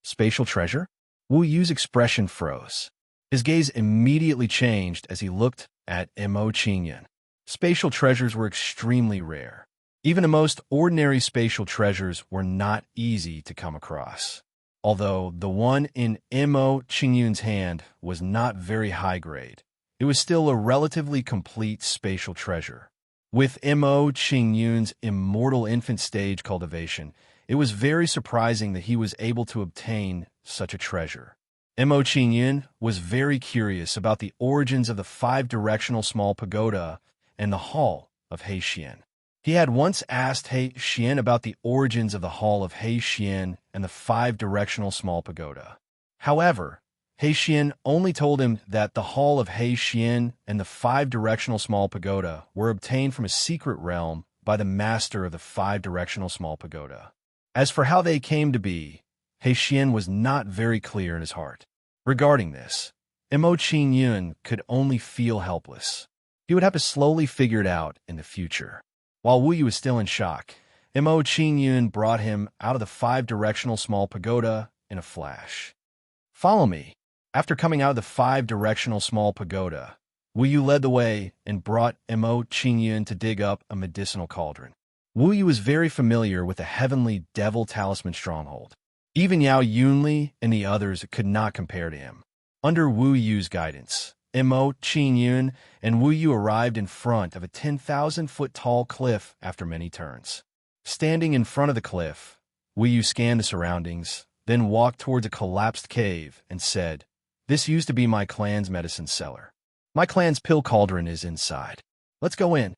Spatial treasure? Wu Yu's expression froze. His gaze immediately changed as he looked at Mo Qingyun. Spatial treasures were extremely rare. Even the most ordinary spatial treasures were not easy to come across. Although the one in Mo Qingyun's hand was not very high grade, it was still a relatively complete spatial treasure. With Mo Qingyun's immortal infant stage cultivation, it was very surprising that he was able to obtain such a treasure. Mo Qingyun was very curious about the origins of the 5-directional small pagoda and the Hall of Hexian. He had once asked He Xian about the origins of the Hall of He Xian and the five-directional small pagoda. However, He Xian only told him that the Hall of He Xian and the five-directional small pagoda were obtained from a secret realm by the master of the five-directional small pagoda. As for how they came to be, He Xian was not very clear in his heart. Regarding this, Mo Qingyun could only feel helpless. He would have to slowly figure it out in the future. While Wu Yu was still in shock, Mo Qingyun brought him out of the five-directional small pagoda in a flash. Follow me. After coming out of the five-directional small pagoda, Wu Yu led the way and brought Mo Qingyun to dig up a medicinal cauldron. Wu Yu was very familiar with the heavenly devil talisman stronghold. Even Yao Yunli and the others could not compare to him. Under Wu Yu's guidance, Mo Qingyun and Wu Yu arrived in front of a 10,000-foot tall cliff after many turns. Standing in front of the cliff, Wu Yu scanned the surroundings, then walked towards a collapsed cave and said, "This used to be my clan's medicine cellar. My clan's pill cauldron is inside. Let's go in."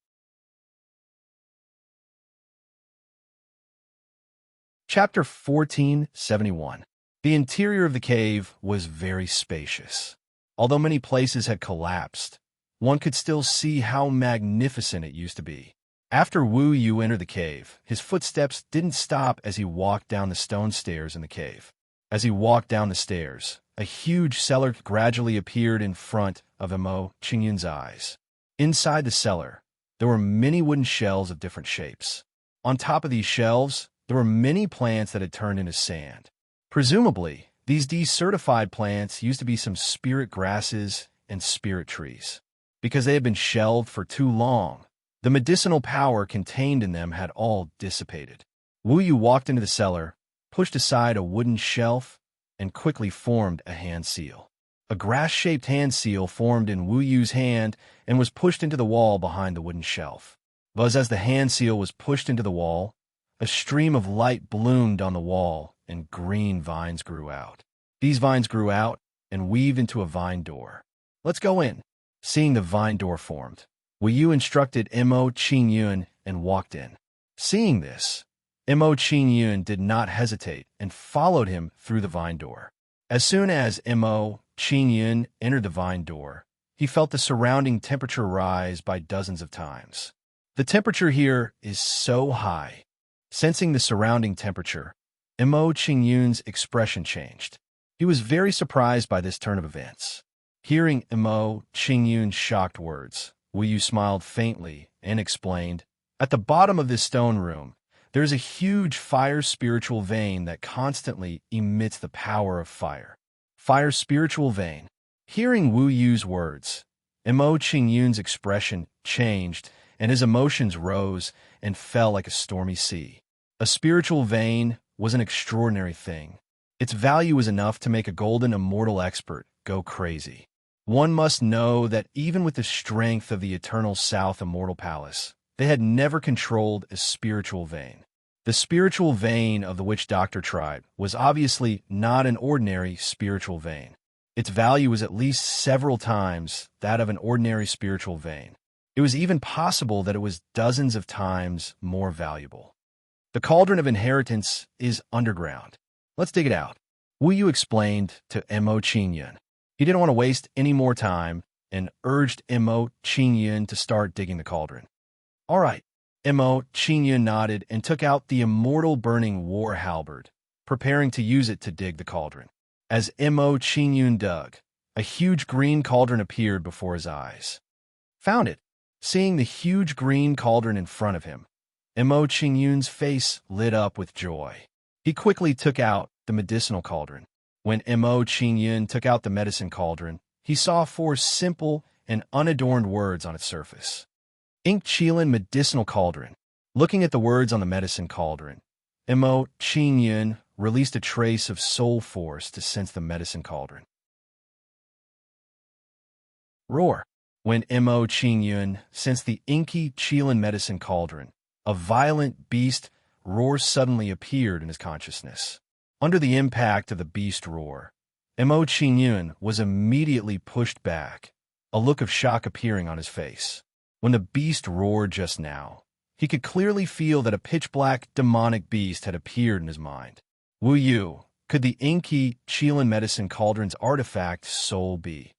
Chapter 1471. The interior of the cave was very spacious. Although many places had collapsed, one could still see how magnificent it used to be. After Wu Yu entered the cave, his footsteps didn't stop as he walked down the stone stairs in the cave. As he walked down the stairs, a huge cellar gradually appeared in front of Mo Qingyun's eyes. Inside the cellar, there were many wooden shelves of different shapes. On top of these shelves, there were many plants that had turned into sand. Presumably, these decertified plants used to be some spirit grasses and spirit trees. Because they had been shelved for too long, the medicinal power contained in them had all dissipated. Wu Yu walked into the cellar, pushed aside a wooden shelf, and quickly formed a hand seal. A grass-shaped hand seal formed in Wu Yu's hand and was pushed into the wall behind the wooden shelf. But as the hand seal was pushed into the wall, a stream of light bloomed on the wall and green vines grew out. These vines grew out and weaved into a vine door. "Let's go in." Seeing the vine door formed, Wu Yu instructed Mo Qingyun and walked in. Seeing this, Mo Qingyun did not hesitate and followed him through the vine door. As soon as Mo Qingyun entered the vine door, he felt the surrounding temperature rise by dozens of times. The temperature here is so high. Sensing the surrounding temperature, Mo Qingyun's expression changed. He was very surprised by this turn of events. Hearing Mo Qingyun's shocked words, Wu Yu smiled faintly and explained, "At the bottom of this stone room, there is a huge fire spiritual vein that constantly emits the power of fire." Fire spiritual vein. Hearing Wu Yu's words, Mo Qingyun's expression changed and his emotions rose and fell like a stormy sea. A spiritual vein was an extraordinary thing. Its value was enough to make a golden immortal expert go crazy. One must know that even with the strength of the Eternal South Immortal Palace, they had never controlled a spiritual vein. The spiritual vein of the Witch Doctor tribe was obviously not an ordinary spiritual vein. Its value was at least several times that of an ordinary spiritual vein. It was even possible that it was dozens of times more valuable. The Cauldron of Inheritance is underground. Let's dig it out. Wu Yu explained to Mo Qingyun. He didn't want to waste any more time and urged Mo Qingyun to start digging the cauldron. "All right." Mo Qingyun nodded and took out the immortal burning war halberd, preparing to use it to dig the cauldron. As Mo Qingyun dug, a huge green cauldron appeared before his eyes. "Found it." Seeing the huge green cauldron in front of him, Mo Qingyun's face lit up with joy. He quickly took out the medicinal cauldron. When Mo Qingyun took out the medicine cauldron, he saw 4 simple and unadorned words on its surface. Ink Qilin Medicinal Cauldron. Looking at the words on the medicine cauldron, Mo Qingyun released a trace of soul force to sense the medicine cauldron. Roar. When Mo Qingyun sensed the inky Qilin medicine cauldron, a violent beast roar suddenly appeared in his consciousness. Under the impact of the beast roar, Mo Qingyun was immediately pushed back, a look of shock appearing on his face. When the beast roared just now, He could clearly feel that a pitch-black demonic beast had appeared in his mind. Wu Yu, could the inky Qilin medicine cauldron's artifact soul be?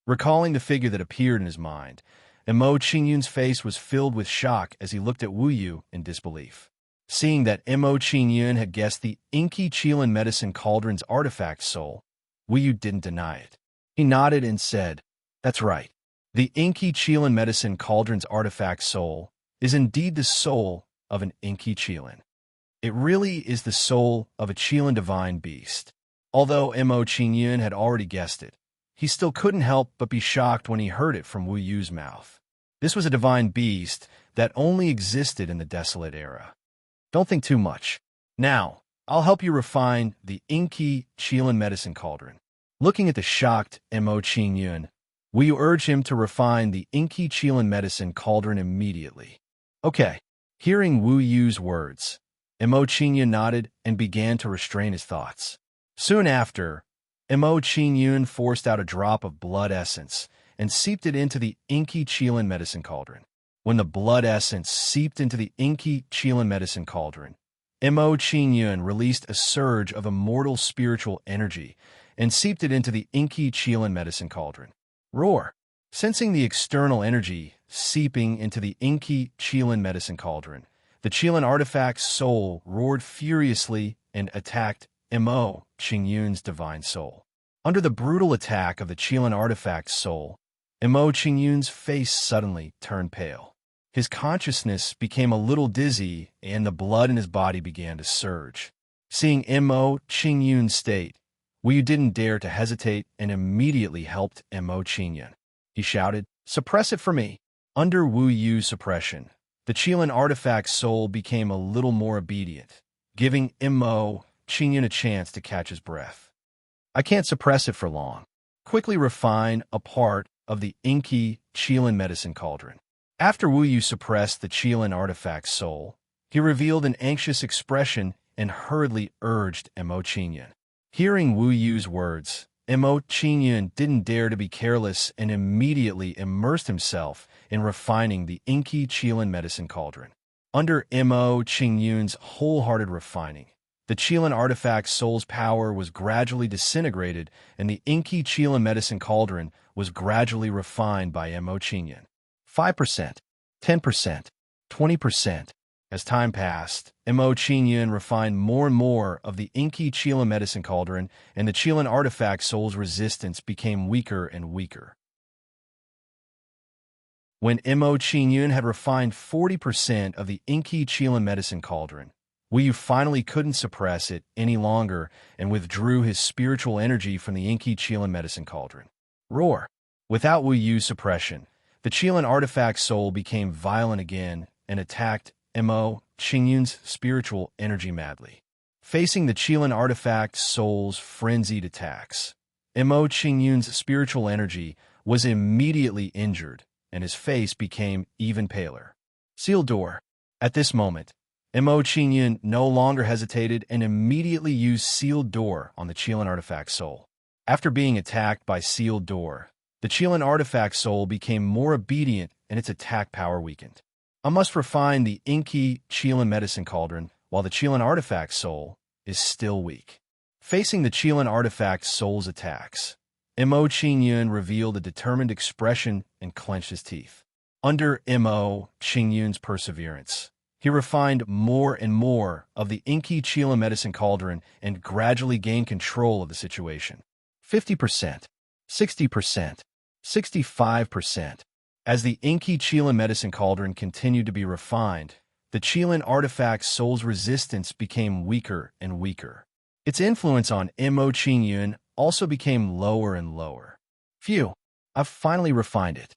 Recalling the figure that appeared in his mind, Mo Qingyun's face was filled with shock as he looked at Wu Yu in disbelief. Seeing that Mo Qingyun had guessed the inky Qilin medicine cauldron's artifact soul, Wu Yu didn't deny it. He nodded and said, "That's right. The inky Qilin medicine cauldron's artifact soul is indeed the soul of an inky Qilin. It really is the soul of a Qilin divine beast." Although Mo Qingyun had already guessed it, he still couldn't help but be shocked when he heard it from Wu Yu's mouth. This was a divine beast that only existed in the desolate era. Don't think too much. Now, I'll help you refine the inky Qilin medicine cauldron. Looking at the shocked Mo Qingyun, Wu Yu urged him to refine the inky Qilin medicine cauldron immediately. Okay. Hearing Wu Yu's words, Mo Qingyun nodded and began to restrain his thoughts. Soon after, Mo Qingyun forced out a drop of blood essence and seeped it into the inky Qilin medicine cauldron. When the blood essence seeped into the inky Qilin medicine cauldron, Mo Qingyun released a surge of immortal spiritual energy and seeped it into the inky Qilin medicine cauldron. Roar! Sensing the external energy seeping into the inky Qilin medicine cauldron, the Qilin artifact's soul roared furiously and attacked Mo Qingyun's divine soul. Under the brutal attack of the Qilin artifact's soul, Mo Qingyun's face suddenly turned pale. His consciousness became a little dizzy, and the blood in his body began to surge. Seeing Mo Qingyun's state, Wu Yu didn't dare to hesitate and immediately helped Mo Qingyun. He shouted, "Suppress it for me." Under Wu Yu's suppression, the Qilin artifact's soul became a little more obedient, giving Mo Qingyun a chance to catch his breath. "I can't suppress it for long. Quickly refine a part of the inky Qilin medicine cauldron." After Wu Yu suppressed the Qilin artifact's soul, he revealed an anxious expression and hurriedly urged Mo Qingyun. Hearing Wu Yu's words, Mo Qingyun didn't dare to be careless and immediately immersed himself in refining the inky Qilin medicine cauldron. Under Mo Qingyun's wholehearted refining, the Qilin artifact's soul's power was gradually disintegrated and the inky Qilin medicine cauldron was gradually refined by Mo Qingyun. 5%, 10%, 20%. As time passed, Mo Qingyun refined more and more of the inky Qilin medicine cauldron, and the Qilin artifact soul's resistance became weaker and weaker. When Mo Qingyun had refined 40% of the inky Qilin medicine cauldron, Wu Yu finally couldn't suppress it any longer and withdrew his spiritual energy from the inky Qilin medicine cauldron. Roar! Without Wu Yu's suppression, the Qilin artifact soul became violent again and attacked Mo Qingyun's spiritual energy madly. Facing the Qilin artifact soul's frenzied attacks, Mo Qingyun's spiritual energy was immediately injured, and his face became even paler. Sealed door. At this moment, Mo Qingyun no longer hesitated and immediately used sealed door on the Qilin artifact soul. After being attacked by sealed door, the Qilin artifact soul became more obedient and its attack power weakened. I must refine the inky Qilin medicine cauldron while the Qilin artifact soul is still weak. Facing the Qilin artifact soul's attacks, Mo Qingyun revealed a determined expression and clenched his teeth. Under Mo Qingyun's perseverance, he refined more and more of the inky Qilin medicine cauldron and gradually gained control of the situation. 50%, 60%, 65%. As the inky Qilin medicine cauldron continued to be refined, the Qilin artifact soul's resistance became weaker and weaker. Its influence on Mo Qingyun also became lower and lower. Phew, I've finally refined it.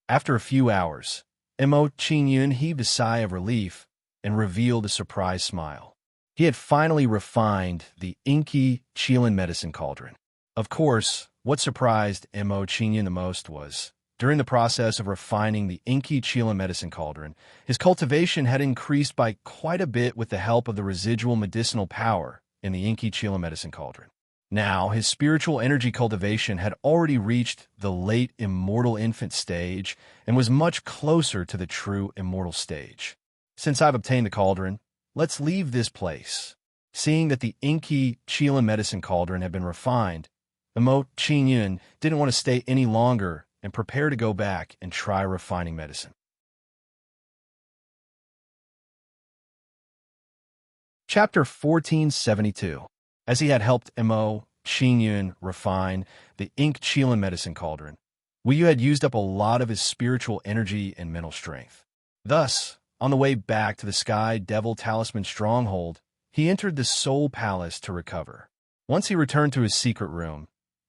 After a few hours, Mo Qingyun heaved a sigh of relief and revealed a surprised smile. He had finally refined the inky Qilin medicine cauldron. Of course, what surprised Mo Qingyun the most was, during the process of refining the inky Qilin medicine cauldron, his cultivation had increased by quite a bit with the help of the residual medicinal power in the inky Qilin medicine cauldron. Now, his spiritual energy cultivation had already reached the late immortal infant stage and was much closer to the true immortal stage. Since I've obtained the cauldron, let's leave this place. Seeing that the inky Qilin medicine cauldron had been refined, Emo Qingyun didn't want to stay any longer and prepared to go back and try refining medicine. Chapter 1472. As he had helped Emo Qingyun refine the ink Qilin medicine cauldron, Wu Yu had used up a lot of his spiritual energy and mental strength. Thus, on the way back to the Sky Devil Talisman stronghold, he entered the Soul Palace to recover. Once he returned to his secret room,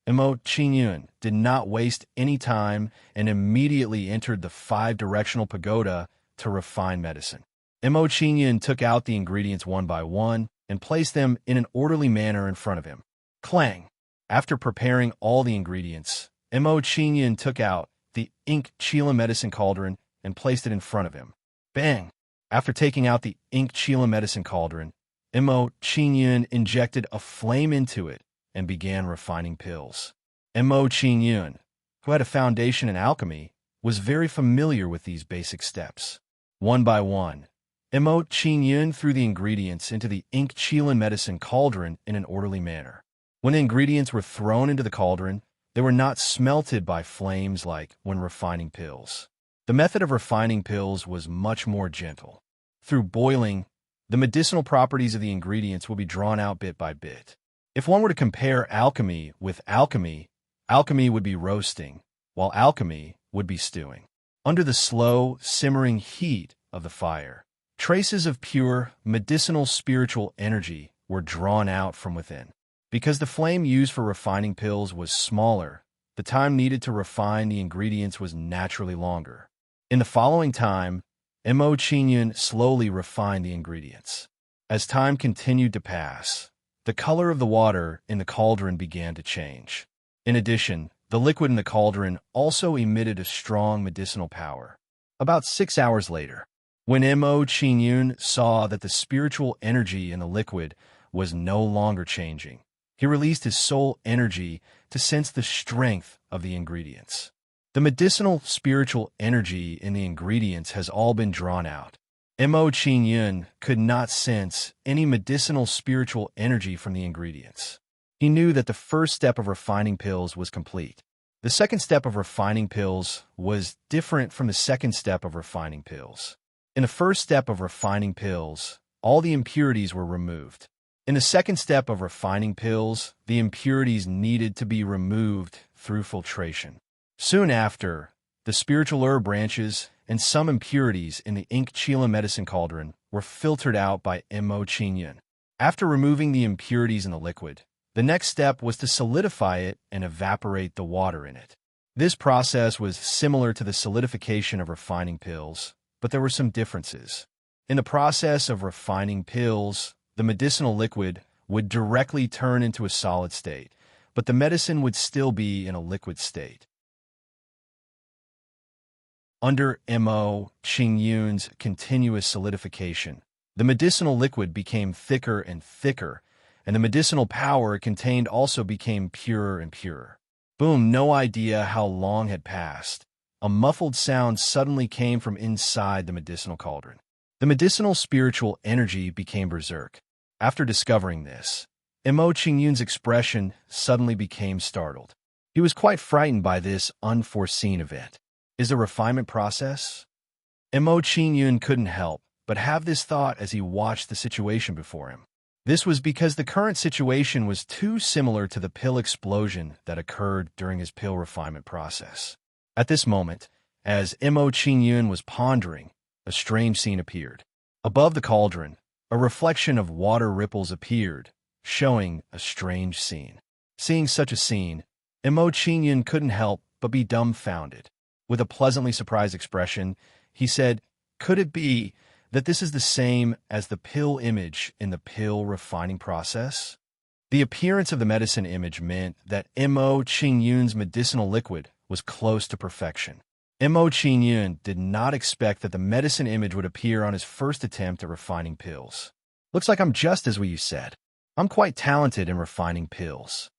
Emo Qingyun did not waste any time and immediately entered the 5-directional pagoda to refine medicine. Emo Qingyun took out the ingredients one by one and placed them in an orderly manner in front of him. Clang! After preparing all the ingredients, Emo Qingyun took out the ink Qilin medicine cauldron and placed it in front of him. Bang! After taking out the ink Qilin medicine cauldron, Emo Qingyun injected a flame into it and began refining pills. Emo Qingyun, who had a foundation in alchemy, was very familiar with these basic steps. One by one, Emo Qingyun threw the ingredients into the ink Qilin medicine cauldron in an orderly manner. When the ingredients were thrown into the cauldron, they were not smelted by flames like when refining pills. The method of refining pills was much more gentle. Through boiling, the medicinal properties of the ingredients will be drawn out bit by bit. If one were to compare alchemy with alchemy, alchemy would be roasting, while alchemy would be stewing. Under the slow, simmering heat of the fire, traces of pure, medicinal spiritual energy were drawn out from within. Because the flame used for refining pills was smaller, the time needed to refine the ingredients was naturally longer. In the following time, Emo Qingyun slowly refined the ingredients. As time continued to pass, the color of the water in the cauldron began to change. In addition, the liquid in the cauldron also emitted a strong medicinal power. About 6 hours later, when Emo Qingyun saw that the spiritual energy in the liquid was no longer changing, he released his soul energy to sense the strength of the ingredients. The medicinal spiritual energy in the ingredients has all been drawn out. Emo Qingyun could not sense any medicinal spiritual energy from the ingredients. He knew that the first step of refining pills was complete. The second step of refining pills was different from the second step of refining pills. In the first step of refining pills, all the impurities were removed. In the second step of refining pills, the impurities needed to be removed through filtration. Soon after, the spiritual herb branches and some impurities in the ink Qilin medicine cauldron were filtered out by Emo Qingyun. After removing the impurities in the liquid, the next step was to solidify it and evaporate the water in it. This process was similar to the solidification of refining pills, but there were some differences. In the process of refining pills, the medicinal liquid would directly turn into a solid state, but the medicine would still be in a liquid state. Under Emo Qingyun's continuous solidification, the medicinal liquid became thicker and thicker, and the medicinal power it contained also became purer and purer. Boom, no idea how long had passed. A muffled sound suddenly came from inside the medicinal cauldron. The medicinal spiritual energy became berserk. After discovering this, Emo Qingyun's expression suddenly became startled. He was quite frightened by this unforeseen event. Is a refinement process? Emo Qingyun couldn't help but have this thought as he watched the situation before him. This was because the current situation was too similar to the pill explosion that occurred during his pill refinement process. At this moment, as Emo Qingyun was pondering, a strange scene appeared. Above the cauldron, a reflection of water ripples appeared, showing a strange scene. Seeing such a scene, Emo Qingyun couldn't help but be dumbfounded. With a pleasantly surprised expression, he said, "Could it be that this is the same as the pill image in the pill refining process?" The appearance of the medicine image meant that Emo Qingyun's medicinal liquid was close to perfection. Emo Qingyun did not expect that the medicine image would appear on his first attempt at refining pills. "Looks like I'm just as what you said. I'm quite talented in refining pills."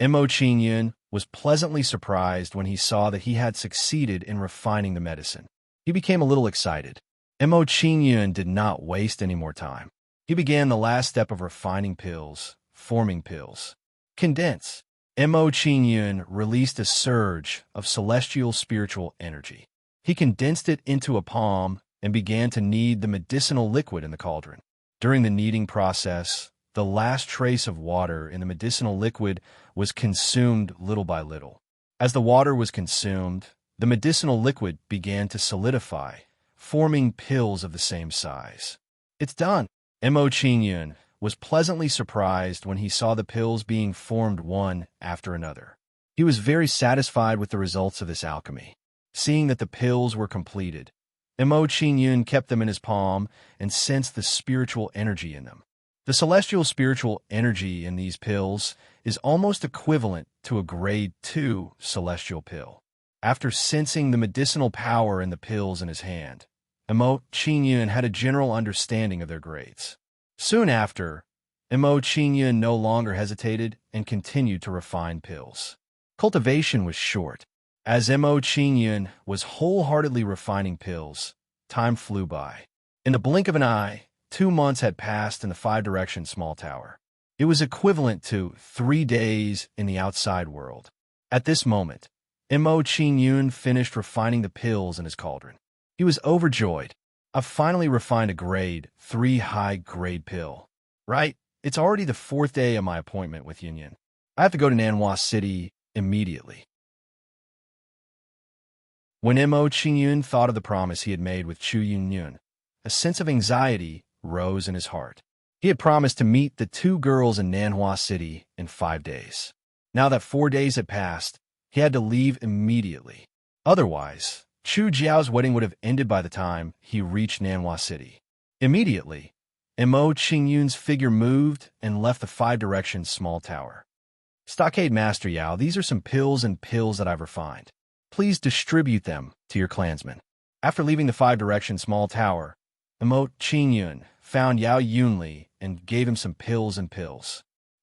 Emo Qingyun was pleasantly surprised when he saw that he had succeeded in refining the medicine. He became a little excited. Mo Qingyun did not waste any more time. He began the last step of refining pills, forming pills. Condense. Mo Qingyun released a surge of celestial spiritual energy. He condensed it into a palm and began to knead the medicinal liquid in the cauldron. During the kneading process, the last trace of water in the medicinal liquid was consumed little by little. As the water was consumed, the medicinal liquid began to solidify, forming pills of the same size. It's done. Mo Qingyun was pleasantly surprised when he saw the pills being formed one after another. He was very satisfied with the results of this alchemy. Seeing that the pills were completed, Mo Qingyun kept them in his palm and sensed the spiritual energy in them. The celestial spiritual energy in these pills is almost equivalent to a grade 2 celestial pill. After sensing the medicinal power in the pills in his hand, Mo Qingyun had a general understanding of their grades. Soon after, Mo Qingyun no longer hesitated and continued to refine pills. Cultivation was short. As Mo Qingyun was wholeheartedly refining pills, time flew by. In the blink of an eye, 2 months had passed in the 5-direction small tower. It was equivalent to 3 days in the outside world. At this moment, Mo Qingyun finished refining the pills in his cauldron. He was overjoyed. I've finally refined a grade 3 high-grade pill. Right? It's already the 4th day of my appointment with Yunyan. I have to go to Nanhua City immediately. When Mo Qingyun thought of the promise he had made with Chu Yunyun, a sense of anxiety rose in his heart. He had promised to meet the 2 girls in Nanhua City in 5 days. Now that 4 days had passed, he had to leave immediately. Otherwise, Chu Jiao's wedding would have ended by the time he reached Nanhua City. Immediately, Mo Qingyun's figure moved and left the 5-direction small tower. Stockade Master Yao, these are some pills that I've refined. Please distribute them to your clansmen. After leaving the 5-direction small tower, Mo Qingyun found Yao Yunli and gave him some pills.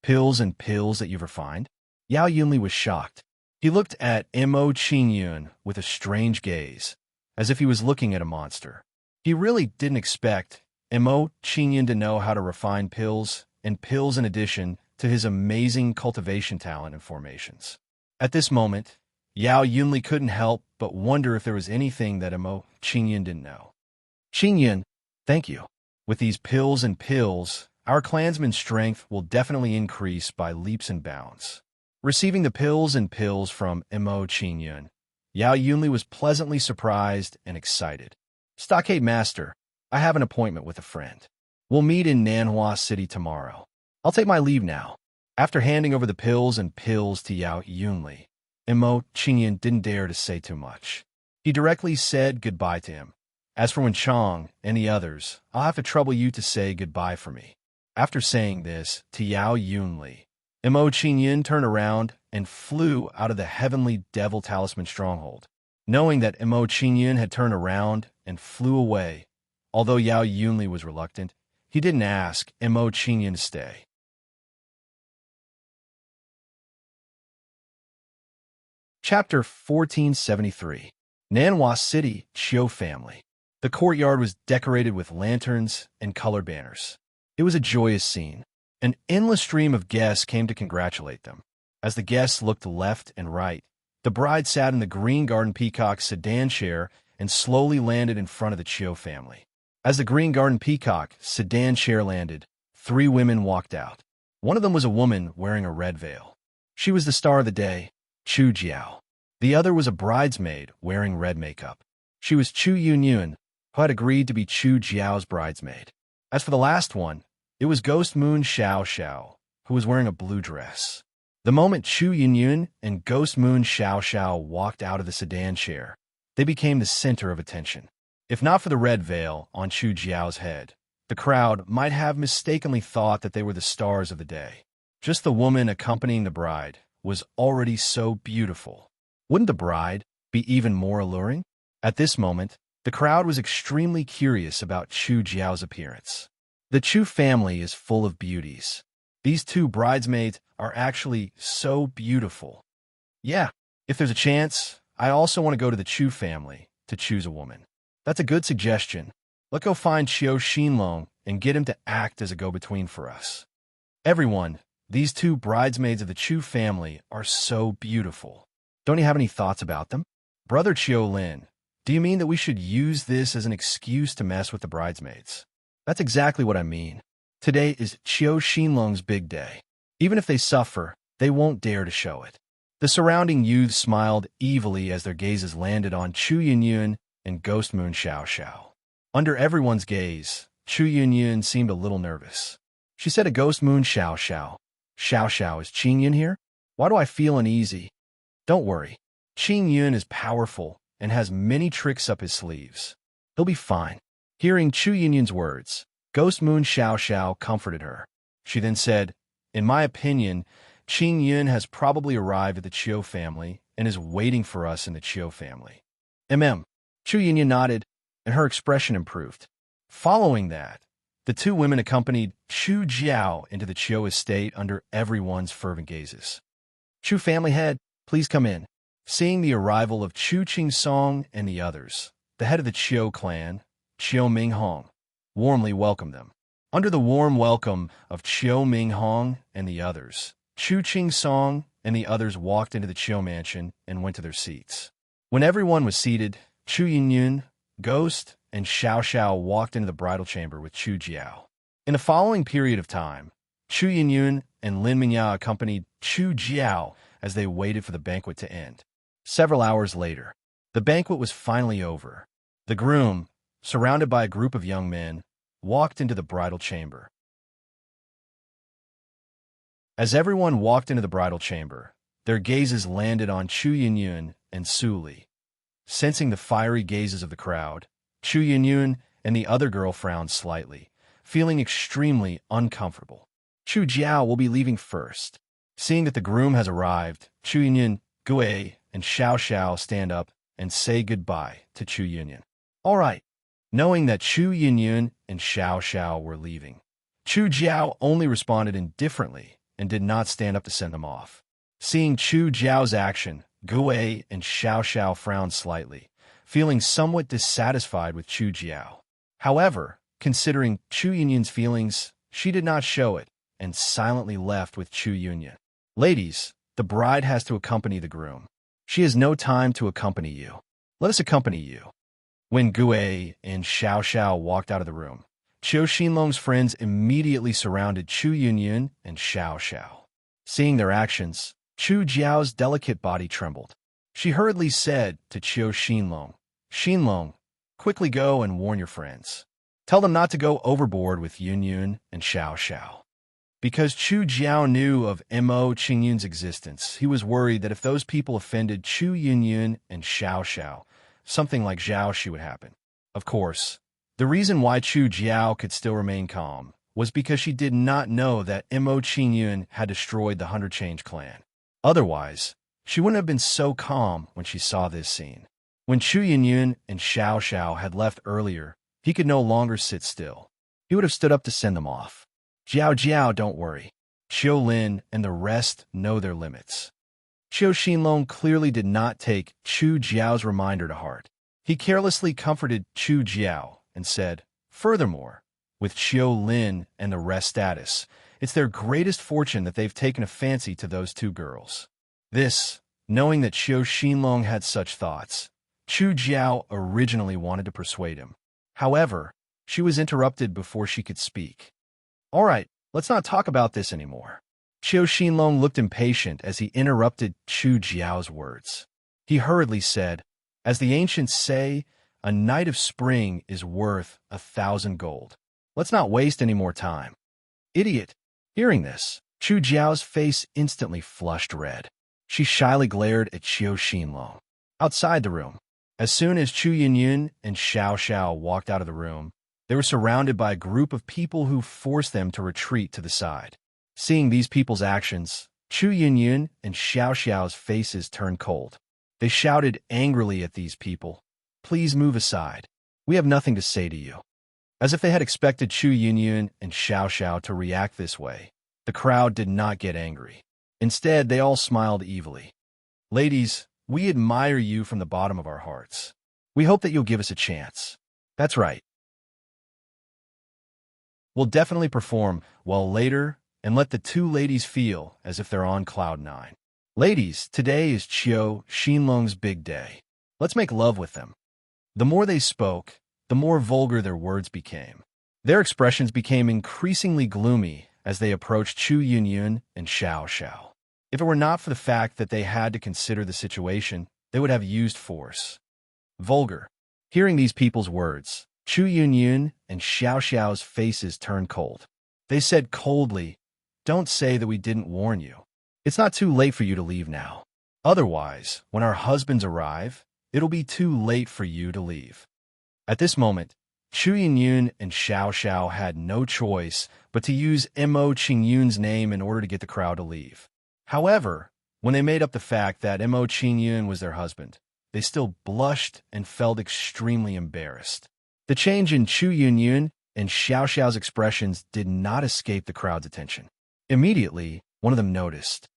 Pills that you've refined? Yao Yunli was shocked. He looked at Mo Qingyun with a strange gaze, as if he was looking at a monster. He really didn't expect Mo Qingyun to know how to refine pills in addition to his amazing cultivation talent and formations. At this moment, Yao Yunli couldn't help but wonder if there was anything that Mo Qingyun didn't know. Qingyun, thank you. With these pills, our clansman's strength will definitely increase by leaps and bounds. Receiving the pills from Mo Qingyun, Yao Yunli was pleasantly surprised and excited. Stockade Master, I have an appointment with a friend. We'll meet in Nanhua City tomorrow. I'll take my leave now. After handing over the pills to Yao Yunli, Mo Qingyun didn't dare to say too much. He directly said goodbye to him. As for Wenchang and the others, I'll have to trouble you to say goodbye for me. After saying this to Yao Yunli, Mo Qingyun turned around and flew out of the heavenly devil talisman stronghold. Knowing that Mo Qingyun had turned around and flew away, although Yao Yunli was reluctant, he didn't ask Mo Qingyun to stay. Chapter 1473. Nanhua City, Qiu Family. The courtyard was decorated with lanterns and colored banners. It was a joyous scene. An endless stream of guests came to congratulate them. As the guests looked left and right, the bride sat in the Green Garden Peacock's sedan chair and slowly landed in front of the Qiu family. As the Green Garden Peacock sedan chair landed, 3 women walked out. One of them was a woman wearing a red veil. She was the star of the day, Chu Jiao. The other was a bridesmaid wearing red makeup. She was Chu Yunyun, who had agreed to be Chu Jiao's bridesmaid. As for the last one, it was Ghost Moon Xiao Xiao, who was wearing a blue dress. The moment Chu Yunyun and Ghost Moon Xiao Xiao walked out of the sedan chair, they became the center of attention. If not for the red veil on Chu Jiao's head, the crowd might have mistakenly thought that they were the stars of the day. Just the woman accompanying the bride was already so beautiful. Wouldn't the bride be even more alluring? At this moment, the crowd was extremely curious about Chu Jiao's appearance. The Chu family is full of beauties. These 2 bridesmaids are actually so beautiful. Yeah, if there's a chance, I also want to go to the Chu family to choose a woman. That's a good suggestion. Let's go find Qiu Xinlong and get him to act as a go-between for us. Everyone, these two bridesmaids of the Chu family are so beautiful. Don't you have any thoughts about them? Brother Qiu Lin, do you mean that we should use this as an excuse to mess with the bridesmaids? That's exactly what I mean. Today is Qiu Xinlong's big day. Even if they suffer, they won't dare to show it. The surrounding youths smiled evilly as their gazes landed on Chu Yunyun and Ghost Moon Xiao Xiao. Under everyone's gaze, Chu Yunyun seemed a little nervous. She said to Ghost Moon Xiao Xiao, "Xiao Xiao, is Qing Yun here? Why do I feel uneasy?" "Don't worry. Qing Yun is powerful and has many tricks up his sleeves. He'll be fine." Hearing Chu Yunyun's words, Ghost Moon Xiao Xiao comforted her. She then said, "In my opinion, Qing Yun has probably arrived at the Qiu family and is waiting for us in the Qiu family." Chu Yunyun nodded, and her expression improved. Following that, the two women accompanied Chu Jiao into the Qiu estate under everyone's fervent gazes. "Chu family head, please come in." Seeing the arrival of Chu Qingsong and the others, the head of the Qiu clan, Qiu Minghong, warmly welcomed them. Under the warm welcome of Qiu Minghong and the others, Chu Qingsong and the others walked into the Qiu mansion and went to their seats. When everyone was seated, Chu Yunyun, Ghost, and Xiao Xiao walked into the bridal chamber with Chu Jiao. In the following period of time, Chu Yunyun and Lin Mingya accompanied Chu Jiao as they waited for the banquet to end. Several hours later, the banquet was finally over. The groom, surrounded by a group of young men, walked into the bridal chamber. As everyone walked into the bridal chamber, their gazes landed on Chu Yunyun and Su Li. Sensing the fiery gazes of the crowd, Chu Yunyun and the other girl frowned slightly, feeling extremely uncomfortable. Chu Jiao will be leaving first. Seeing that the groom has arrived, Chu Yunyun, Gui, and Xiao Xiao stand up and say goodbye to Chu Yunyun. "All right." Knowing that Chu Yunyun and Xiao Xiao were leaving, Chu Jiao only responded indifferently and did not stand up to send them off. Seeing Chu Jiao's action, Gui and Xiao Xiao frowned slightly, feeling somewhat dissatisfied with Chu Jiao. However, considering Chu Yunyun's feelings, she did not show it and silently left with Chu Yunyun. "Ladies, the bride has to accompany the groom. She has no time to accompany you. Let us accompany you." When Gui and Xiao Xiao walked out of the room, Qiu Xinlong's friends immediately surrounded Chu Yunyun and Xiao Xiao. Seeing their actions, Chu Jiao's delicate body trembled. She hurriedly said to Qiu Xinlong, "Xinlong, quickly go and warn your friends. Tell them not to go overboard with Yunyun and Xiao Xiao." Because Chu Jiao knew of Mo Qingyun's existence, he was worried that if those people offended Chu Yunyun and Xiao Xiao, something like Zhao Shi would happen. Of course, the reason why Chu Jiao could still remain calm was because she did not know that Mo Qingyun had destroyed the 100 Change clan. Otherwise, she wouldn't have been so calm when she saw this scene. When Chu Yunyun and Xiao Xiao had left earlier, he could no longer sit still. He would have stood up to send them off. "Jiao Jiao, don't worry. Qiu Lin and the rest know their limits." Qiu Xinlong clearly did not take Chu Jiao's reminder to heart. He carelessly comforted Chu Jiao and said, "Furthermore, with Qiu Lin and the rest status, it's their greatest fortune that they've taken a fancy to those two girls." This, knowing that Qiu Xinlong had such thoughts, Chu Jiao originally wanted to persuade him. However, she was interrupted before she could speak. "All right, let's not talk about this anymore." Qiu Xinlong looked impatient as he interrupted Chu Jiao's words. He hurriedly said, "As the ancients say, a night of spring is worth 1,000 gold. Let's not waste any more time." "Idiot!" Hearing this, Chu Jiao's face instantly flushed red. She shyly glared at Qiu Xinlong. Outside the room, as soon as Chu Yunyun and Xiao Xiao walked out of the room, they were surrounded by a group of people who forced them to retreat to the side. Seeing these people's actions, Chu Yunyun and Xiao Xiao's faces turned cold. They shouted angrily at these people, "Please move aside. We have nothing to say to you." As if they had expected Chu Yunyun and Xiao Xiao to react this way, the crowd did not get angry. Instead, they all smiled evilly. "Ladies, we admire you from the bottom of our hearts. We hope that you'll give us a chance." "That's right. We'll definitely perform well later and let the two ladies feel as if they're on cloud nine. Ladies, today is Chiu Xinlong's big day. Let's make love with them. The more they spoke, the more vulgar their words became. Their expressions became increasingly gloomy as they approached Chu Yunyun and Xiao Xiao. If it were not for the fact that they had to consider the situation, they would have used force. Vulgar. Hearing these people's words, Chu Yunyun and Xiao Xiao's faces turned cold. They said coldly, "Don't say that we didn't warn you. It's not too late for you to leave now. Otherwise, when our husbands arrive, it'll be too late for you to leave." At this moment, Chu Yunyun and Xiao Xiao had no choice but to use Mo Qingyun's name in order to get the crowd to leave. However, when they made up the fact that Mo Qingyun was their husband, they still blushed and felt extremely embarrassed. The change in Chu Yunyun and Xiao Xiao's expressions did not escape the crowd's attention. Immediately, one of them noticed.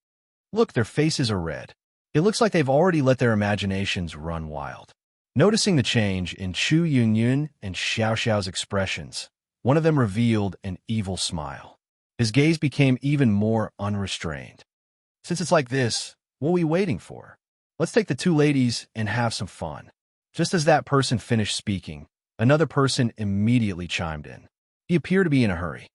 Look, their faces are red. It looks like they've already let their imaginations run wild. Noticing the change in Chu Yunyun and Xiao Xiao's expressions, one of them revealed an evil smile. His gaze became even more unrestrained. Since it's like this, what are we waiting for? Let's take the two ladies and have some fun. Just as that person finished speaking, another person immediately chimed in. He appeared to be in a hurry.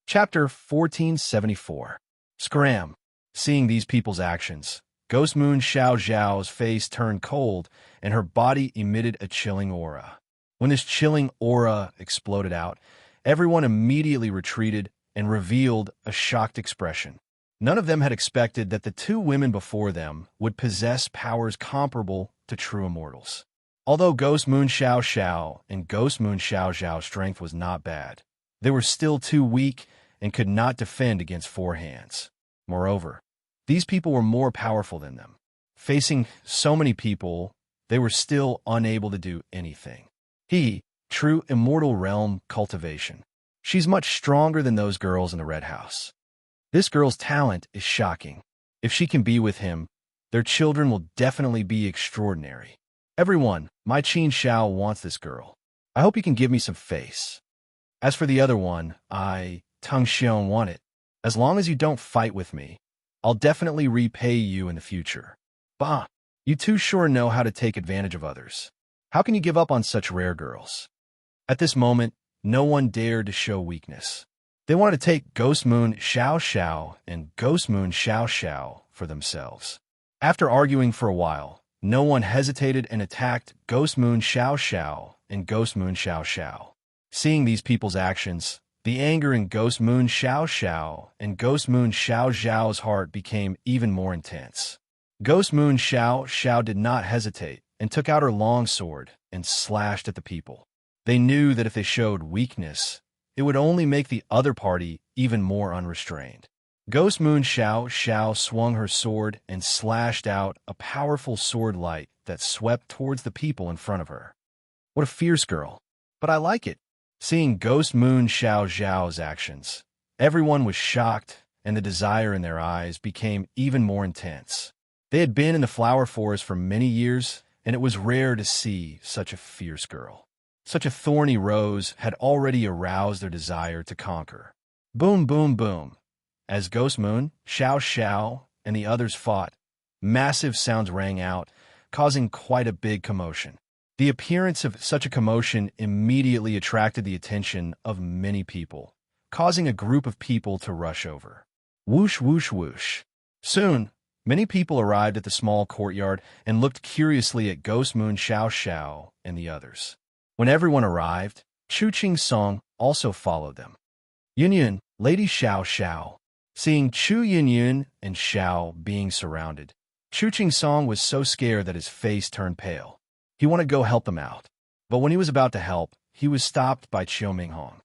Chapter 1474. Scram. Seeing these people's actions, Ghost Moon Xiao Zhao's face turned cold and her body emitted a chilling aura. When this chilling aura exploded out, everyone immediately retreated and revealed a shocked expression. None of them had expected that the two women before them would possess powers comparable to true immortals. Although Ghost Moon Xiao Xiao and Ghost Moon Xiao Zhao's strength was not bad, they were still too weak and could not defend against four hands. Moreover, these people were more powerful than them. Facing so many people, they were still unable to do anything. True immortal realm cultivation. She's much stronger than those girls in the red house. This girl's talent is shocking. If she can be with him, their children will definitely be extraordinary. Everyone, my Qin Xiao wants this girl. I hope you can give me some face. As for the other one, Tung Xion want it. As long as you don't fight with me, I'll definitely repay you in the future. Bah, you two sure know how to take advantage of others. How can you give up on such rare girls? At this moment, no one dared to show weakness. They wanted to take Ghost Moon Xiao Xiao and Ghost Moon Xiao Xiao for themselves. After arguing for a while, no one hesitated and attacked Ghost Moon Xiao Xiao and Ghost Moon Xiao Xiao. Seeing these people's actions, the anger in Ghost Moon Xiao Xiao and Ghost Moon Xiao Zhao's heart became even more intense. Ghost Moon Xiao Xiao did not hesitate and took out her long sword and slashed at the people. They knew that if they showed weakness, it would only make the other party even more unrestrained. Ghost Moon Xiao Xiao swung her sword and slashed out a powerful sword light that swept towards the people in front of her. What a fierce girl. But I like it. Seeing Ghost Moon Xiao Zhao's actions, everyone was shocked and the desire in their eyes became even more intense. They had been in the flower forest for many years, and it was rare to see such a fierce girl. Such a thorny rose had already aroused their desire to conquer. Boom, boom, boom. As Ghost Moon, Xiao Xiao, and the others fought, massive sounds rang out, causing quite a big commotion. The appearance of such a commotion immediately attracted the attention of many people, causing a group of people to rush over. Whoosh, whoosh, whoosh. Soon, many people arrived at the small courtyard and looked curiously at Ghost Moon Xiao Xiao and the others. When everyone arrived, Chu Qing Song also followed them. Yunyun, Lady Xiao Xiao. Seeing Chu Yunyun and Xiao being surrounded, Chu Qing Song was so scared that his face turned pale. He wanted to go help them out, but when he was about to help, he was stopped by Chiu Minghong.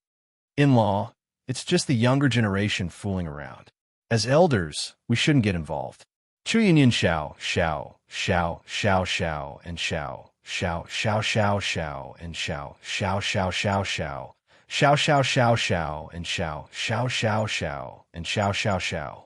In-law, it's just the younger generation fooling around. As elders, we shouldn't get involved. Chu Yunyun Xiao, Xiao, Xiao, Xiao, Xiao, and Xiao, Xiao, Xiao, Xiao, Xiao, and Xiao, Xiao, Xiao, Xiao, Xiao, Xiao, Xiao, Xiao, Xiao, and Xiao, Xiao, Xiao, Xiao, and Xiao, Xiao, Xiao.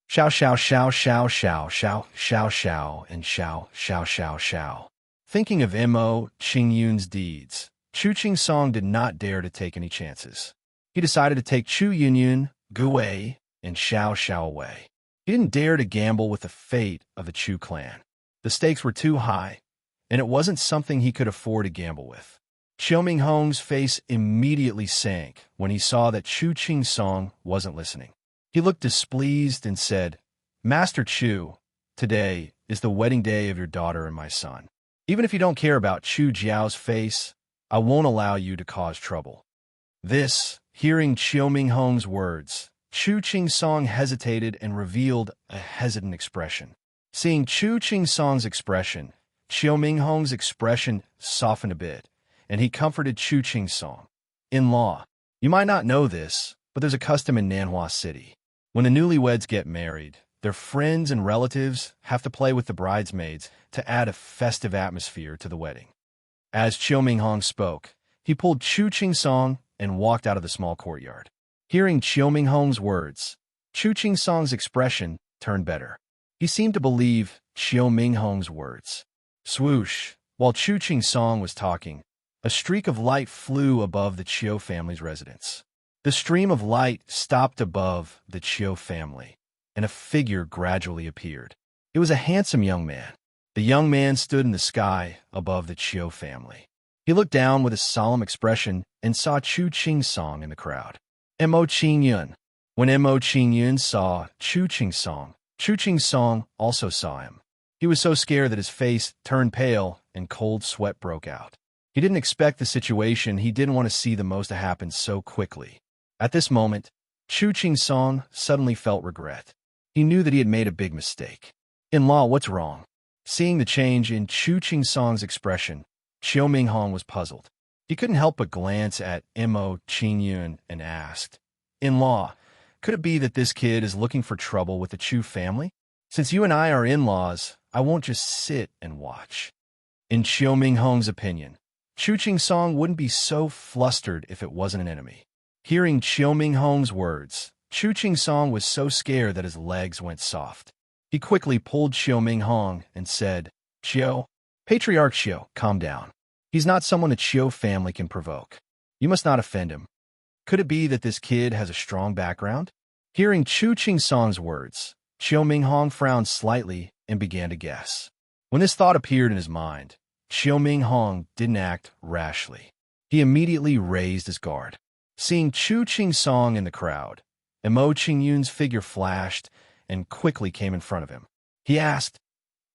Shao shao shao shao shao shao shao shao and shao shao shao shao. Thinking of Mo Qingyun's deeds, Chu Song did not dare to take any chances. He decided to take Chu Yunyun, Gu Wei, and Xiao Xiao away. He didn't dare to gamble with the fate of the Chu clan. The stakes were too high, and it wasn't something he could afford to gamble with. Qiu Minghong's face immediately sank when he saw that Chu Song wasn't listening. He looked displeased and said, "Master Chu, today is the wedding day of your daughter and my son. Even if you don't care about Chu Jiao's face, I won't allow you to cause trouble." Hearing Qiu Minghong's words, Chu Song hesitated and revealed a hesitant expression. Seeing Chu Song's expression, Qiu Minghong's expression softened a bit, and he comforted Chu Song. "In-law, you might not know this, but there's a custom in Nanhua City. When the newlyweds get married, their friends and relatives have to play with the bridesmaids to add a festive atmosphere to the wedding." As Qiu Minghong spoke, he pulled Chu Song and walked out of the small courtyard. Hearing Qiu Minghong's words, Chu Song's expression turned better. He seemed to believe Qiu Minghong's words. Swoosh! While Chu Song was talking, a streak of light flew above the Qiu family's residence. The stream of light stopped above the Qiu family, and a figure gradually appeared. It was a handsome young man. The young man stood in the sky above the Qiu family. He looked down with a solemn expression and saw Chu Song in the crowd. Mo Qingyun. When Mo Qingyun saw Chu Song also saw him. He was so scared that his face turned pale and cold sweat broke out. He didn't expect the situation. He didn't want to see the most to happen so quickly. At this moment, Chu Song suddenly felt regret. He knew that he had made a big mistake. "In-law, what's wrong?" Seeing the change in Chu Song's expression, Qiu Minghong was puzzled. He couldn't help but glance at Mo Qingyun and asked, "In-law, could it be that this kid is looking for trouble with the Chu family? Since you and I are in-laws, I won't just sit and watch." In Qiu Minghong's opinion, Chu Song wouldn't be so flustered if it wasn't an enemy. Hearing Qiu Minghong's words, Chu Song was so scared that his legs went soft. He quickly pulled Qiu Minghong and said, Patriarch Qiu, calm down. He's not someone the Qiu family can provoke. You must not offend him. Could it be that this kid has a strong background?" Hearing Chu Song's words, Qiu Minghong frowned slightly and began to guess. When this thought appeared in his mind, Qiu Minghong didn't act rashly. He immediately raised his guard. Seeing Chu Song in the crowd, Mo Qingyun's figure flashed and quickly came in front of him. He asked,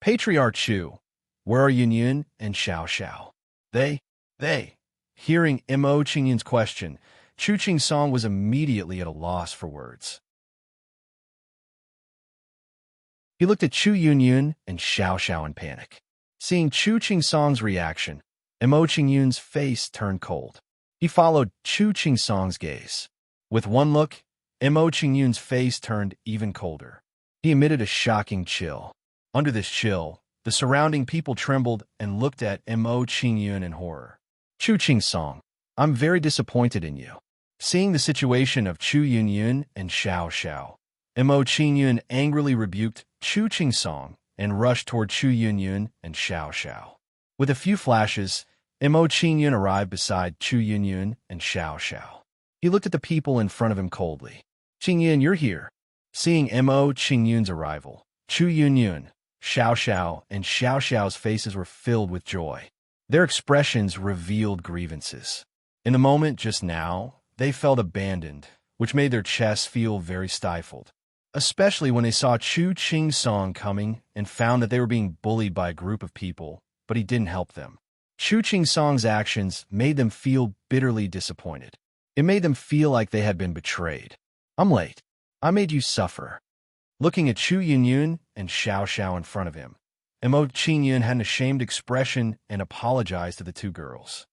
"Patriarch Chu, where are Yunyun and Xiao Xiao?" They. Hearing Mo Qingyun's question, Chu Song was immediately at a loss for words. He looked at Chu Yunyun and Xiao Xiao in panic. Seeing Chu Song's reaction, Mo Qingyun's face turned cold. He followed Chu Song's gaze. With one look, Mo Qingyun's face turned even colder. He emitted a shocking chill. Under this chill, the surrounding people trembled and looked at Mo Qingyun in horror. "Chu Song, I'm very disappointed in you." Seeing the situation of Chu Yunyun and Xiao Xiao, Mo Qingyun angrily rebuked Chu Song and rushed toward Chu Yunyun and Xiao Xiao. With a few flashes, Mo Qingyun arrived beside Chu Yunyun and Xiao Xiao. He looked at the people in front of him coldly. "Qingyun, you're here." Seeing Mo Qingyun's arrival, Chu Yunyun, Xiao Xiao, and Xiao Xiao's faces were filled with joy. Their expressions revealed grievances. In the moment just now, they felt abandoned, which made their chests feel very stifled. Especially when they saw Chu Song coming and found that they were being bullied by a group of people, but he didn't help them. Chu Song's actions made them feel bitterly disappointed. It made them feel like they had been betrayed. "I'm late. I made you suffer." Looking at Chu Yunyun and Xiao Xiao in front of him, Mo Qingyun had an ashamed expression and apologized to the two girls.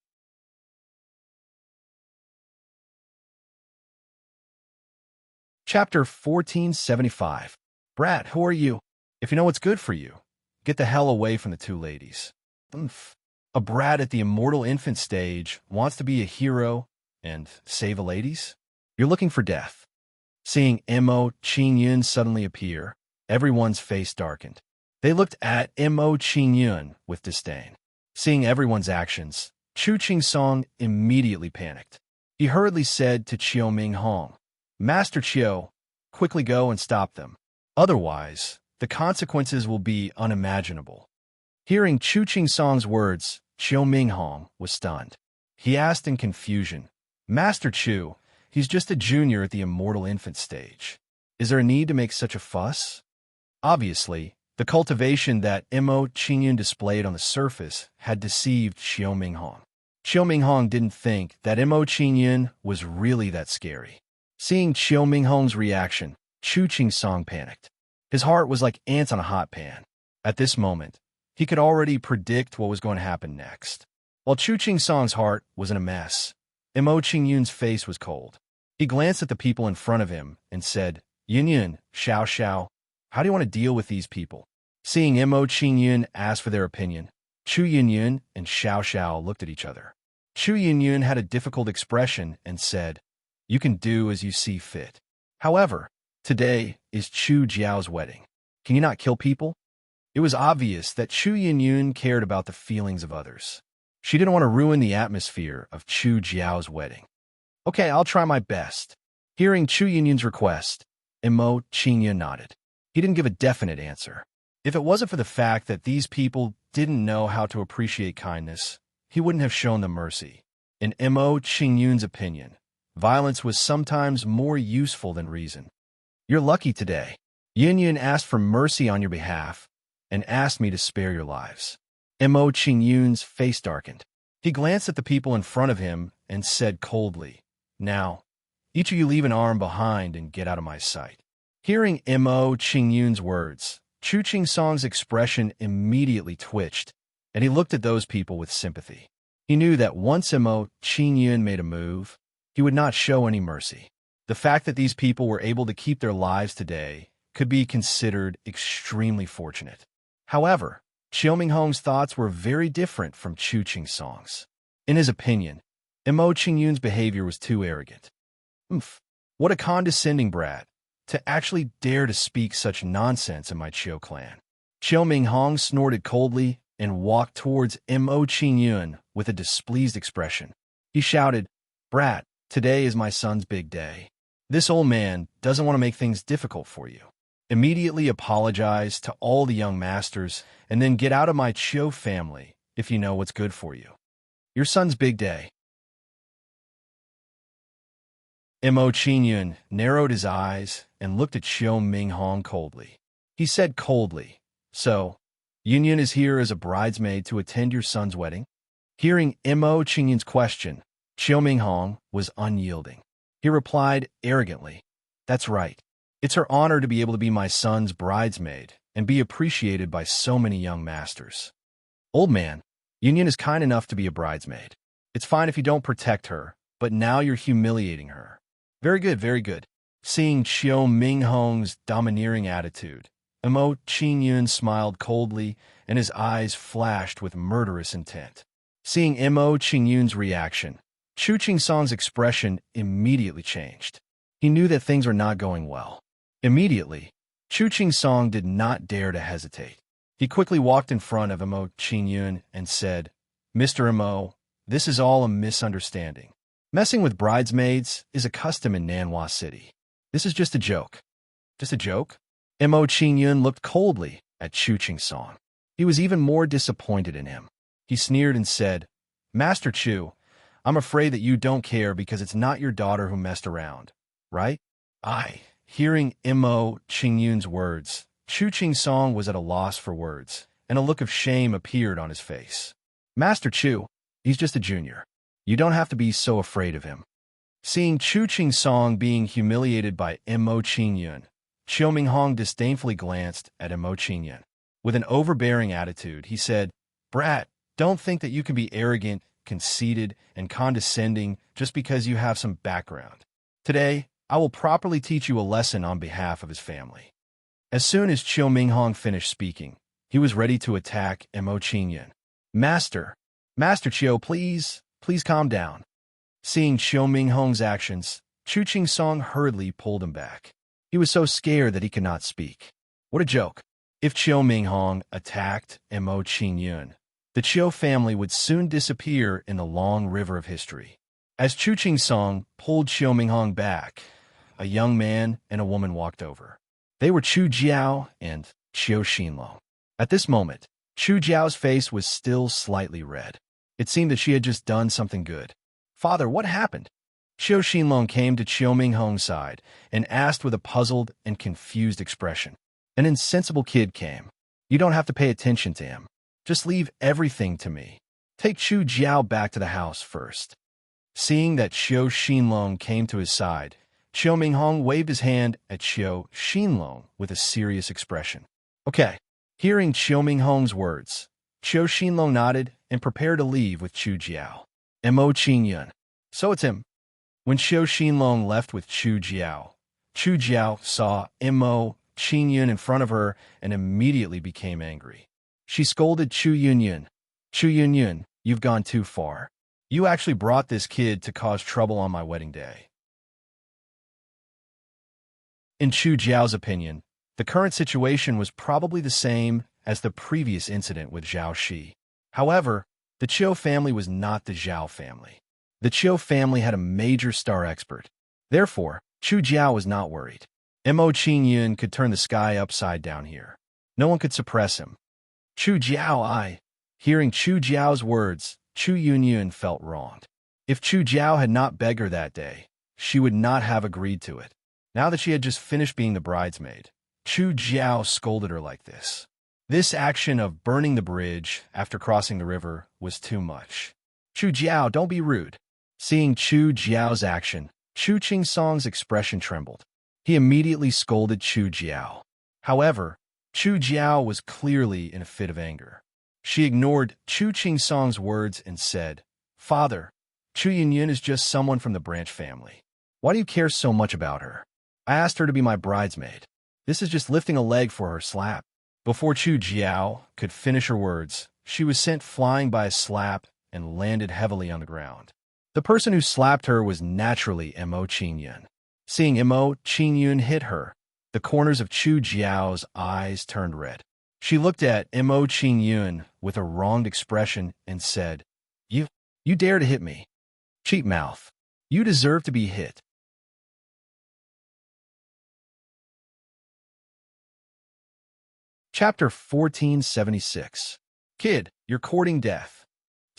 Chapter 1475. "Brat, who are you? If you know what's good for you, get the hell away from the two ladies." A brat at the immortal infant stage wants to be a hero and save the ladies? You're looking for death. Seeing Mo Qingyun suddenly appear, everyone's face darkened. They looked at Mo Qingyun with disdain. Seeing everyone's actions, Chu Song immediately panicked. He hurriedly said to Chiu Ming Hong, "Master Chiu, quickly go and stop them. Otherwise, the consequences will be unimaginable." Hearing Chu Song's words, Chiu Ming Hong was stunned. He asked in confusion, "Master Chu, he's just a junior at the immortal infant stage. Is there a need to make such a fuss?" Obviously, the cultivation that Mo Qingyun displayed on the surface had deceived Chiu Ming Hong. Chiu Ming Hong didn't think that Mo Qingyun was really that scary. Seeing Chiu Ming Hong's reaction, Chu Song panicked. His heart was like ants on a hot pan. At this moment, he could already predict what was going to happen next. While Chu Song's heart was in a mess, Mo Qingyun's face was cold. He glanced at the people in front of him and said, "Yun Yun, Xiao Xiao, how do you want to deal with these people?" Seeing Mo Qingyun ask for their opinion, Chu Yunyun and Xiao Xiao looked at each other. Chu Yunyun had a difficult expression and said, "You can do as you see fit. However, today is Chu Jiao's wedding. Can you not kill people?" It was obvious that Chu Yunyun cared about the feelings of others. She didn't want to ruin the atmosphere of Chu Jiao's wedding. "Okay, I'll try my best." Hearing Chu Yunyun's request, Mo Qingyun nodded. He didn't give a definite answer. If it wasn't for the fact that these people didn't know how to appreciate kindness, he wouldn't have shown them mercy. In Mo Qingyun's opinion, violence was sometimes more useful than reason. "You're lucky today. Yun Yun asked for mercy on your behalf and asked me to spare your lives." Mo Qingyun's face darkened. He glanced at the people in front of him and said coldly, "Now, each of you leave an arm behind and get out of my sight." Hearing Mo Qingyun's words, Chu Song's expression immediately twitched, and he looked at those people with sympathy. He knew that once Mo Qingyun made a move, he would not show any mercy. The fact that these people were able to keep their lives today could be considered extremely fortunate. However, Chiu Ming Hong's thoughts were very different from Chu Song's. In his opinion, Mo Qingyun's behavior was too arrogant. What a condescending brat, to actually dare to speak such nonsense in my Chiu clan." Chiu Ming Hong snorted coldly and walked towards Mo Qingyun with a displeased expression. He shouted, "Brat, today is my son's big day. This old man doesn't want to make things difficult for you. Immediately apologize to all the young masters and then get out of my Chiu family if you know what's good for you. Your son's big day." Mo Qingyun narrowed his eyes and looked at Chiu Ming Hong coldly. He said coldly, "So, Yun Yun is here as a bridesmaid to attend your son's wedding?" Hearing Mo Qingyun's question, Chiu Ming Hong was unyielding. He replied arrogantly, "That's right. It's her honor to be able to be my son's bridesmaid and be appreciated by so many young masters. Old man, Yun Yun is kind enough to be a bridesmaid. It's fine if you don't protect her, but now you're humiliating her." "Very good, very good." Seeing Chiu Ming Hong's domineering attitude, Mo Qingyun smiled coldly and his eyes flashed with murderous intent. Seeing Mo Qingyun's reaction, Chu Song's expression immediately changed. He knew that things were not going well. Immediately, Chu Song did not dare to hesitate. He quickly walked in front of Mo Qingyun and said, "Mr. Mo, this is all a misunderstanding. Messing with bridesmaids is a custom in Nanhua City. This is just a joke." "Just a joke?" Mo Qingyun looked coldly at Chu Song. He was even more disappointed in him. He sneered and said, "Master Chu, I'm afraid that you don't care because it's not your daughter who messed around, right?" Hearing Mo Qingyun's words, Chu Song was at a loss for words, and a look of shame appeared on his face. "Master Chu, he's just a junior. You don't have to be so afraid of him." Seeing Chu Song being humiliated by Mo Qingyun, Chiu Ming Hong disdainfully glanced at Mo Qingyun. With an overbearing attitude, he said, "Brat, don't think that you can be arrogant, conceited, and condescending just because you have some background. Today, I will properly teach you a lesson on behalf of his family." As soon as Chiu Ming Hong finished speaking, he was ready to attack Mo Qingyun. Master Chiu, please calm down." Seeing Chiu Ming Hong's actions, Chu Ching Song hurriedly pulled him back. He was so scared that he could not speak. What a joke. If Chiu Ming Hong attacked Mo Qing Yun, the Chiu family would soon disappear in the long river of history. As Chu Ching Song pulled Chiu Ming Hong back, a young man and a woman walked over. They were Chu Jiao and Chiu Xinlong. At this moment, Chu Jiao's face was still slightly red. It seemed that she had just done something good. Father, what happened? Chiu Xinlong came to Chiu Ming Hong's side and asked with a puzzled and confused expression. An insensible kid came. You don't have to pay attention to him. Just leave everything to me. Take Chu Jiao back to the house first. Seeing that Chiu Xinlong came to his side, Chiu Ming Hong waved his hand at Chiu Xinlong with a serious expression. Okay. Hearing Chiu Ming Hong's words, Chiu Xinlong nodded and prepared to leave with Chu Jiao. Mo Qing Yun. So it's him. When Chiu Xinlong left with Chu Jiao saw Mo Qing Yun in front of her and immediately became angry. She scolded Chu Yun. Chu Yun, you've gone too far. You actually brought this kid to cause trouble on my wedding day. In Chu Jiao's opinion, the current situation was probably the same as the previous incident with Zhao Shi. However, the Chiu family was not the Zhao family. The Chiu family had a major star expert. Therefore, Chu Jiao was not worried. Mo Qing Yun could turn the sky upside down here. No one could suppress him. Chu Jiao, Hearing Chu Jiao's words, Chu Yun felt wronged. If Chu Jiao had not begged her that day, she would not have agreed to it. Now that she had just finished being the bridesmaid, Chu Jiao scolded her like this. This action of burning the bridge after crossing the river was too much. Chu Jiao, don't be rude. Seeing Chu Jiao's action, Chu Ching Song's expression trembled. He immediately scolded Chu Jiao. However, Chu Jiao was clearly in a fit of anger. She ignored Chu Ching Song's words and said, Father, Chu Yun is just someone from the branch family. Why do you care so much about her? I asked her to be my bridesmaid. This is just lifting a leg for her slap. Before Chu Jiao could finish her words, she was sent flying by a slap and landed heavily on the ground. The person who slapped her was naturally Mo Qing Yun. Seeing Mo Qing Yun hit her, the corners of Chu Jiao's eyes turned red. She looked at Mo Qing Yun with a wronged expression and said, You dare to hit me. Cheap mouth. You deserve to be hit. Chapter 1476. Kid, you're courting death.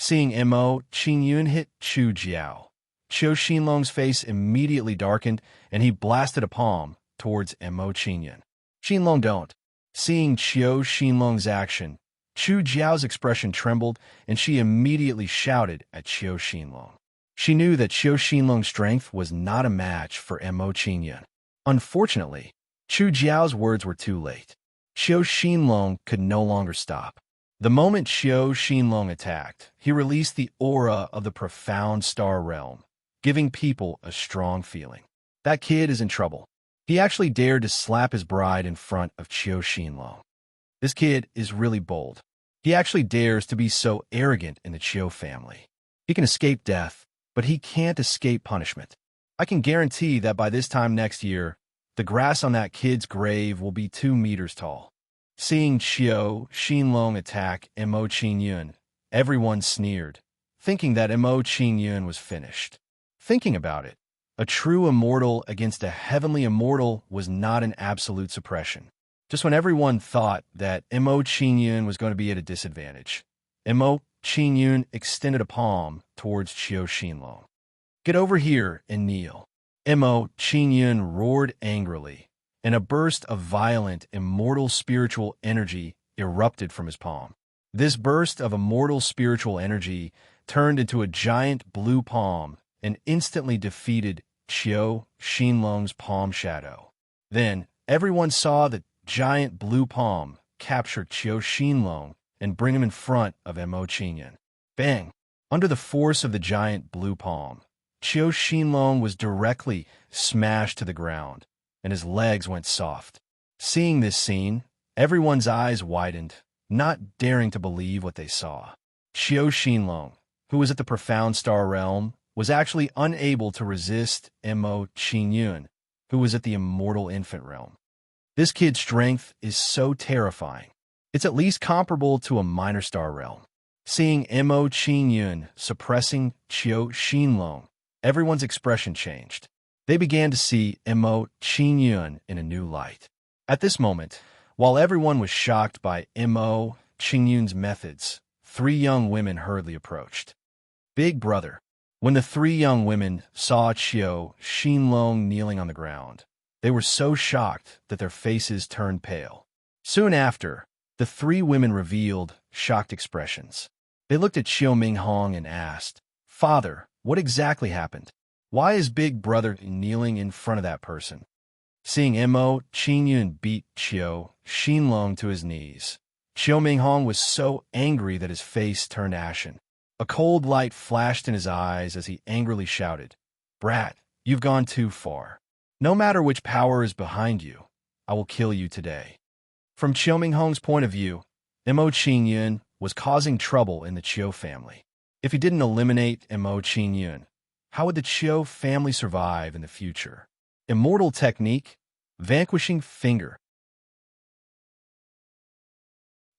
Seeing Mo Qing Yun hit Chu Jiao, Chiu Xinlong's face immediately darkened and he blasted a palm towards Mo Qing Yun. Xinlong, don't. Seeing Chiu Xinlong's action, Chu Jiao's expression trembled and she immediately shouted at Chiu Xinlong. She knew that Chiu Xinlong's strength was not a match for Mo Qing Yun. Unfortunately, Chu Jiao's words were too late. Chiu Xinlong could no longer stop. The moment Chiu Xinlong attacked, he released the aura of the profound star realm, giving people a strong feeling. That kid is in trouble. He actually dared to slap his bride in front of Chiu Xinlong. This kid is really bold. He actually dares to be so arrogant in the Chiu family. He can escape death, but he can't escape punishment. I can guarantee that by this time next year, the grass on that kid's grave will be 2 meters tall. Seeing Chiu Xinlong attack Mo Qing Yun, everyone sneered, thinking that Mo Qing Yun was finished. Thinking about it, a true immortal against a heavenly immortal was not an absolute suppression. Just when everyone thought that Mo Qing Yun was going to be at a disadvantage, Mo Qing Yun extended a palm towards Chiu Xinlong. Get over here and kneel. Mo Qing Yun roared angrily, and a burst of violent, immortal spiritual energy erupted from his palm. This burst of immortal spiritual energy turned into a giant blue palm and instantly defeated Chiu Xinlong's palm shadow. Then, everyone saw the giant blue palm capture Chiu Xinlong and bring him in front of Mo Qing Yun. Bang! Under the force of the giant blue palm, Chiu Xinlong was directly smashed to the ground, and his legs went soft. Seeing this scene, everyone's eyes widened, not daring to believe what they saw. Chiu Xinlong, who was at the profound star realm, was actually unable to resist Mo Qingyun, who was at the immortal infant realm. This kid's strength is so terrifying. It's at least comparable to a minor star realm. Seeing Mo Qingyun suppressing Qiu Xinlong, everyone's expression changed. They began to see Mo Qingyun in a new light. At this moment, while everyone was shocked by Mo Qingyun's methods, three young women hurriedly approached. Big brother. When the three young women saw Qiu Xinlong kneeling on the ground, they were so shocked that their faces turned pale. Soon after, the three women revealed shocked expressions. They looked at Qiu Minghong and asked, "Father, what exactly happened? Why is Big Brother kneeling in front of that person?" Seeing Mo Qingyun beat Qiu Xinlong to his knees, Qiu Minghong was so angry that his face turned ashen. A cold light flashed in his eyes as he angrily shouted, "Brat, you've gone too far. No matter which power is behind you, I will kill you today." From Qiu Minghong's point of view, Mo Qingyun was causing trouble in the Qiu family. If he didn't eliminate Mo Qingyun, how would the Qiu family survive in the future? Immortal technique, vanquishing finger.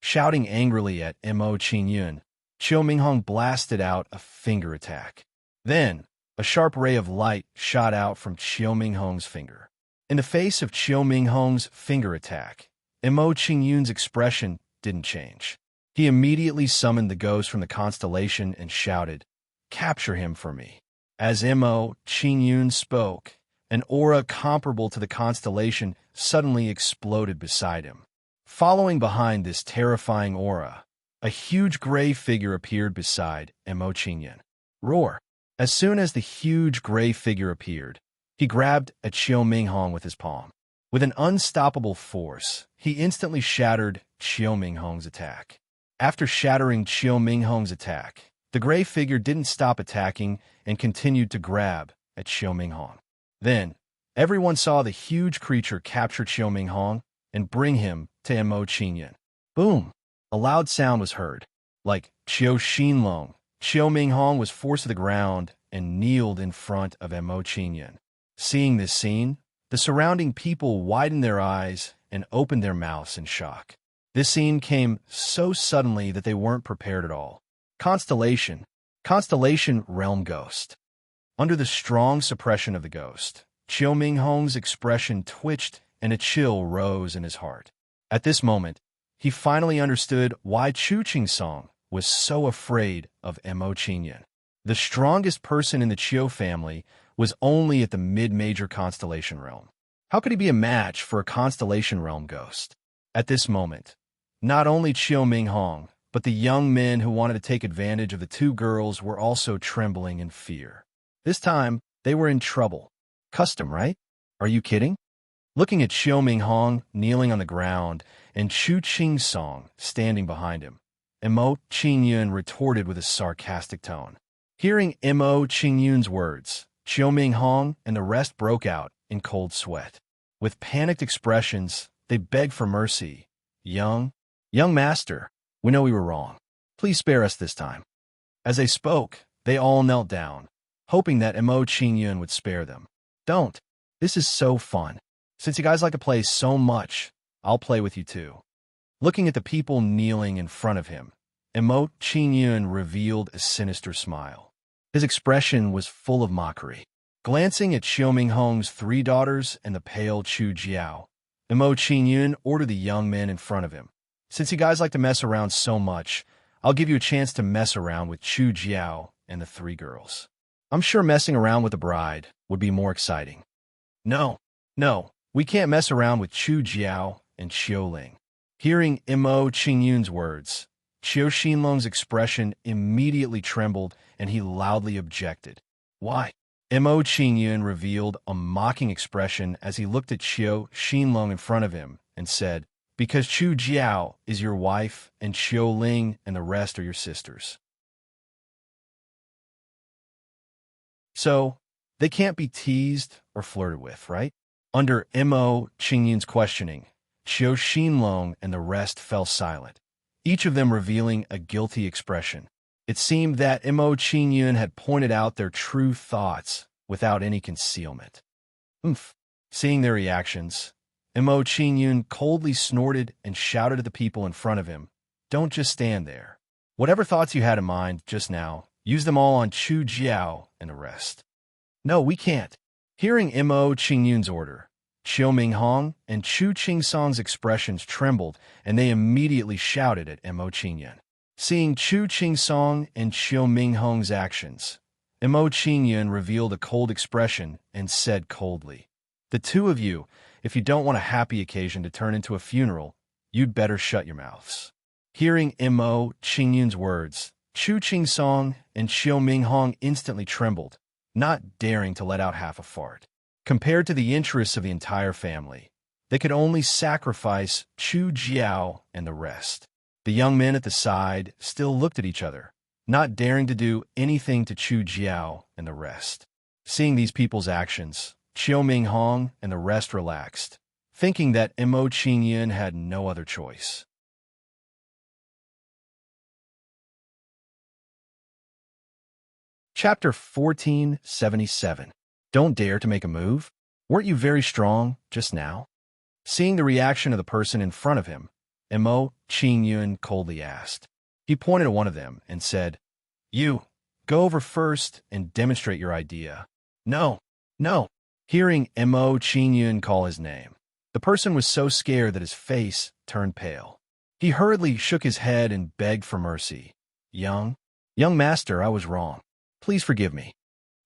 Shouting angrily at Mo Qingyun, Qiu Minghong blasted out a finger attack. Then, a sharp ray of light shot out from Qiu Minghong's finger. In the face of Qiu Minghong's finger attack, Mo Qingyun's expression didn't change. He immediately summoned the ghost from the constellation and shouted, "Capture him for me." As Mo Qingyun spoke, an aura comparable to the constellation suddenly exploded beside him. Following behind this terrifying aura, a huge gray figure appeared beside Mo Qingyun. Roar! As soon as the huge gray figure appeared, he grabbed at Qiu Minghong with his palm. With an unstoppable force, he instantly shattered Qiu Minghong's attack. After shattering Qiu Minghong's attack, the gray figure didn't stop attacking and continued to grab at Qiu Minghong. Then, everyone saw the huge creature capture Qiu Minghong and bring him to Mo Qingyun. Boom! A loud sound was heard. Like Qiu Xinlong, Qiu Minghong was forced to the ground and kneeled in front of Mo Qingyun. Seeing this scene, the surrounding people widened their eyes and opened their mouths in shock. This scene came so suddenly that they weren't prepared at all. Constellation realm ghost. Under the strong suppression of the ghost, Qiu Minghong's expression twitched and a chill rose in his heart. At this moment, he finally understood why Chu Qingsong was so afraid of Mo Qingyun. The strongest person in the Qiu family was only at the mid-major constellation realm. How could he be a match for a constellation realm ghost? At this moment, not only Qiu Minghong, but the young men who wanted to take advantage of the two girls were also trembling in fear. This time, they were in trouble. Custom, right? Are you kidding? Looking at Qiu Minghong kneeling on the ground and Chu Qingsong standing behind him, Mo Qingyun retorted with a sarcastic tone. Hearing Mo Qingyun's words, Qiu Minghong and the rest broke out in cold sweat. With panicked expressions, they begged for mercy. Young master, we know we were wrong. Please spare us this time." As they spoke, they all knelt down, hoping that Mo Qingyun would spare them. "Don't. This is so fun. Since you guys like to play so much, I'll play with you too." Looking at the people kneeling in front of him, Mo Qingyun revealed a sinister smile. His expression was full of mockery. Glancing at Qiu Minghong's three daughters and the pale Chu Jiao, Mo Qingyun ordered the young men in front of him. "Since you guys like to mess around so much, I'll give you a chance to mess around with Chu Jiao and the three girls. I'm sure messing around with the bride would be more exciting." No, we can't mess around with Chu Jiao and Xiu Ling." Hearing Mo Qingyun's words, Qiu Xinlong's expression immediately trembled and he loudly objected. "Why?" Mo Qingyun revealed a mocking expression as he looked at Qiu Xinlong in front of him and said, "Because Chu Jiao is your wife and Xiu Ling and the rest are your sisters. So, they can't be teased or flirted with, right?" Under Mo Qingyun's questioning, Qiu Xinlong and the rest fell silent, each of them revealing a guilty expression. It seemed that Mo Qingyun had pointed out their true thoughts without any concealment. Oomph. Seeing their reactions, Mo Qingyun coldly snorted and shouted at the people in front of him, "Don't just stand there. Whatever thoughts you had in mind just now, use them all on Chu Jiao and the rest." "No, we can't." Hearing Mo Qingyun's order, Qiu Minghong and Chu Qingsong's expressions trembled, and they immediately shouted at Mo Qingyun. Seeing Chu Qingsong and Qiu Minghong's actions, Mo Qingyun revealed a cold expression and said coldly, "The two of you, if you don't want a happy occasion to turn into a funeral, you'd better shut your mouths." Hearing Mo Qingyun's words, Chu Qingsong and Qiu Minghong instantly trembled, not daring to let out half a fart. Compared to the interests of the entire family, they could only sacrifice Chu Jiao and the rest. The young men at the side still looked at each other, not daring to do anything to Chu Jiao and the rest. Seeing these people's actions, Qiu Minghong and the rest relaxed, thinking that Mo Qingyun had no other choice. Chapter 1477. Don't dare to make a move? Weren't you very strong just now? Seeing the reaction of the person in front of him, Mo Qingyun coldly asked. He pointed at one of them and said, "You, go over first and demonstrate your idea." "No, no." Hearing Mo Qingyun call his name, the person was so scared that his face turned pale. He hurriedly shook his head and begged for mercy. Young master, I was wrong. Please forgive me."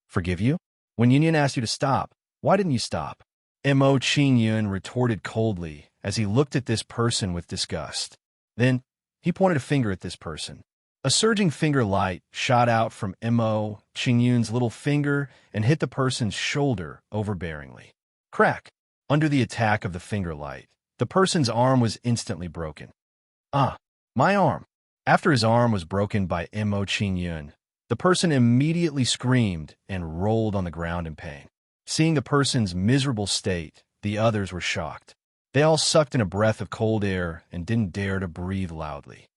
"Forgive you? When Yunyan asked you to stop, why didn't you stop?" Mo Qingyun retorted coldly as he looked at this person with disgust. Then he pointed a finger at this person. A surging finger light shot out from Mo Qingyun's little finger and hit the person's shoulder overbearingly. Crack! Under the attack of the finger light, the person's arm was instantly broken. "Ah, my arm!" After his arm was broken by Mo Qingyun, the person immediately screamed and rolled on the ground in pain. Seeing the person's miserable state, the others were shocked. They all sucked in a breath of cold air and didn't dare to breathe loudly.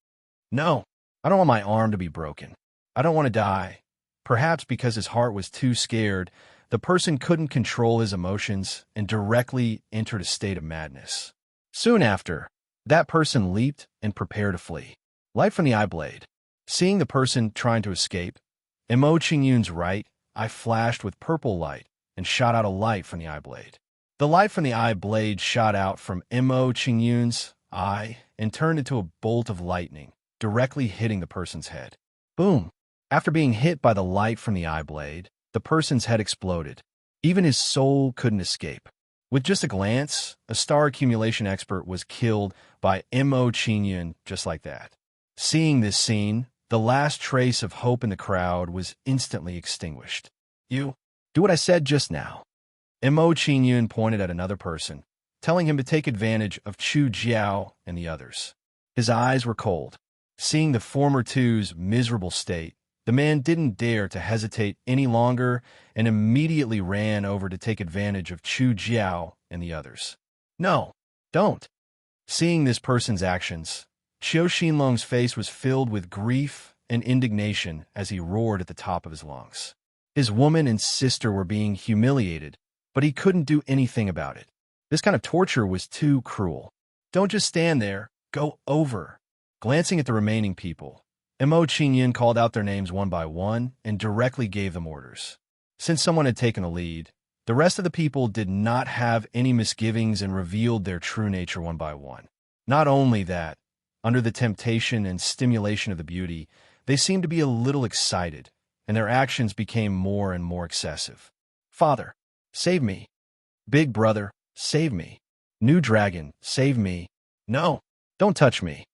"No, I don't want my arm to be broken. I don't want to die." Perhaps because his heart was too scared, the person couldn't control his emotions and directly entered a state of madness. Soon after, that person leaped and prepared to flee. Light from the eye blade. Seeing the person trying to escape, Mo Qingyun's right eye flashed with purple light and shot out a light from the eye blade. The light from the eye blade shot out from Mo Qingyun's eye and turned into a bolt of lightning, directly hitting the person's head. Boom! After being hit by the light from the eye blade, the person's head exploded. Even his soul couldn't escape. With just a glance, a star accumulation expert was killed by Mo Qingyun just like that. Seeing this scene, the last trace of hope in the crowd was instantly extinguished. "You, do what I said just now." Mo Qingyun pointed at another person, telling him to take advantage of Chu Jiao and the others. His eyes were cold. Seeing the former two's miserable state, the man didn't dare to hesitate any longer and immediately ran over to take advantage of Chu Jiao and the others. "No, don't." Seeing this person's actions, Qiu Xinlong's face was filled with grief and indignation as he roared at the top of his lungs. His woman and sister were being humiliated, but he couldn't do anything about it. This kind of torture was too cruel. "Don't just stand there. Go over." Glancing at the remaining people, Mo Qingyun called out their names one by one and directly gave them orders. Since someone had taken the lead, the rest of the people did not have any misgivings and revealed their true nature one by one. Not only that, under the temptation and stimulation of the beauty, they seemed to be a little excited, and their actions became more and more excessive. "Father, save me. Big brother, save me. New dragon, save me. No, don't touch me."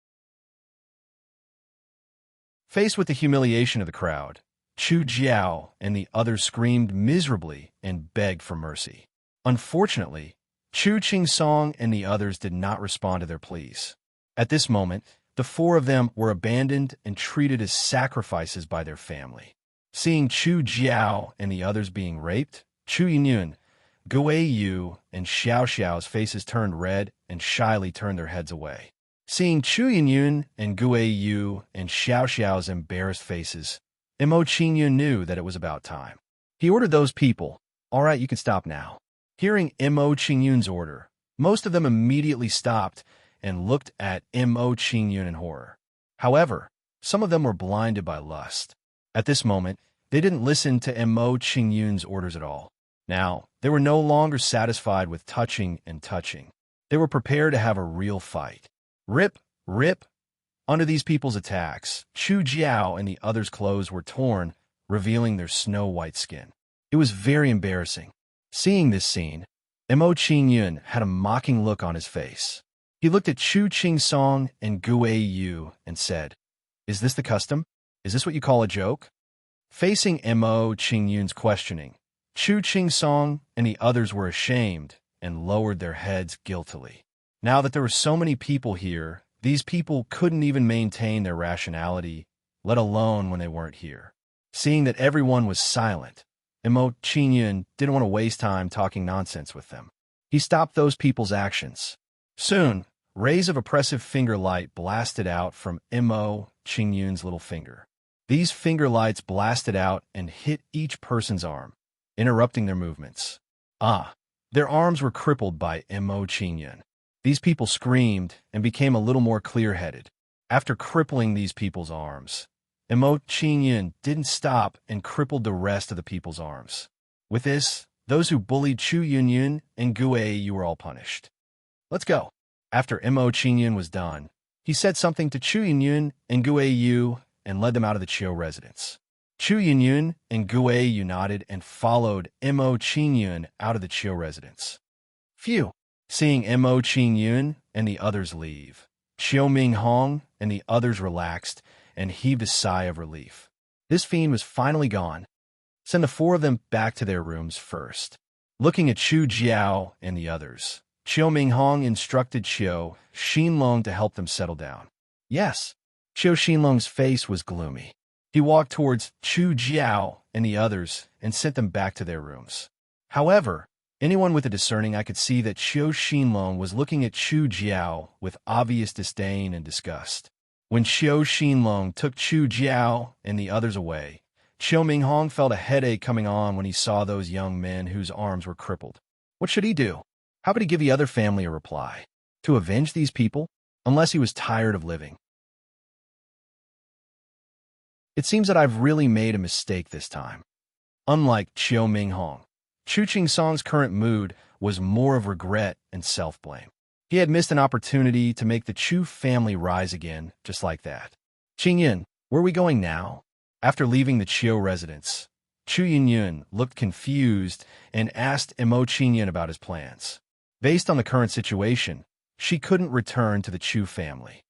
Faced with the humiliation of the crowd, Chu Jiao and the others screamed miserably and begged for mercy. Unfortunately, Chu Qingsong and the others did not respond to their pleas. At this moment, the four of them were abandoned and treated as sacrifices by their family. Seeing Chu Jiao and the others being raped, Chu Yunyun, Gui Yu, and Xiao Xiao's faces turned red and shyly turned their heads away. Seeing Chu Yunyun and Gue Yu and Xiao Xiao's embarrassed faces, Mo Qingyun knew that it was about time. He ordered those people, "All right, you can stop now." Hearing Mo Qingyun's order, most of them immediately stopped and looked at Mo Qingyun in horror. However, some of them were blinded by lust. At this moment, they didn't listen to Mo Qingyun's orders at all. Now, they were no longer satisfied with touching and touching. They were prepared to have a real fight. Rip, rip. Under these people's attacks, Chu Jiao and the others' clothes were torn, revealing their snow-white skin. It was very embarrassing. Seeing this scene, Mo Qingyun had a mocking look on his face. He looked at Chu Qingsong and Gue Yu and said, "Is this the custom? Is this what you call a joke?" Facing Mo Qingyun's questioning, Chu Qingsong and the others were ashamed and lowered their heads guiltily. Now that there were so many people here, these people couldn't even maintain their rationality, let alone when they weren't here. Seeing that everyone was silent, Mo Qingyun didn't want to waste time talking nonsense with them. He stopped those people's actions. Soon, rays of oppressive finger light blasted out from Mo Qingyun's little finger. These finger lights blasted out and hit each person's arm, interrupting their movements. Their arms were crippled by Mo Qingyun. These people screamed and became a little more clear-headed. After crippling these people's arms, Mo Qingyun didn't stop and crippled the rest of the people's arms. With this, those who bullied Chu Yunyun and Gue Yu were all punished. "Let's go." After Mo Qingyun was done, he said something to Chu Yunyun and Gue Yu and led them out of the Chiu residence. Chu Yunyun and Gue Yu nodded and followed Mo Qingyun out of the Chiu residence. Phew! Seeing Mo Qingyun and the others leave, Xiao Minghong and the others relaxed and heaved a sigh of relief. This fiend was finally gone. Send the four of them back to their rooms first. Looking at Chu Jiao and the others, Xiao Minghong instructed Xiao Xinlong to help them settle down. Yes. Xiao Xinlong's face was gloomy. He walked towards Chu Jiao and the others and sent them back to their rooms. However, anyone with a discerning eye could see that Xiao Xinlong was looking at Chu Jiao with obvious disdain and disgust. When Xiao Xinlong took Chu Jiao and the others away, Xiao Minghong felt a headache coming on when he saw those young men whose arms were crippled. What should he do? How could he give the other family a reply? To avenge these people? Unless he was tired of living. It seems that I've really made a mistake this time. Unlike Xiao Minghong, Chu Qingsong's current mood was more of regret and self-blame. He had missed an opportunity to make the Chu family rise again, just like that. "Qingyun, where are we going now?" After leaving the Chiu residence, Chu Yunyun looked confused and asked Mo Qingyun about his plans. Based on the current situation, she couldn't return to the Chu family.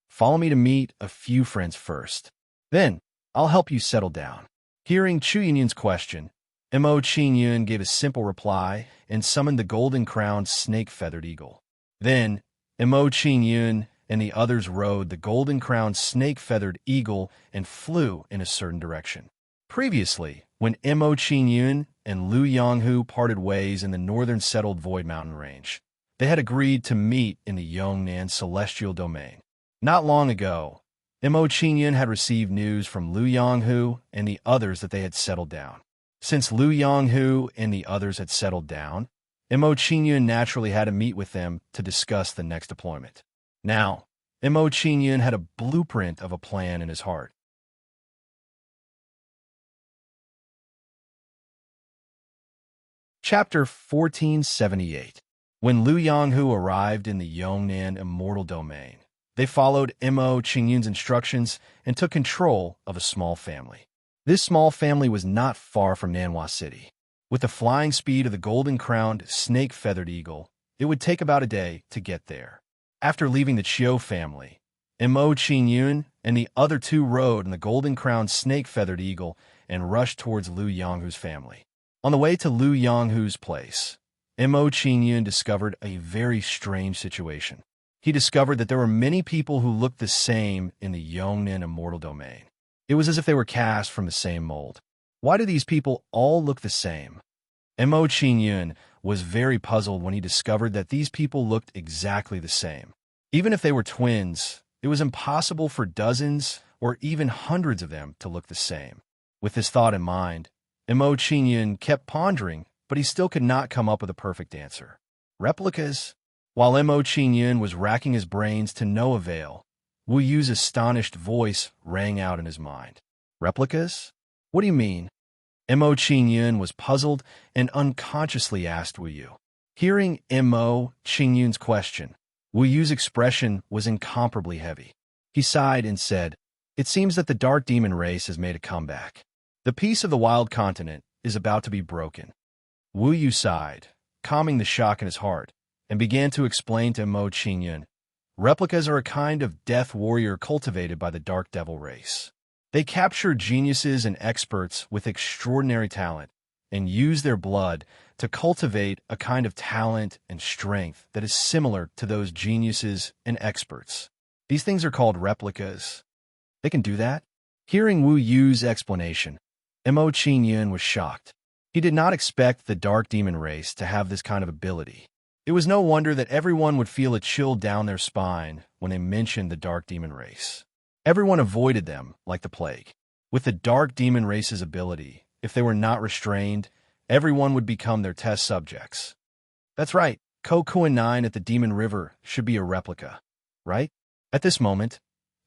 "Follow me to meet a few friends first. Then, I'll help you settle down." Hearing Chu Yunyun's question, Mo Qingyun gave a simple reply and summoned the golden-crowned snake-feathered eagle. Then, Mo Qingyun and the others rode the golden-crowned snake-feathered eagle and flew in a certain direction. Previously, when Mo Qingyun and Lu Yonghu parted ways in the northern settled Void Mountain Range, they had agreed to meet in the Yongnan Celestial Domain. Not long ago, Mo Qingyun had received news from Lu Yonghu and the others that they had settled down. Since Lu Yonghu and the others had settled down, Mo Qingyun naturally had to meet with them to discuss the next deployment. Now, Mo Qingyun had a blueprint of a plan in his heart. Chapter 1478. When Lu Yonghu arrived in the Yongnan Immortal Domain, they followed Mo Qingyun's instructions and took control of a small family. This small family was not far from Nanhua City. With the flying speed of the golden-crowned, snake-feathered eagle, it would take about a day to get there. After leaving the Chiu family, Mo Qingyun and the other two rode in the golden-crowned, snake-feathered eagle and rushed towards Lu Yonghu's family. On the way to Lu Yonghu's place, Mo Qingyun discovered a very strange situation. He discovered that there were many people who looked the same in the Yongnan Immortal Domain. It was as if they were cast from the same mold. Why do these people all look the same? Mo Qingyun was very puzzled when he discovered that these people looked exactly the same. Even if they were twins, it was impossible for dozens or even hundreds of them to look the same. With this thought in mind, Mo Qingyun kept pondering, but he still could not come up with a perfect answer. Replicas? While Mo Qingyun was racking his brains to no avail, Wu Yu's astonished voice rang out in his mind. Replicas? What do you mean? Mo Qingyun was puzzled and unconsciously asked Wu Yu. Hearing Mo Qingyun's question, Wu Yu's expression was incomparably heavy. He sighed and said, "It seems that the dark demon race has made a comeback. The peace of the wild continent is about to be broken." Wu Yu sighed, calming the shock in his heart, and began to explain to Mo Qingyun, replicas are a kind of death warrior cultivated by the dark devil race. They capture geniuses and experts with extraordinary talent and use their blood to cultivate a kind of talent and strength that is similar to those geniuses and experts. These things are called replicas. They can do that? Hearing Wu Yu's explanation, Mo Qingyun was shocked. He did not expect the dark demon race to have this kind of ability. It was no wonder that everyone would feel a chill down their spine when they mentioned the dark demon race. Everyone avoided them like the plague. With the dark demon race's ability, if they were not restrained, everyone would become their test subjects. That's right, Kokuin 9 at the Demon River should be a replica, right? At this moment,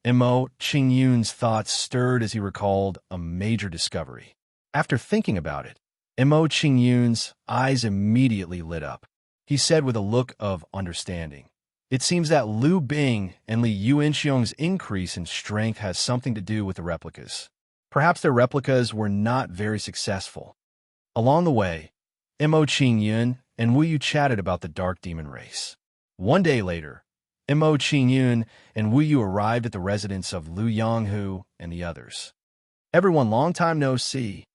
Mo Qingyun's thoughts stirred as he recalled a major discovery. After thinking about it, Mo Qingyun's eyes immediately lit up. He said with a look of understanding, "It seems that Liu Bing and Li Yuanxiong's increase in strength has something to do with the replicas. Perhaps their replicas were not very successful." Along the way, Mo Qingyun and Wu Yu chatted about the dark demon race. One day later, Mo Qingyun and Wu Yu arrived at the residence of Liu Yonghu and the others. "Everyone, long time no see.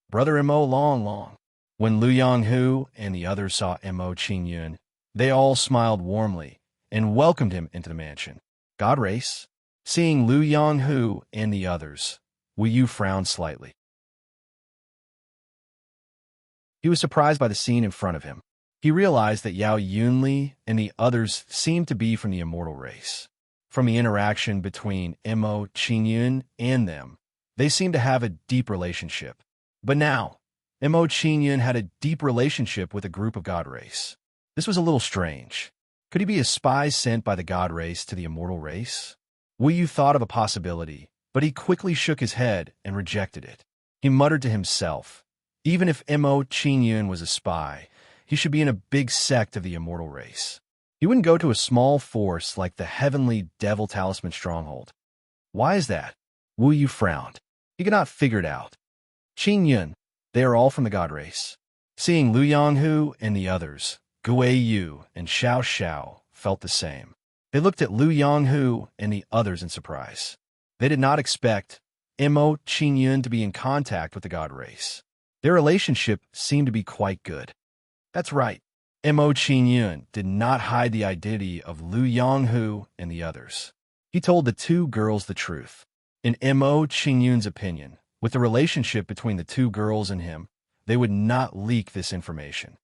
Brother Mo, long. When Liu Yonghu and the others saw Mo Qingyun, they all smiled warmly and welcomed him into the mansion. God race? Seeing Liu Yonghu and the others, Wu Yu frowned slightly. He was surprised by the scene in front of him. He realized that Yao Yunli and the others seemed to be from the immortal race. From the interaction between Mo Qingyun and them, they seemed to have a deep relationship. But now, Mo Qingyun had a deep relationship with a group of God race. This was a little strange. Could he be a spy sent by the God race to the immortal race? Wu Yu thought of a possibility, but he quickly shook his head and rejected it. He muttered to himself, even if Mo Qingyun was a spy, he should be in a big sect of the immortal race. He wouldn't go to a small force like the heavenly devil talisman stronghold. Why is that? Wu Yu frowned. He could not figure it out. Qingyun, they are all from the God race. Seeing Liu Yonghu and the others, Gui Yu and Xiao Xiao felt the same. They looked at Liu Yonghu and the others in surprise. They did not expect Mo Qingyun to be in contact with the God race. Their relationship seemed to be quite good. That's right. Mo Qingyun did not hide the identity of Liu Yonghu and the others. He told the two girls the truth. In Mo Qingyun's opinion, with the relationship between the two girls and him, they would not leak this information.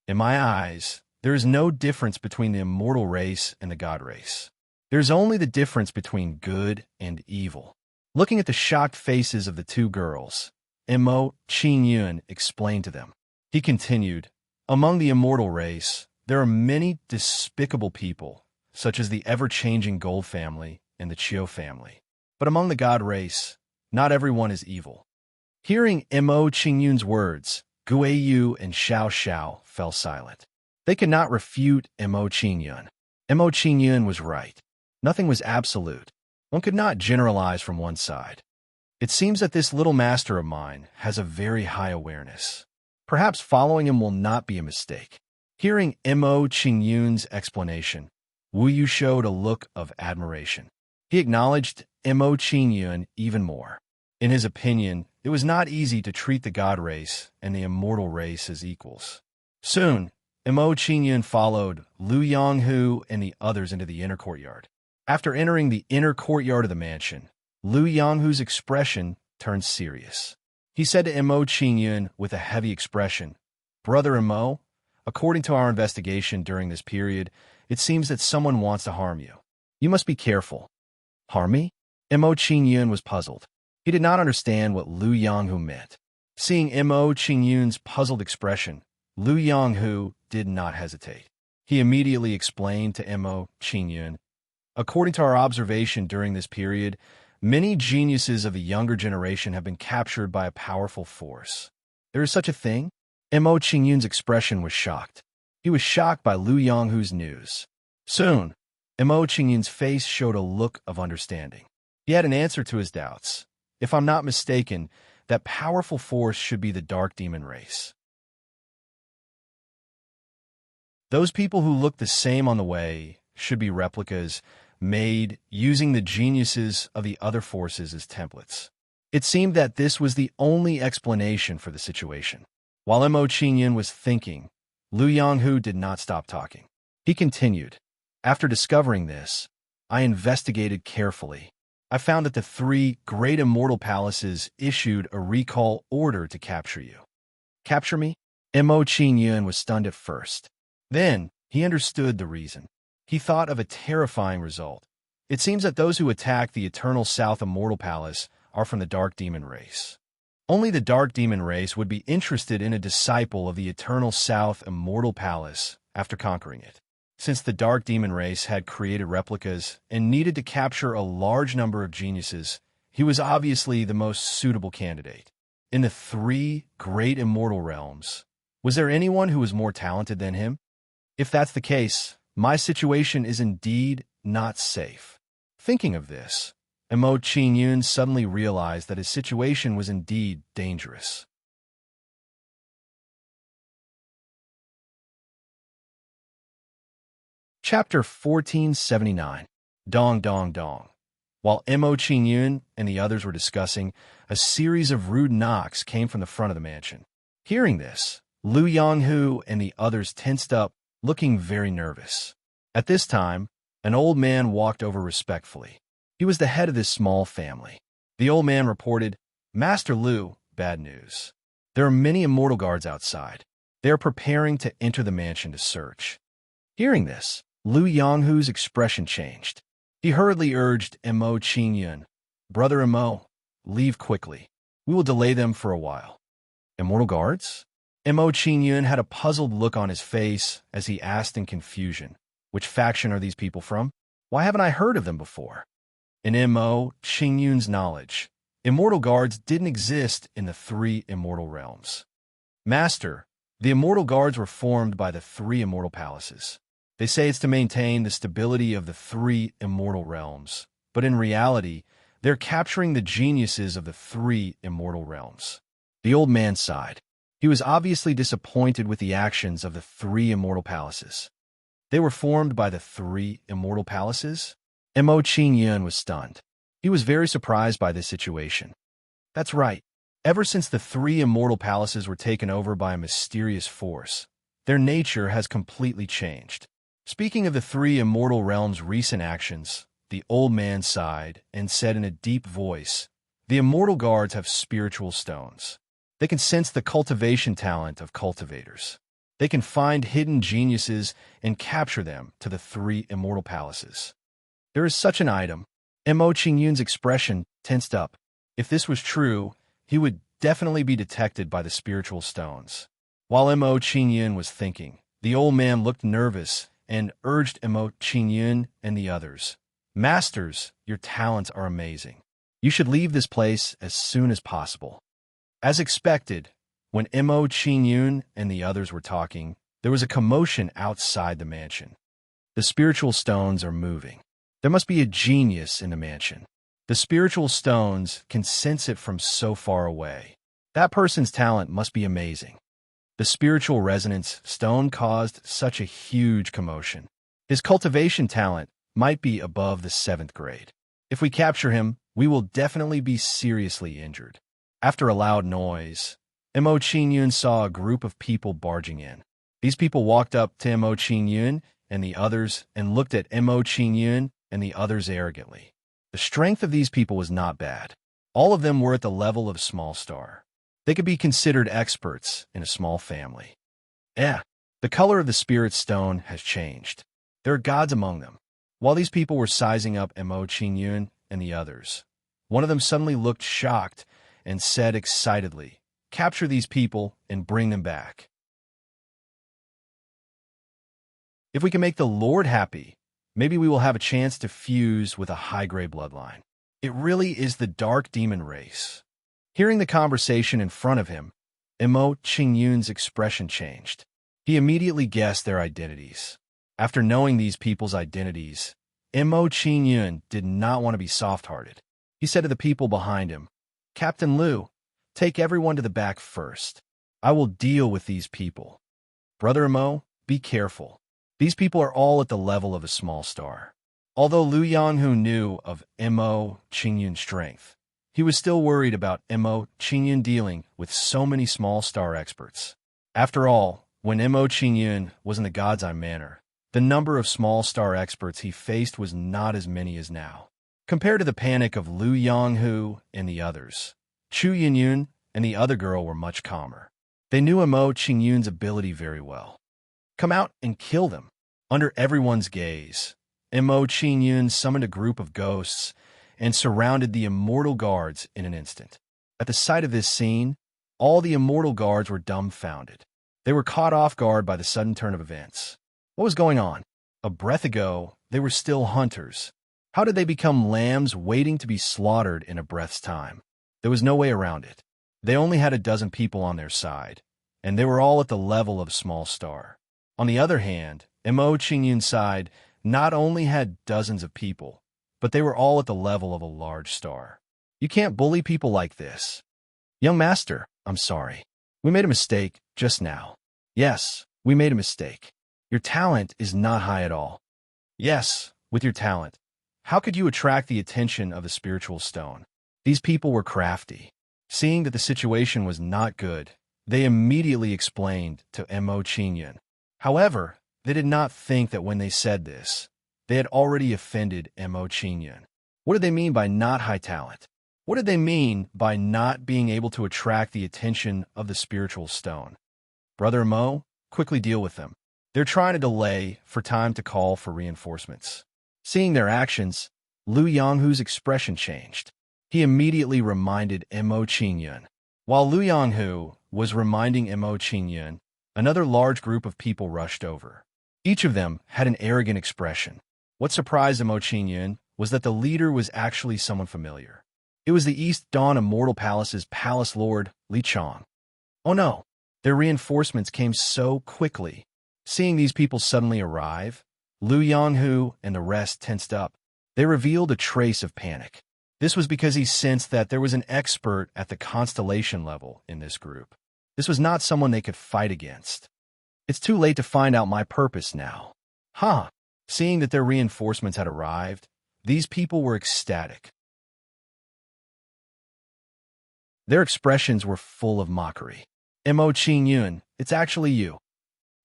In my eyes, there is no difference between the immortal race and the God race. There's only the difference between good and evil. Looking at the shocked faces of the two girls, Mo Qingyun explained to them. He continued, among the immortal race, there are many despicable people, such as the ever-changing Gold family and the Chiu family. But among the God race, not everyone is evil. Hearing Mo Qingyun's words, Gui Yu and Xiao Xiao fell silent. They could not refute Mo Qingyun. Mo Qingyun was right. Nothing was absolute. One could not generalize from one side. It seems that this little master of mine has a very high awareness. Perhaps following him will not be a mistake. Hearing Mo Qingyun's explanation, Wu Yu showed a look of admiration. He acknowledged Mo Qingyun even more. In his opinion, it was not easy to treat the God race and the immortal race as equals. Soon, Mo Qingyun followed Liu Yonghu and the others into the inner courtyard. After entering the inner courtyard of the mansion, Liu Yonghu's expression turned serious. He said to Mo Qingyun with a heavy expression, "Brother Mo, according to our investigation during this period, it seems that someone wants to harm you. You must be careful. Harm me? Mo Qingyun was puzzled. He did not understand what Lu Yonghu meant. Seeing Mo Qingyun's puzzled expression, Lu Yonghu did not hesitate. He immediately explained to Mo Qingyun, according to our observation during this period, many geniuses of the younger generation have been captured by a powerful force. There is such a thing? Mo Qingyun's expression was shocked. He was shocked by Lu Yonghu's news. Soon, Mo Qingyun's face showed a look of understanding. He had an answer to his doubts. If I'm not mistaken, that powerful force should be the dark demon race. Those people who look the same on the way should be replicas made using the geniuses of the other forces as templates. It seemed that this was the only explanation for the situation. While Mo Qingyun was thinking, Lu Yonghu did not stop talking. He continued, after discovering this, I investigated carefully. I found that the 3 great immortal palaces issued a recall order to capture you. Capture me? Mo Qingyun was stunned at first. Then, he understood the reason. He thought of a terrifying result. It seems that those who attack the Eternal South Immortal Palace are from the Dark Demon race. Only the Dark Demon race would be interested in a disciple of the Eternal South Immortal Palace after conquering it. Since the Dark Demon race had created replicas and needed to capture a large number of geniuses, he was obviously the most suitable candidate. In the 3 great immortal realms, was there anyone who was more talented than him? If that's the case, my situation is indeed not safe. Thinking of this, Mo Qingyun suddenly realized that his situation was indeed dangerous. Chapter 1479. Dong Dong Dong. While Mo Qingyun and the others were discussing, a series of rude knocks came from the front of the mansion. Hearing this, Lu Yonghu and the others tensed up, looking very nervous. At this time, an old man walked over respectfully. He was the head of this small family. The old man reported, Master Lu, bad news. There are many immortal guards outside. They are preparing to enter the mansion to search. Hearing this, Lu Yonghu's expression changed. He hurriedly urged Mo Qingyun, Brother Mo, leave quickly. We will delay them for a while. Immortal guards? Mo Qingyun had a puzzled look on his face as he asked in confusion, which faction are these people from? Why haven't I heard of them before? In Mo Qingyun's knowledge, immortal guards didn't exist in the 3 immortal realms. Master, the immortal guards were formed by the 3 immortal palaces. They say it's to maintain the stability of the 3 immortal realms, but in reality, they're capturing the geniuses of the 3 immortal realms. The old man sighed. He was obviously disappointed with the actions of the 3 immortal palaces. They were formed by the 3 immortal palaces? Mo Qingyun was stunned. He was very surprised by this situation. That's right. Ever since the 3 immortal palaces were taken over by a mysterious force, their nature has completely changed. Speaking of the 3 immortal realms' recent actions, the old man sighed and said in a deep voice, The immortal guards have spiritual stones. They can sense the cultivation talent of cultivators. They can find hidden geniuses and capture them to the 3 immortal palaces. There is such an item. Mo Qingyun's expression tensed up. If this was true, he would definitely be detected by the spiritual stones. While Mo Qingyun was thinking, the old man looked nervous and urged Mo Qingyun and the others, Masters, your talents are amazing. You should leave this place as soon as possible. As expected, when Mo Qingyun and the others were talking, there was a commotion outside the mansion. The spiritual stones are moving. There must be a genius in the mansion. The spiritual stones can sense it from so far away. That person's talent must be amazing. The spiritual resonance stone caused such a huge commotion. His cultivation talent might be above the 7th grade. If we capture him, we will definitely be seriously injured. After a loud noise, Mo Qingyun saw a group of people barging in. These people walked up to Mo Qingyun and the others and looked at Mo Qingyun and the others arrogantly. The strength of these people was not bad. All of them were at the level of a small star. They could be considered experts in a small family. The color of the spirit stone has changed. There are gods among them. While these people were sizing up Mo Qingyun and the others, one of them suddenly looked shocked and said excitedly, "Capture these people and bring them back. If we can make the Lord happy, maybe we will have a chance to fuse with a high-grade bloodline." It really is the dark demon race. Hearing the conversation in front of him, Mo Qingyun's expression changed. He immediately guessed their identities. After knowing these people's identities, Mo Qingyun did not want to be soft-hearted. He said to the people behind him, "Captain Liu, take everyone to the back first. I will deal with these people. Brother Mo, be careful. These people are all at the level of a small star." Although Liu Yanghu knew of Mo Qingyun's strength, he was still worried about Mo Qingyun dealing with so many small star experts. After all, when Mo Qingyun was in the God's Eye manner, the number of small star experts he faced was not as many as now. Compared to the panic of Liu Yanghu and the others, Chu Yunyun and the other girl were much calmer. They knew Mo Qingyun's ability very well. "Come out and kill them." Under everyone's gaze, Mo Qingyun summoned a group of ghosts and surrounded the immortal guards in an instant. At the sight of this scene, all the immortal guards were dumbfounded. They were caught off guard by the sudden turn of events. What was going on? A breath ago, they were still hunters. How did they become lambs waiting to be slaughtered in a breath's time? There was no way around it. They only had a dozen people on their side, and they were all at the level of a small star. On the other hand, Mo Qingyun's side not only had dozens of people, but they were all at the level of a large star. You can't bully people like this. "Young master, I'm sorry. We made a mistake just now." "Yes, we made a mistake. Your talent is not high at all." "Yes, with your talent, how could you attract the attention of the spiritual stone?" These people were crafty. Seeing that the situation was not good, they immediately explained to Mo Qingyun. However, they did not think that when they said this, they had already offended Mo Qingyun. What did they mean by not high talent? What did they mean by not being able to attract the attention of the spiritual stone? "Brother Mo, quickly deal with them. They're trying to delay for time to call for reinforcements." Seeing their actions, Liu Yanghu's expression changed. He immediately reminded Mo Qingyun. While Liu Yanghu was reminding Mo Qingyun, another large group of people rushed over. Each of them had an arrogant expression. What surprised Mo Qingyun was that the leader was actually someone familiar. It was the East Dawn Immortal Palace's palace lord, Li Chong. Oh no, their reinforcements came so quickly. Seeing these people suddenly arrive, Liu Yanghu and the rest tensed up. They revealed a trace of panic. This was because he sensed that there was an expert at the constellation level in this group. This was not someone they could fight against. "It's too late to find out my purpose now." Huh. Seeing that their reinforcements had arrived, these people were ecstatic. Their expressions were full of mockery. "Mo Qingyun, it's actually you."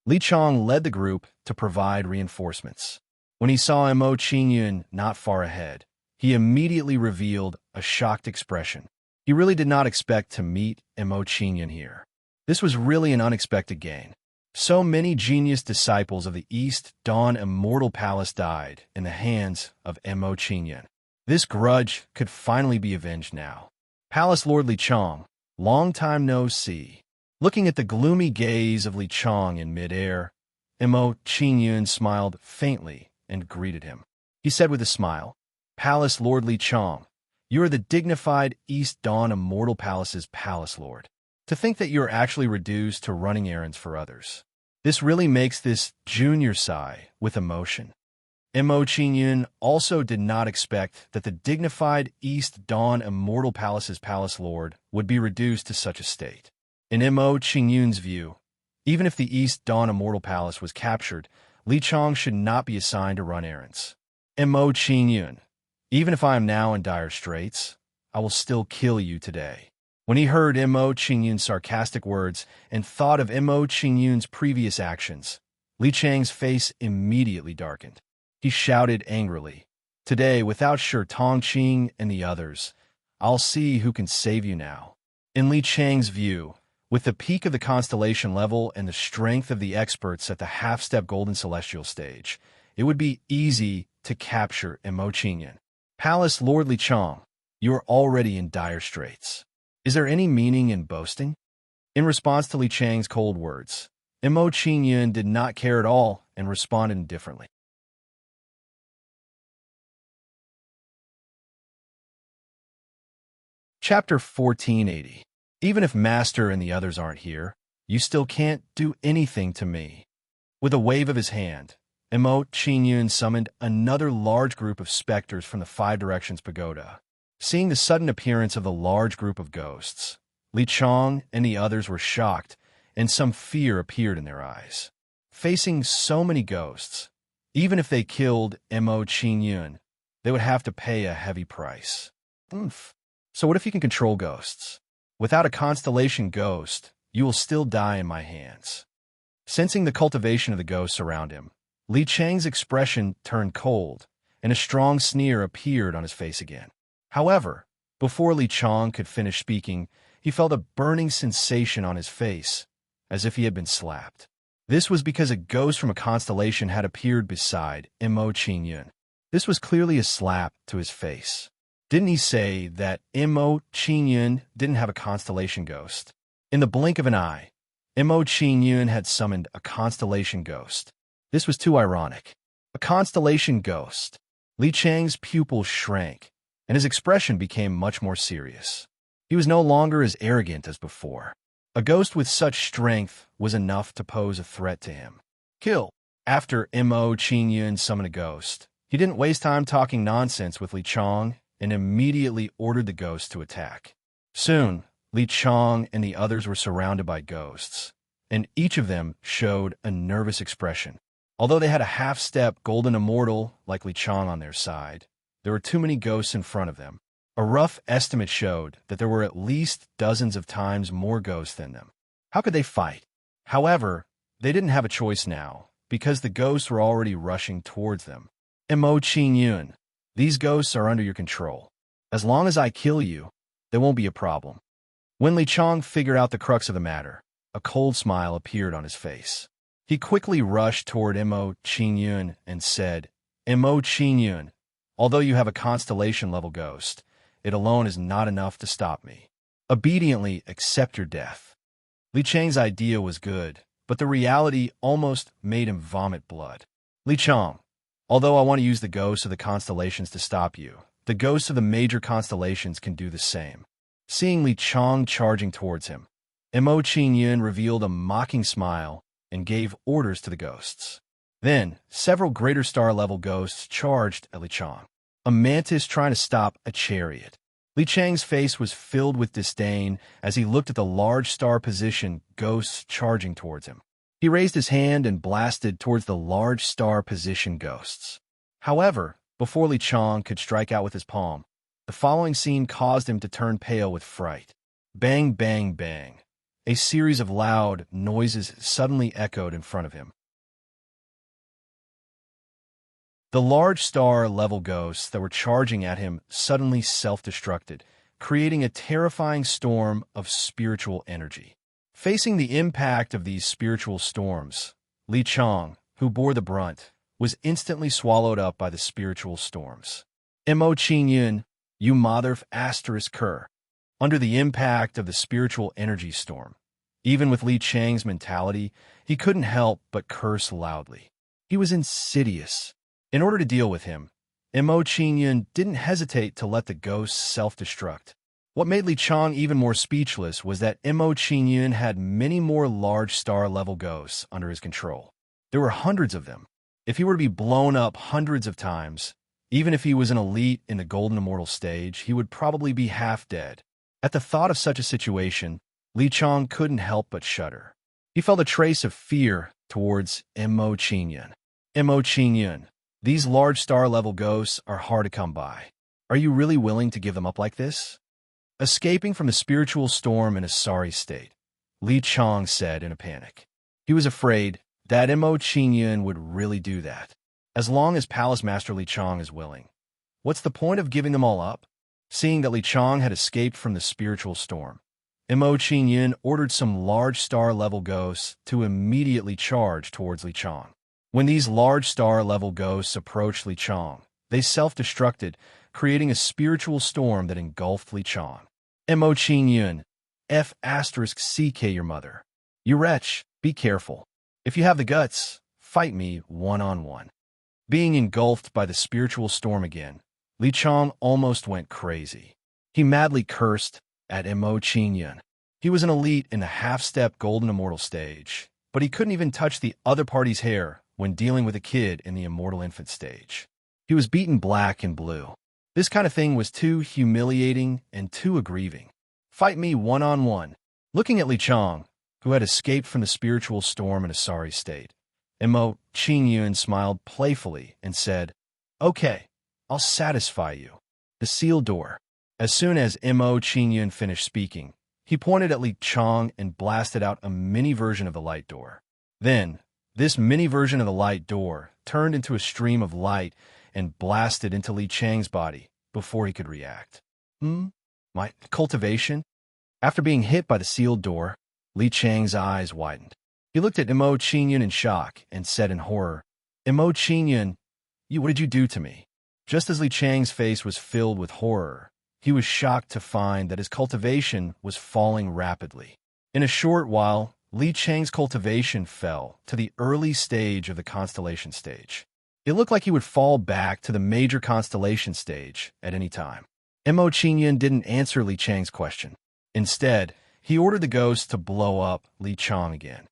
Li Chong led the group to provide reinforcements. When he saw Mo Qingyun not far ahead, he immediately revealed a shocked expression. He really did not expect to meet Mo Qingyun here. This was really an unexpected gain. So many genius disciples of the East Dawn Immortal Palace died in the hands of Mo Qingyun. This grudge could finally be avenged now. Palace Lord Li Chong, long time no see. Looking at the gloomy gaze of Li Chong in midair, Mo Qingyun smiled faintly and greeted him. He said with a smile, "Palace Lord Li Chong, you are the dignified East Dawn Immortal Palace's Palace Lord. To think that you are actually reduced to running errands for others. This really makes this junior sigh with emotion." Mo Qingyun also did not expect that the dignified East Dawn Immortal Palace's Palace Lord would be reduced to such a state. In Mo Qingyun's view, even if the East Dawn Immortal Palace was captured, Li Chong should not be assigned to run errands. "Mo Qingyun, even if I am now in dire straits, I will still kill you today." When he heard Mo Qingyun's sarcastic words and thought of Mo Qingyun's previous actions, Li Chang's face immediately darkened. He shouted angrily, "Today, without Shi Tongqing and the others, I'll see who can save you now." In Li Chang's view, with the peak of the constellation level and the strength of the experts at the half-step golden celestial stage, it would be easy to capture Mo Qingyun. Palace Lord Li Chong, you are already in dire straits. Is there any meaning in boasting? In response to Li Chang's cold words, Mo Qingyun did not care at all and responded indifferently. Chapter 1480. Even if Master and the others aren't here, you still can't do anything to me. With a wave of his hand, Mo Qingyun summoned another large group of specters from the Five Directions Pagoda. Seeing the sudden appearance of the large group of ghosts, Li Chong and the others were shocked, and some fear appeared in their eyes. Facing so many ghosts, even if they killed Mo Qingyun, they would have to pay a heavy price. Oomph. So what if you can control ghosts? Without a constellation ghost, you will still die in my hands. Sensing the cultivation of the ghosts around him, Li Chang's expression turned cold, and a strong sneer appeared on his face again. However, before Li Chang could finish speaking, he felt a burning sensation on his face, as if he had been slapped. This was because a ghost from a constellation had appeared beside Mo Qingyun. This was clearly a slap to his face. Didn't he say that Mo Qingyun didn't have a constellation ghost? In the blink of an eye, Mo Qingyun had summoned a constellation ghost. This was too ironic. A constellation ghost. Li Chang's pupils shrank, and his expression became much more serious. He was no longer as arrogant as before. A ghost with such strength was enough to pose a threat to him. Kill. After Mo Qingyun summoned a ghost, he didn't waste time talking nonsense with Li Chang and immediately ordered the ghost to attack. Soon, Li Chang and the others were surrounded by ghosts, and each of them showed a nervous expression. Although they had a half-step golden immortal like Li Chang on their side, there were too many ghosts in front of them. A rough estimate showed that there were at least dozens of times more ghosts than them. How could they fight? However, they didn't have a choice now, because the ghosts were already rushing towards them. Mo Qingyun, these ghosts are under your control. As long as I kill you, there won't be a problem. When Li Chang figured out the crux of the matter, a cold smile appeared on his face. He quickly rushed toward Mo Qingyun and said, Mo Qingyun, although you have a constellation-level ghost, it alone is not enough to stop me. Obediently accept your death. Li Chang's idea was good, but the reality almost made him vomit blood. Li Chang, although I want to use the ghosts of the constellations to stop you, the ghosts of the major constellations can do the same. Seeing Li Chang charging towards him, Mo Qingyun revealed a mocking smile and gave orders to the ghosts. Then, several greater star-level ghosts charged at Li Chang. A mantis trying to stop a chariot. Li Chang's face was filled with disdain as he looked at the large star position ghosts charging towards him. He raised his hand and blasted towards the large star position ghosts. However, before Li Chang could strike out with his palm, the following scene caused him to turn pale with fright. Bang, bang, bang. A series of loud noises suddenly echoed in front of him. The large star-level ghosts that were charging at him suddenly self-destructed, creating a terrifying storm of spiritual energy. Facing the impact of these spiritual storms, Li Chang, who bore the brunt, was instantly swallowed up by the spiritual storms. Mo Qingyun, you mother of asterisk cur. Under the impact of the spiritual energy storm, even with Li Chang's mentality, he couldn't help but curse loudly. He was insidious. In order to deal with him, Mo Qingyun didn't hesitate to let the ghosts self-destruct. What made Li Chang even more speechless was that Mo Qingyun had many more large star-level ghosts under his control. There were hundreds of them. If he were to be blown up hundreds of times, even if he was an elite in the Golden Immortal stage, he would probably be half dead. At the thought of such a situation, Li Chang couldn't help but shudder. He felt a trace of fear towards Mo Qingyun. Mo Qingyun, these large star-level ghosts are hard to come by. Are you really willing to give them up like this? Escaping from the spiritual storm in a sorry state, Li Chang said in a panic. He was afraid that Mo Qingyun would really do that. As long as Palace Master Li Chang is willing, what's the point of giving them all up? Seeing that Li Chang had escaped from the spiritual storm, Mo Qingyun ordered some large star-level ghosts to immediately charge towards Li Chang. When these large star-level ghosts approached Li Chang, they self-destructed, creating a spiritual storm that engulfed Li Chang. Mo Qin Yun, F***CK your mother. You wretch, be careful. If you have the guts, fight me one-on-one. Being engulfed by the spiritual storm again, Li Chang almost went crazy. He madly cursed at Mo Qin Yun. He was an elite in the half-step golden immortal stage, but he couldn't even touch the other party's hair when dealing with a kid in the immortal infant stage. He was beaten black and blue. This kind of thing was too humiliating and too aggrieving. Fight me one-on-one. Looking at Li Chang, who had escaped from the spiritual storm in a sorry state, Mo Qin Yun smiled playfully and said, "Okay, I'll satisfy you." The sealed door. As soon as Mo Qin Yun finished speaking, he pointed at Li Chang and blasted out a mini version of the light door. Then, this mini version of the light door turned into a stream of light and blasted into Li Chang's body before he could react. My cultivation? After being hit by the sealed door, Li Chang's eyes widened. He looked at Mo Qin Yun in shock and said in horror, "Mo Qin Yun, what did you do to me?" Just as Li Chang's face was filled with horror, he was shocked to find that his cultivation was falling rapidly. In a short while, Li Chang's cultivation fell to the early stage of the constellation stage. It looked like he would fall back to the major constellation stage at any time. Mo Qin Yun didn't answer Li Chang's question. Instead, he ordered the ghost to blow up Li Chang again.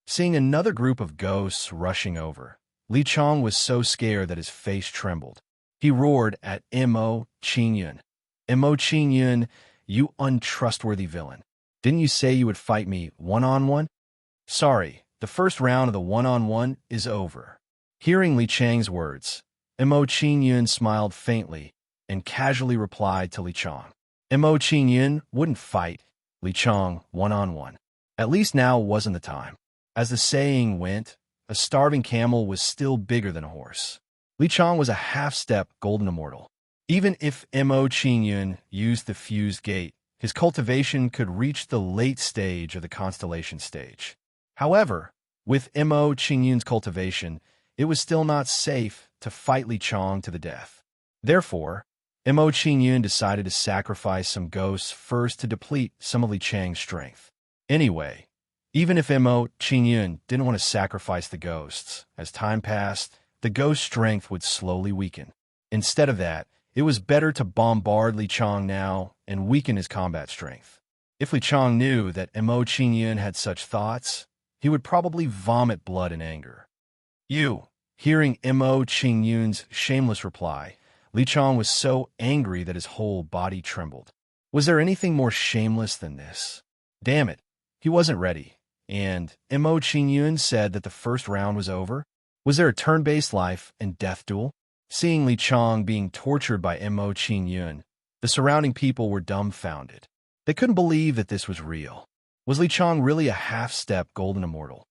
Seeing another group of ghosts rushing over, Li Chang was so scared that his face trembled. He roared at Mo Qin Yun. "Mo Qin Yun, you untrustworthy villain. Didn't you say you would fight me one-on-one? Sorry, the first round of the one-on-one is over." Hearing Li Chang's words, Mo Qin Yun smiled faintly and casually replied to Li Chang. Mo Qin Yun wouldn't fight Li Chang one-on-one. At least now wasn't the time. As the saying went, a starving camel was still bigger than a horse. Li Chang was a half-step golden immortal. Even if Mo Qin Yun used the fused gate, his cultivation could reach the late stage of the constellation stage. However, with Mo Qin Yun's cultivation, it was still not safe to fight Li Chang to the death. Therefore, Mo Qin Yun decided to sacrifice some ghosts first to deplete some of Li Chang's strength. Anyway, even if Mo Qin Yun didn't want to sacrifice the ghosts, as time passed, the ghost strength would slowly weaken. Instead of that, it was better to bombard Li Chang now and weaken his combat strength. If Li Chang knew that Mo Qin Yun had such thoughts, he would probably vomit blood in anger. Hearing Mo Qin Yun's shameless reply, Li Chang was so angry that his whole body trembled. Was there anything more shameless than this? Damn it, he wasn't ready. And Mo Qin Yun said that the first round was over? Was there a turn-based life and death duel? Seeing Li Chang being tortured by Mo Qin Yun, the surrounding people were dumbfounded. They couldn't believe that this was real. Was Li Chang really a half-step golden immortal?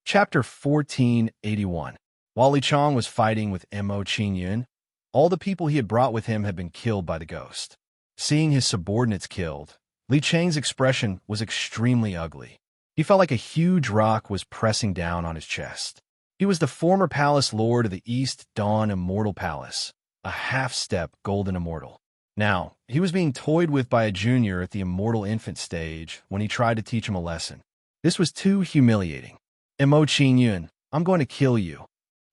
Chapter 1481. While Li Chang was fighting with Mo Qin Yun, all the people he had brought with him had been killed by the ghost. Seeing his subordinates killed, Li Chang's expression was extremely ugly. He felt like a huge rock was pressing down on his chest. He was the former palace lord of the East Dawn Immortal Palace, a half-step golden immortal. Now, he was being toyed with by a junior at the immortal infant stage when he tried to teach him a lesson. This was too humiliating. Mo Qin Yun, I'm going to kill you.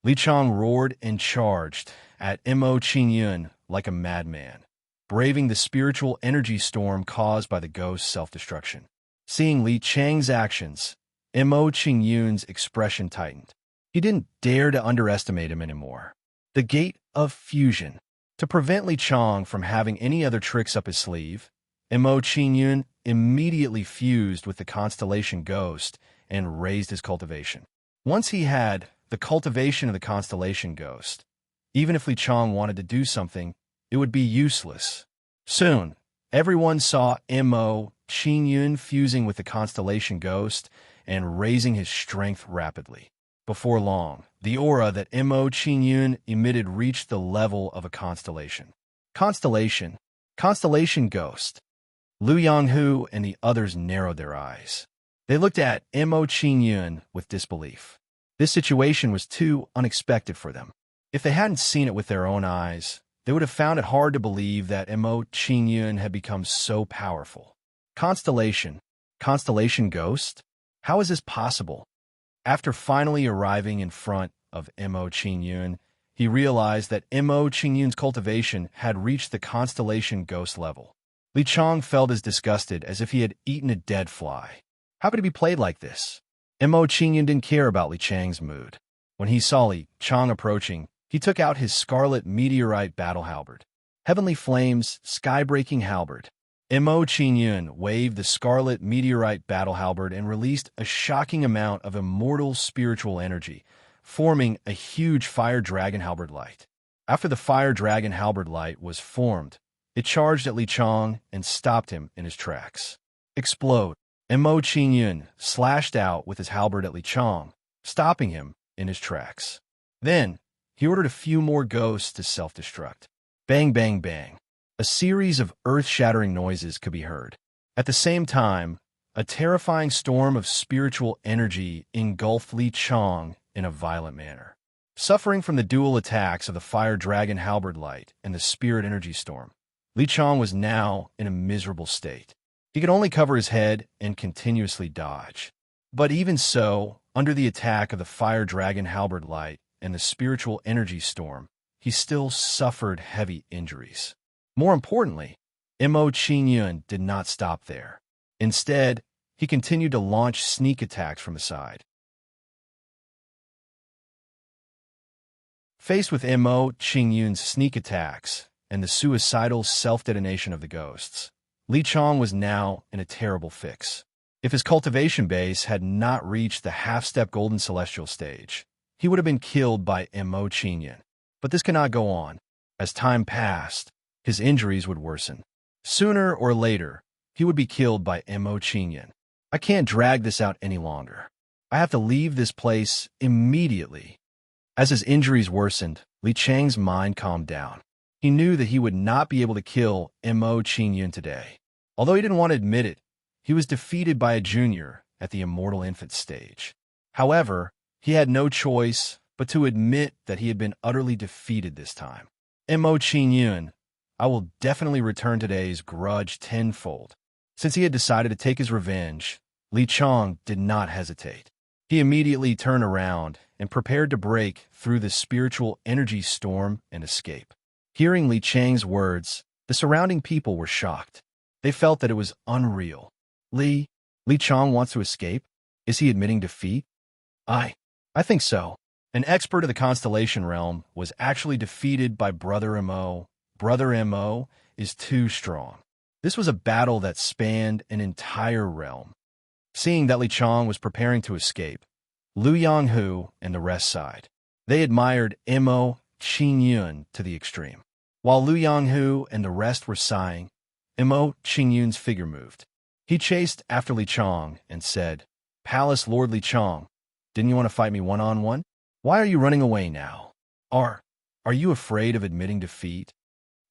Li Chang roared and charged at Mo Qin Yun like a madman, braving the spiritual energy storm caused by the ghost's self-destruction. Seeing Li Chang's actions, Mo Qin Yun's expression tightened. He didn't dare to underestimate him anymore. The Gate of Fusion. To prevent Li Chang from having any other tricks up his sleeve, Mo Qin Yun immediately fused with the constellation ghost and raised his cultivation. Once he had the cultivation of the constellation ghost, even if Li Chang wanted to do something, it would be useless. Soon, everyone saw Mo Qin Yun fusing with the constellation ghost and raising his strength rapidly. Before long, the aura that Mo Qin Yun emitted reached the level of a constellation. Constellation, Constellation Ghost. Liu Yonghu and the others narrowed their eyes. They looked at Mo Qingyun with disbelief. This situation was too unexpected for them. If they hadn't seen it with their own eyes, they would have found it hard to believe that Mo Qingyun had become so powerful. Constellation Ghost? How is this possible? After finally arriving in front of Mo Qingyun, he realized that Mo Qingyun's cultivation had reached the Constellation Ghost level. Li Chong felt as disgusted as if he had eaten a dead fly. How could it be played like this? Mo Qingyun didn't care about Li Chang's mood. When he saw Li Chong approaching, he took out his scarlet meteorite battle halberd. Heavenly Flames, sky-breaking halberd. Mo Qingyun waved the scarlet meteorite battle halberd and released a shocking amount of immortal spiritual energy, forming a huge fire dragon halberd light. After the fire dragon halberd light was formed, it charged at Li Chong and stopped him in his tracks. Explode. Mo Qingyun slashed out with his halberd at Li Chong, stopping him in his tracks. Then, he ordered a few more ghosts to self-destruct. Bang, bang, bang. A series of earth-shattering noises could be heard. At the same time, a terrifying storm of spiritual energy engulfed Li Chong in a violent manner. Suffering from the dual attacks of the fire dragon halberd light and the spirit energy storm, Li Chong was now in a miserable state. He could only cover his head and continuously dodge. But even so, under the attack of the fire dragon halberd light and the spiritual energy storm, he still suffered heavy injuries. More importantly, Mo Qingyun did not stop there. Instead, he continued to launch sneak attacks from the side. Faced with Mo Qingyun's sneak attacks and the suicidal self-detonation of the ghosts, Li Chong was now in a terrible fix. If his cultivation base had not reached the half-step golden celestial stage, he would have been killed by Mo Qingyun. But this could not go on. As time passed, his injuries would worsen. Sooner or later, he would be killed by Mo Qingyun. I can't drag this out any longer. I have to leave this place immediately. As his injuries worsened, Li Chang's mind calmed down. He knew that he would not be able to kill Mo Qingyun today. Although he didn't want to admit it, he was defeated by a junior at the immortal infant stage. However, he had no choice but to admit that he had been utterly defeated this time. Mo Qingyun, I will definitely return today's grudge tenfold. Since he had decided to take his revenge, Li Chong did not hesitate. He immediately turned around and prepared to break through the spiritual energy storm and escape. Hearing Li Chang's words, the surrounding people were shocked. They felt that it was unreal. Li Chong wants to escape? Is he admitting defeat? I think so. An expert of the Constellation realm was actually defeated by Brother Mo. Brother Mo is too strong. This was a battle that spanned an entire realm. Seeing that Li Chong was preparing to escape, Liu Yonghu and the rest sighed. They admired Mo Qingyun to the extreme. While Liu Yonghu and the rest were sighing, Mo Qingyun's figure moved. He chased after Li Chong and said, "Palace Lord Li Chong, didn't you want to fight me one-on-one? Why are you running away now? Are you afraid of admitting defeat?"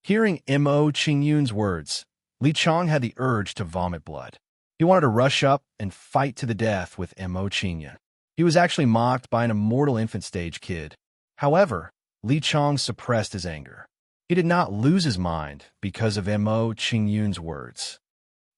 Hearing Mo Qingyun's words, Li Chong had the urge to vomit blood. He wanted to rush up and fight to the death with Mo Qingyun. He was actually mocked by an immortal infant stage kid. However, Li Chong suppressed his anger. He did not lose his mind because of Mo Qingyun's words.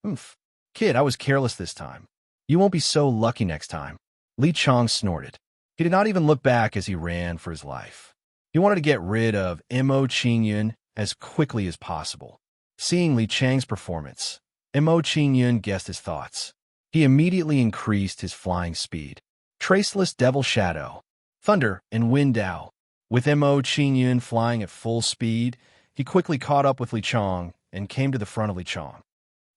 "Oomph. Kid, I was careless this time. You won't be so lucky next time." Li Chong snorted. He did not even look back as he ran for his life. He wanted to get rid of Mo Qingyun as quickly as possible. Seeing Li Chang's performance, Mo Qingyun guessed his thoughts. He immediately increased his flying speed. Traceless Devil Shadow, Thunder, and Wind Dao. With Mo Qingyun flying at full speed, he quickly caught up with Li Chong and came to the front of Li Chong.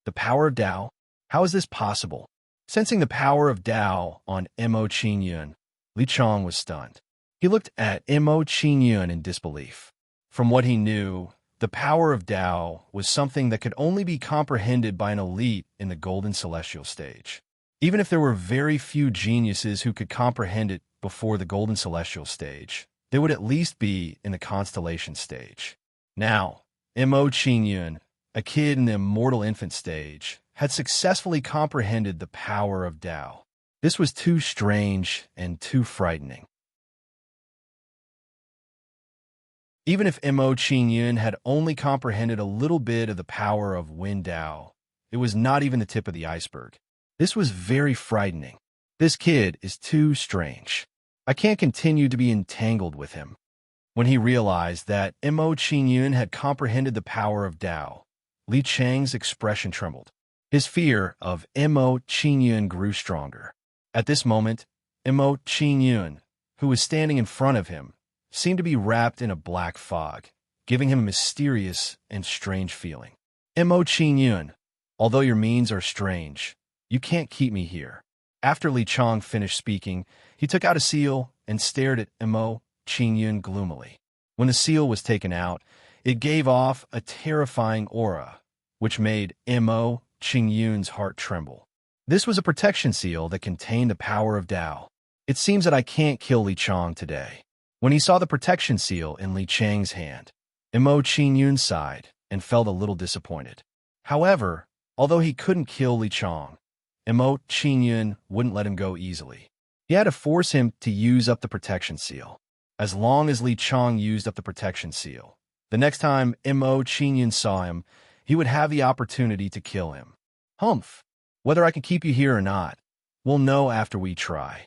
The power of Dao? How is this possible? Sensing the power of Dao on Mo Qingyun, Li Chong was stunned. He looked at Mo Qingyun in disbelief. From what he knew, the power of Dao was something that could only be comprehended by an elite in the Golden Celestial stage. Even if there were very few geniuses who could comprehend it before the Golden Celestial stage, they would at least be in the Constellation stage. Now, Mo Qingyun, a kid in the immortal infant stage, had successfully comprehended the power of Tao. This was too strange and too frightening. Even if Mo Qingyun had only comprehended a little bit of the power of Wen Dao, it was not even the tip of the iceberg. This was very frightening. This kid is too strange. I can't continue to be entangled with him. When he realized that Mo Qingyun had comprehended the power of Tao, Li Chang's expression trembled. His fear of Mo Qingyun grew stronger. At this moment, Mo Qingyun, who was standing in front of him, seemed to be wrapped in a black fog, giving him a mysterious and strange feeling. Mo Qingyun, although your means are strange, you can't keep me here. After Li Chang finished speaking, he took out a seal and stared at Mo Qingyun gloomily. When the seal was taken out, it gave off a terrifying aura, which made Mo Qingyun's heart tremble. This was a protection seal that contained the power of Tao. It seems that I can't kill Li Chang today. When he saw the protection seal in Li Chang's hand, Mo Qingyun sighed and felt a little disappointed. However, although he couldn't kill Li Chang, Mo Qingyun wouldn't let him go easily. He had to force him to use up the protection seal. As long as Li Chang used up the protection seal, the next time Mo Qingyun saw him, he would have the opportunity to kill him. Humph! Whether I can keep you here or not, we'll know after we try.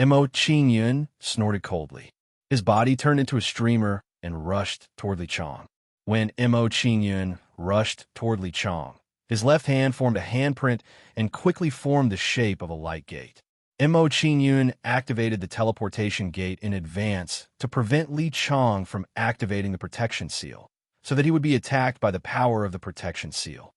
Mo Qingyun snorted coldly. His body turned into a streamer and rushed toward Li Chang. When Mo Qingyun rushed toward Li Chang, his left hand formed a handprint and quickly formed the shape of a light gate. Mo Qingyun activated the teleportation gate in advance to prevent Li Chang from activating the protection seal, so that he would be attacked by the power of the protection seal.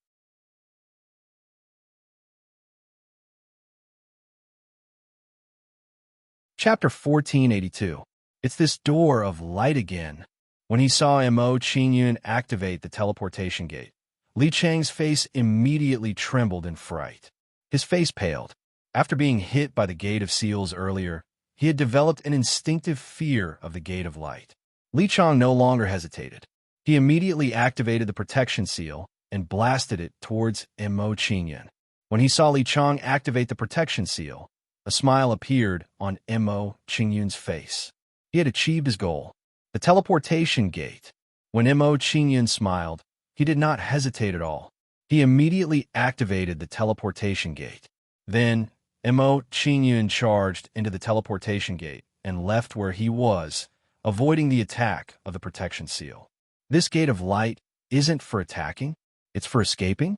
Chapter 1482. It's this door of light again. When he saw Mo Qingyun activate the teleportation gate, Li Chang's face immediately trembled in fright. His face paled. After being hit by the Gate of Seals earlier, he had developed an instinctive fear of the Gate of Light. Li Chang no longer hesitated. He immediately activated the protection seal and blasted it towards Mo Qingyun. When he saw Li Chang activate the protection seal, a smile appeared on Mo Qingyun's face. He had achieved his goal, the teleportation gate. When Mo Qingyun smiled, he did not hesitate at all. He immediately activated the teleportation gate. Then, Mo Qingyun charged into the teleportation gate and left where he was, avoiding the attack of the protection seal. This gate of light isn't for attacking, it's for escaping?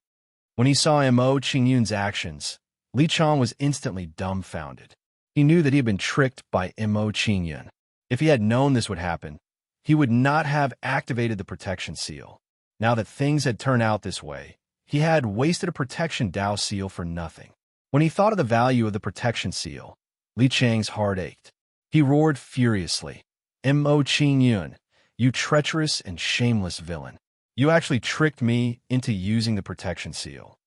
When he saw Mo Qingyun's actions, Li Chang was instantly dumbfounded. He knew that he had been tricked by Mo Qingyun. If he had known this would happen, he would not have activated the protection seal. Now that things had turned out this way, he had wasted a protection Dao seal for nothing. When he thought of the value of the protection seal, Li Chang's heart ached. He roared furiously, Mo Qingyun, you treacherous and shameless villain. You actually tricked me into using the protection seal.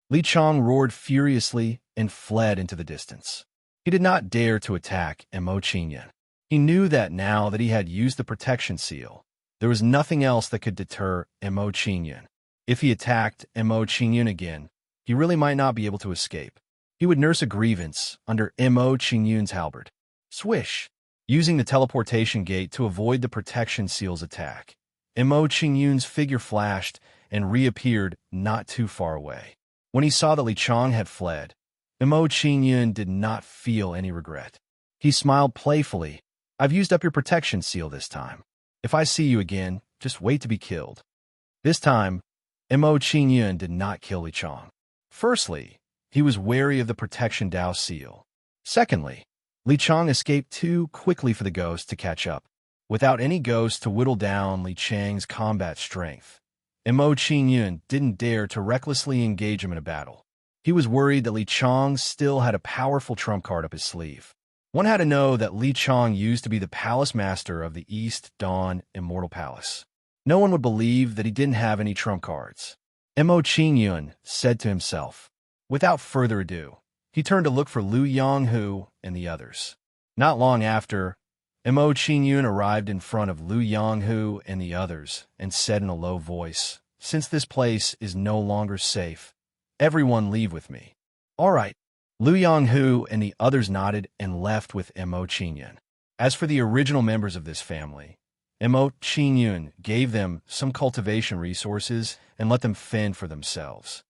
Li Chang roared furiously and fled into the distance. He did not dare to attack Mo Qingyun. He knew that now that he had used the protection seal, there was nothing else that could deter Mo Qingyun. If he attacked Mo Qingyun again, he really might not be able to escape. He would nurse a grievance under Mo Qingyun's halberd. Swish! Using the teleportation gate to avoid the protection seal's attack, Mo Qingyun's figure flashed and reappeared not too far away. When he saw that Li Chang had fled, Mo Qingyun did not feel any regret. He smiled playfully. I've used up your protection seal this time. If I see you again, just wait to be killed. This time, Mo Qingyun did not kill Li Chang. Firstly, he was wary of the protection Dao seal. Secondly, Li Chang escaped too quickly for the ghost to catch up. Without any ghost to whittle down Li Chang's combat strength, Mo Qingyun didn't dare to recklessly engage him in a battle. He was worried that Li Chang still had a powerful trump card up his sleeve. One had to know that Li Chang used to be the palace master of the East Dawn Immortal Palace. No one would believe that he didn't have any trump cards. Mo Qingyun said to himself. Without further ado, he turned to look for Lu Yonghu and the others. Not long after, Mo Qingyun arrived in front of Lu Yonghu and the others and said in a low voice, since this place is no longer safe, everyone leave with me." "All right." Liu Yonghu and the others nodded and left with Mo Qingyun. As for the original members of this family, Mo Qingyun gave them some cultivation resources and let them fend for themselves.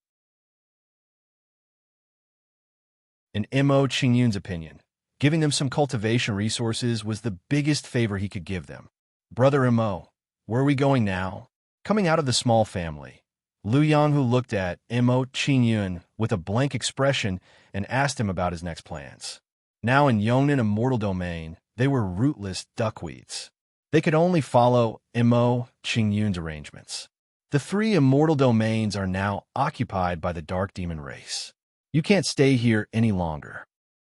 In Mo Qingyun's opinion, giving them some cultivation resources was the biggest favor he could give them. "Brother Mo, where are we going now?" Coming out of the small family, Liu Yonghu looked at Mo Qingyun with a blank expression and asked him about his next plans. Now in Yongnan Immortal Domain, they were rootless duckweeds. They could only follow Mo Qingyun's arrangements. The 3 immortal domains are now occupied by the Dark Demon race. You can't stay here any longer.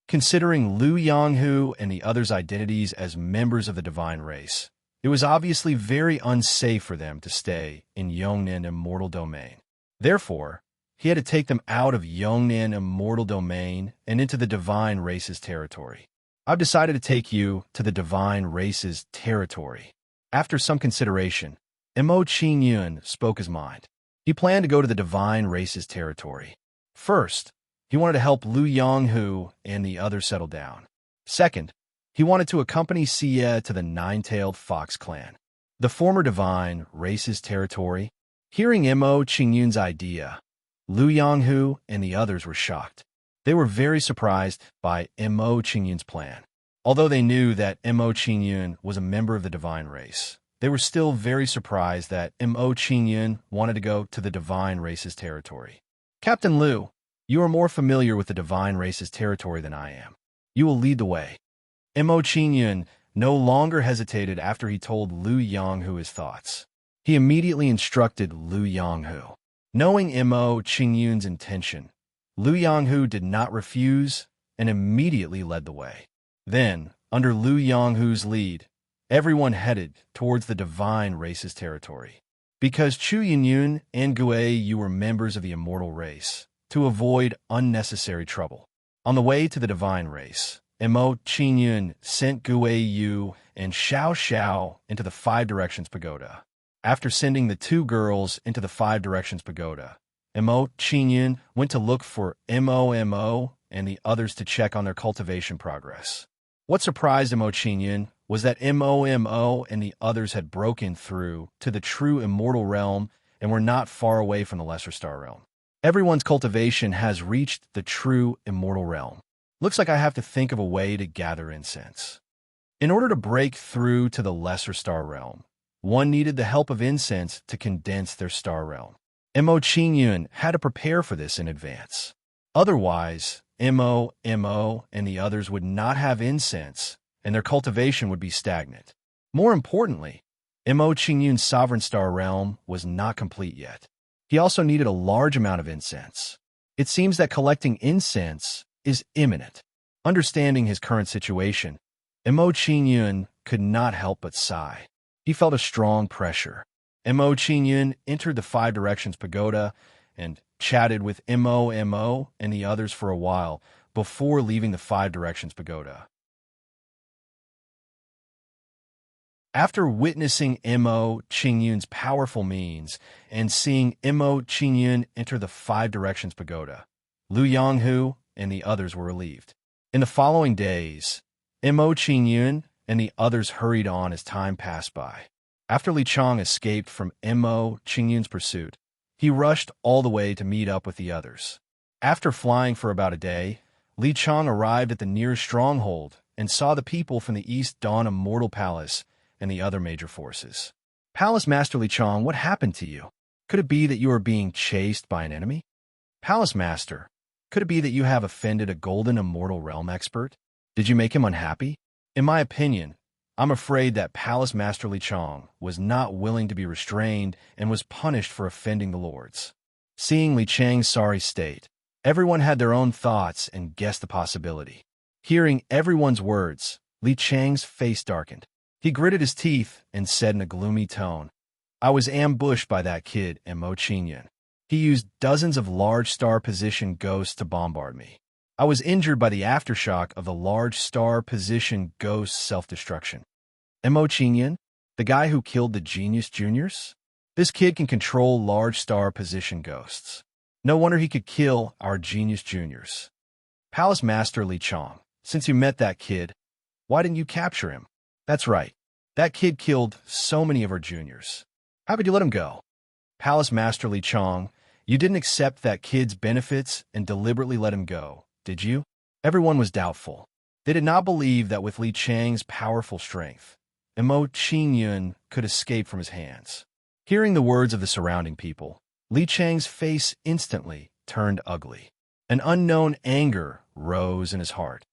Considering Liu Yonghu and the others' identities as members of the divine race, it was obviously very unsafe for them to stay in Yongnan Immortal Domain. Therefore, he had to take them out of Yongnan Immortal Domain and into the divine race's territory. "I've decided to take you to the divine race's territory." After some consideration, Mo Qingyun spoke his mind. He planned to go to the divine race's territory. First, he wanted to help Liu Yonghu and the others settle down. Second, he wanted to accompany Xie to the Nine-Tailed Fox clan, the former divine race's territory. Hearing Mo Qingyun's idea, Liu Yonghu and the others were shocked. They were very surprised by Mo Qingyun's plan. Although they knew that Mo Qingyun was a member of the divine race, they were still very surprised that Mo Qingyun wanted to go to the divine race's territory. "Captain Liu, you are more familiar with the divine race's territory than I am. You will lead the way." Mo Qingyun no longer hesitated after he told Liu Yonghu his thoughts. He immediately instructed Liu Yonghu. Knowing Mo Qingyun's intention, Liu Yonghu did not refuse and immediately led the way. Then, under Liu Yonghu's lead, everyone headed towards the divine race's territory. Because Chu Yinyun and Gui Yu were members of the immortal race, to avoid unnecessary trouble. On the way to the divine race, Mo Qingyun sent Gui Yu and Xiao Xiao into the Five Directions Pagoda. After sending the 2 girls into the Five Directions Pagoda, Mo Qingyun went to look for Mo and the others to check on their cultivation progress. What surprised Mo Qingyun was that Mo and the others had broken through to the true immortal realm and were not far away from the Lesser Star realm. Everyone's cultivation has reached the true immortal realm. Looks like I have to think of a way to gather incense. In order to break through to the Lesser Star realm, one needed the help of incense to condense their star realm. Mo Qingyun had to prepare for this in advance. Otherwise, Mo and the others would not have incense, and their cultivation would be stagnant. More importantly, Mo Qingyun's sovereign star realm was not complete yet. He also needed a large amount of incense. It seems that collecting incense is imminent. Understanding his current situation, Mo Qingyun could not help but sigh. He felt a strong pressure. Mo Qingyun entered the Five Directions Pagoda and chatted with Mo and the others for a while before leaving the Five Directions Pagoda. After witnessing Mo Qingyun's powerful means and seeing Mo Qingyun enter the Five Directions Pagoda, Liu Yonghu and the others were relieved. In the following days, Mo Qingyun and the others hurried on as time passed by. After Li Chang escaped from Mo Qingyun's pursuit, he rushed all the way to meet up with the others. After flying for about a day, Li Chang arrived at the nearest stronghold and saw the people from the East Dawn Immortal Palace and the other major forces. "Palace Master Li Chang, what happened to you? Could it be that you are being chased by an enemy?" "Palace Master, could it be that you have offended a golden immortal realm expert? Did you make him unhappy?" In my opinion, I'm afraid that Palace Master Li Chang was not willing to be restrained and was punished for offending the lords. Seeing Li Chang's sorry state, everyone had their own thoughts and guessed the possibility. Hearing everyone's words, Li Chang's face darkened. He gritted his teeth and said in a gloomy tone, "I was ambushed by that kid, Mo Qingyun. He used dozens of large star position ghosts to bombard me. I was injured by the aftershock of the large star position ghost self-destruction." Mo Qingyun, the guy who killed the Genius Juniors? This kid can control large star position ghosts. No wonder he could kill our genius juniors. Palace Master Li Chong, since you met that kid, why didn't you capture him? That's right. That kid killed so many of our juniors. How could you let him go? Palace Master Li Chong, you didn't accept that kid's benefits and deliberately let him go, did you? Everyone was doubtful. They did not believe that with Li Chang's powerful strength, Mo Qingyun could escape from his hands. Hearing the words of the surrounding people, Li Chang's face instantly turned ugly. An unknown anger rose in his heart.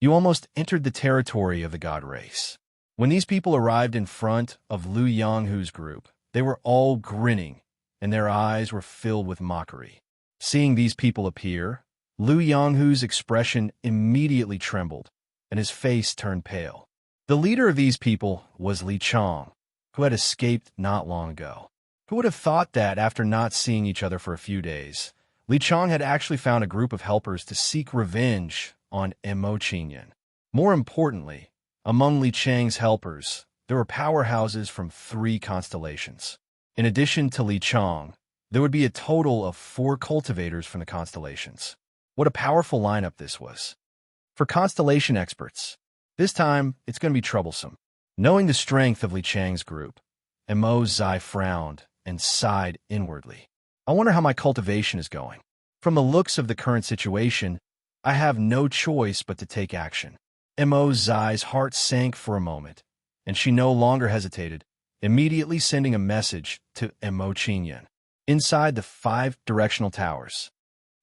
You almost entered the territory of the god race. When these people arrived in front of Lu Yonghu's group, they were all grinning, and their eyes were filled with mockery. Seeing these people appear, Lu Yonghu's expression immediately trembled, and his face turned pale. The leader of these people was Li Chong, who had escaped not long ago. Who would have thought that after not seeing each other for a few days, Li Chong had actually found a group of helpers to seek revenge on Mo Qingyun. More importantly, among Li Chang's helpers, there were powerhouses from 3 constellations. In addition to Li Chong, there would be a total of 4 cultivators from the constellations. What a powerful lineup this was. For constellation experts, this time it's going to be troublesome. Knowing the strength of Li Chang's group, Mo Zai frowned and sighed inwardly. I wonder how my cultivation is going. From the looks of the current situation, I have no choice but to take action. Mo Zai's heart sank for a moment, and she no longer hesitated, immediately sending a message to Mo Qingyun inside the 5 directional towers.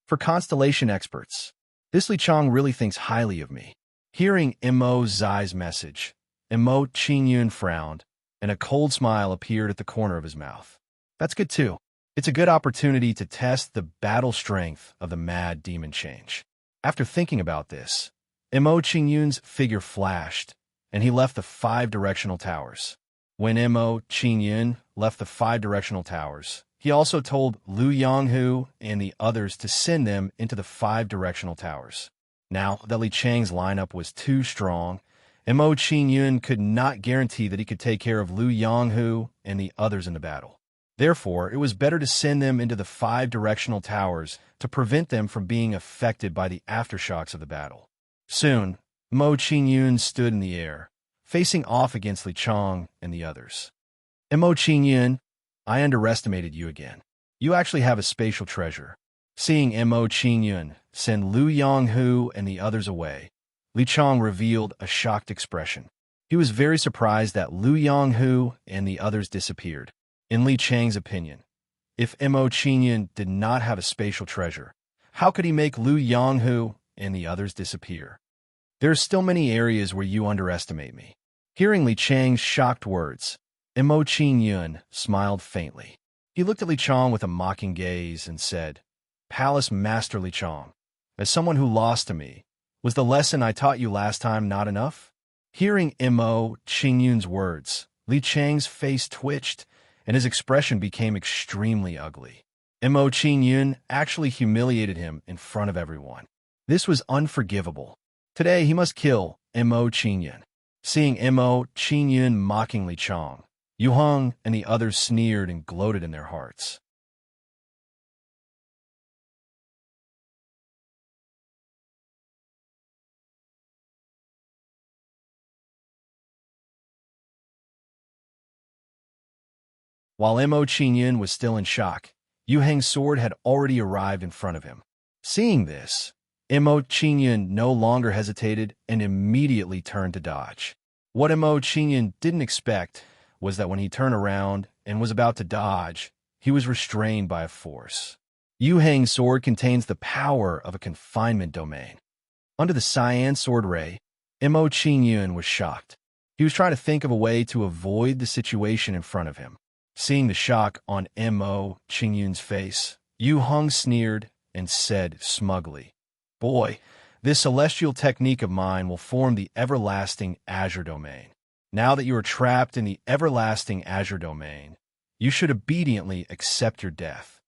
For constellation experts, this Li Chong really thinks highly of me. Hearing Mo Zai's message, Mo Qingyun frowned, and a cold smile appeared at the corner of his mouth. That's good too. It's a good opportunity to test the battle strength of the mad demon change. After thinking about this, Mo Qingyun's figure flashed, and he left the 5 directional towers. When Mo Qingyun left the 5 directional towers, he also told Lu Yonghu and the others to send them into the 5 directional towers. Now that Li Chang's lineup was too strong, Mo Qingyun could not guarantee that he could take care of Lu Yonghu and the others in the battle. Therefore, it was better to send them into the 5 directional towers to prevent them from being affected by the aftershocks of the battle. Soon, Mo Qingyun stood in the air, facing off against Li Chong and the others. Mo Qingyun, I underestimated you again. You actually have a spatial treasure. Seeing Mo Qingyun send Lu Yonghu and the others away, Li Chong revealed a shocked expression. He was very surprised that Lu Yonghu and the others disappeared. In Li Chang's opinion, if Mo Qingyun did not have a spatial treasure, how could he make Lu Yonghu and the others disappear? There are still many areas where you underestimate me. Hearing Li Chang's shocked words, Mo Qingyun smiled faintly. He looked at Li Chong with a mocking gaze and said, Palace Master Li Chong, as someone who lost to me, was the lesson I taught you last time not enough? Hearing Mo Qingyun's words, Li Chang's face twitched, and his expression became extremely ugly. Mo Qingyun actually humiliated him in front of everyone. This was unforgivable. Today he must kill Mo Qingyun. Seeing Mo Qingyun mocking Li Chong, Yu Heng and the others sneered and gloated in their hearts. While Mo Qingyun was still in shock, Yu Heng's sword had already arrived in front of him. Seeing this, Mo Qingyun no longer hesitated and immediately turned to dodge. What Mo Qingyun didn't expect was that when he turned around and was about to dodge, he was restrained by a force. Yu Heng's sword contains the power of a confinement domain. Under the cyan sword ray, Mo Qingyun was shocked. He was trying to think of a way to avoid the situation in front of him. Seeing the shock on Mo Qingyun's face, Yu Heng sneered and said smugly, Boy, This celestial technique of mine will form the everlasting azure domain. Now that you are trapped in the everlasting azure domain, you should obediently accept your death.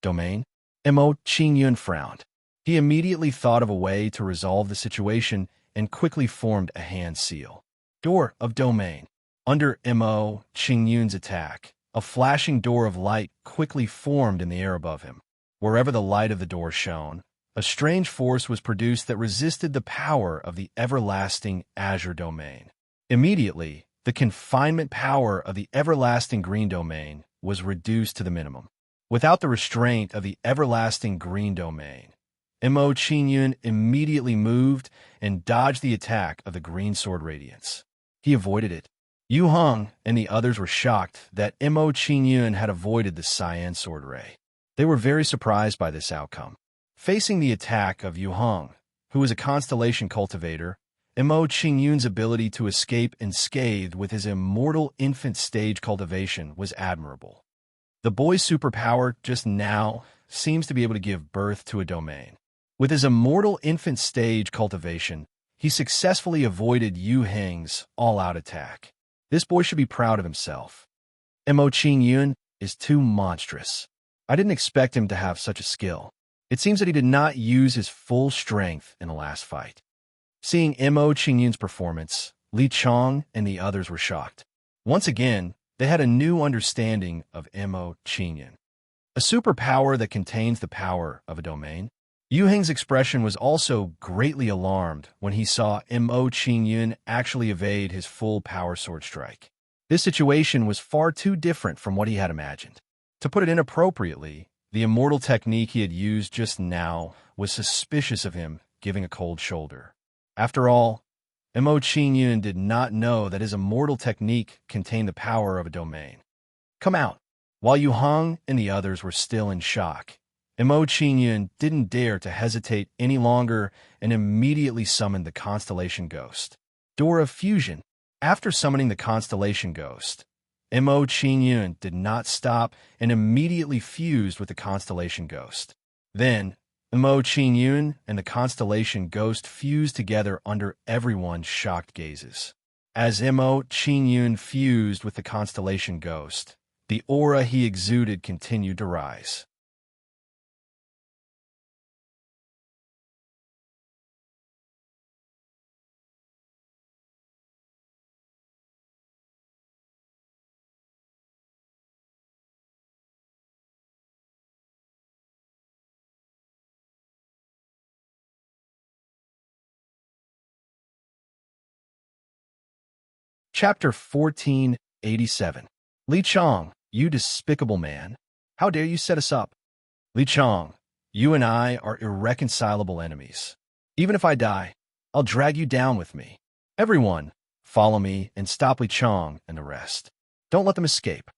Domain? Mo Qingyun frowned. He immediately thought of a way to resolve the situation and quickly formed a hand seal. Door of domain. Under Mo Qingyun's attack, a flashing door of light quickly formed in the air above him. Wherever the light of the door shone, a strange force was produced that resisted the power of the everlasting azure domain. Immediately, the confinement power of the everlasting green domain was reduced to the minimum. Without the restraint of the everlasting green domain, Mo Qingyun immediately moved and dodged the attack of the green sword radiance. He avoided it. Yu Heng and the others were shocked that Mo Qingyun had avoided the cyan sword ray. They were very surprised by this outcome. Facing the attack of Yu Heng, who was a constellation cultivator, Mo Qingyun's ability to escape unscathed with his immortal infant stage cultivation was admirable. The boy's superpower just now seems to be able to give birth to a domain. With his immortal infant stage cultivation, he successfully avoided Yu Heng's all-out attack. This boy should be proud of himself. Mo Qingyun is too monstrous. I didn't expect him to have such a skill. It seems that he did not use his full strength in the last fight. Seeing Mo Qingyun's performance, Li Chong and the others were shocked. Once again, they had a new understanding of Mo Qingyun. A superpower that contains the power of a domain. Yu Heng's expression was also greatly alarmed when he saw Mo Qingyun actually evade his full power sword strike. This situation was far too different from what he had imagined. To put it inappropriately, the immortal technique he had used just now was suspicious of him giving a cold shoulder. After all, Mo Qingyun did not know that his immortal technique contained the power of a domain. Come out. While Yu Heng and the others were still in shock, Mo Qingyun didn't dare to hesitate any longer and immediately summoned the Constellation Ghost. Door of Fusion. After summoning the Constellation Ghost, Mo Qingyun did not stop and immediately fused with the Constellation Ghost. Then, Mo Qingyun and the Constellation Ghost fused together under everyone's shocked gazes. As Mo Qingyun fused with the Constellation Ghost, the aura he exuded continued to rise. Chapter 1487. Li Chong, you despicable man. How dare you set us up? Li Chong, you and I are irreconcilable enemies. Even if I die, I'll drag you down with me. Everyone, follow me and stop Li Chong and the rest. Don't let them escape.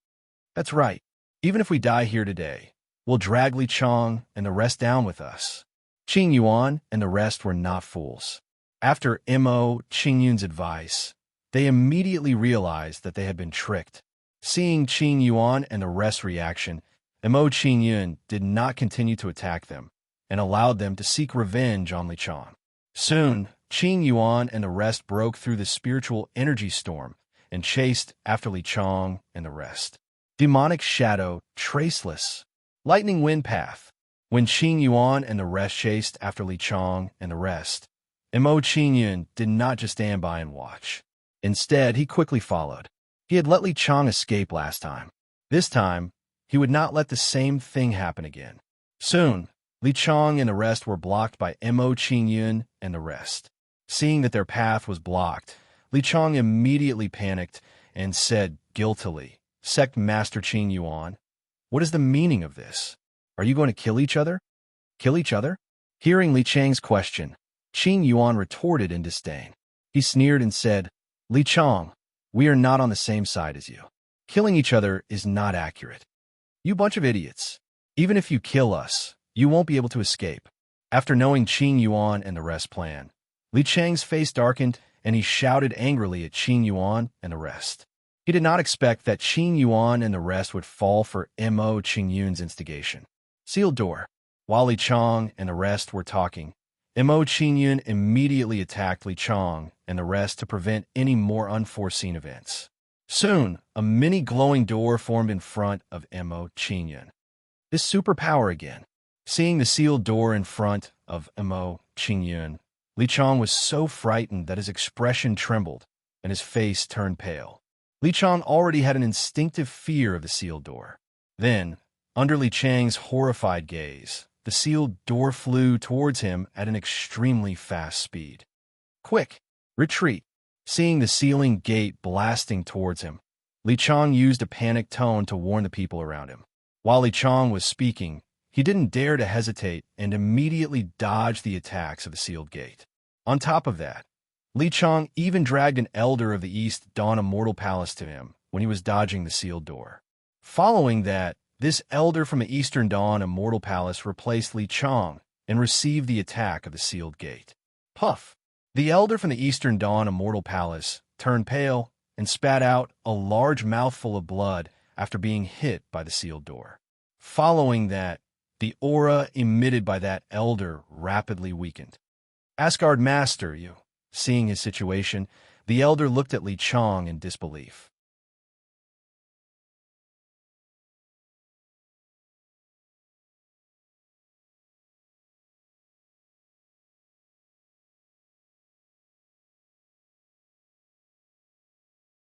That's right. Even if we die here today, we'll drag Li Chong and the rest down with us. Qing Yuan and the rest were not fools. After Mo Qingyun's advice, they immediately realized that they had been tricked. Seeing Qing Yuan and the rest's reaction, Mo Qingyun did not continue to attack them and allowed them to seek revenge on Li Chong. Soon, Qing Yuan and the rest broke through the spiritual energy storm and chased after Li Chong and the rest. Demonic Shadow, Traceless. Lightning Wind Path. When Qing Yuan and the rest chased after Li Chong and the rest, Mo Qingyun did not just stand by and watch. Instead, he quickly followed. He had let Li Chong escape last time. This time, he would not let the same thing happen again. Soon, Li Chong and the rest were blocked by Mo Qingyun and the rest. Seeing that their path was blocked, Li Chong immediately panicked and said guiltily, Sect Master Qing Yuan, what is the meaning of this? Are you going to kill each other? Kill each other? Hearing Li Chang's question, Qing Yuan retorted in disdain. He sneered and said, Li Chong, we are not on the same side as you. Killing each other is not accurate. You bunch of idiots. Even if you kill us, you won't be able to escape. After knowing Qing Yuan and the rest plan, Li Chang's face darkened and he shouted angrily at Qing Yuan and the rest. He did not expect that Qing Yuan and the rest would fall for Mo Qingyun's instigation. Sealed door. While Li Chong and the rest were talking, Mo Qingyun immediately attacked Li Chong and the rest to prevent any more unforeseen events. Soon, a mini glowing door formed in front of Mo Qingyun. This superpower again. Seeing the sealed door in front of Mo Qingyun, Li Chong was so frightened that his expression trembled and his face turned pale. Li Chong already had an instinctive fear of the sealed door. Then, under Li Chang's horrified gaze, the sealed door flew towards him at an extremely fast speed. Quick! Retreat! Seeing the sealing gate blasting towards him, Li Chong used a panicked tone to warn the people around him. While Li Chong was speaking, he didn't dare to hesitate and immediately dodged the attacks of the sealed gate. On top of that, Li Chong even dragged an elder of the East Dawn Immortal Palace to him when he was dodging the sealed door. Following that, this elder from the Eastern Dawn Immortal Palace replaced Li Chong and received the attack of the sealed gate. Puff! The elder from the Eastern Dawn Immortal Palace turned pale and spat out a large mouthful of blood after being hit by the sealed door. Following that, the aura emitted by that elder rapidly weakened. Asgard Master, you. Seeing his situation, the elder looked at Li Chong in disbelief.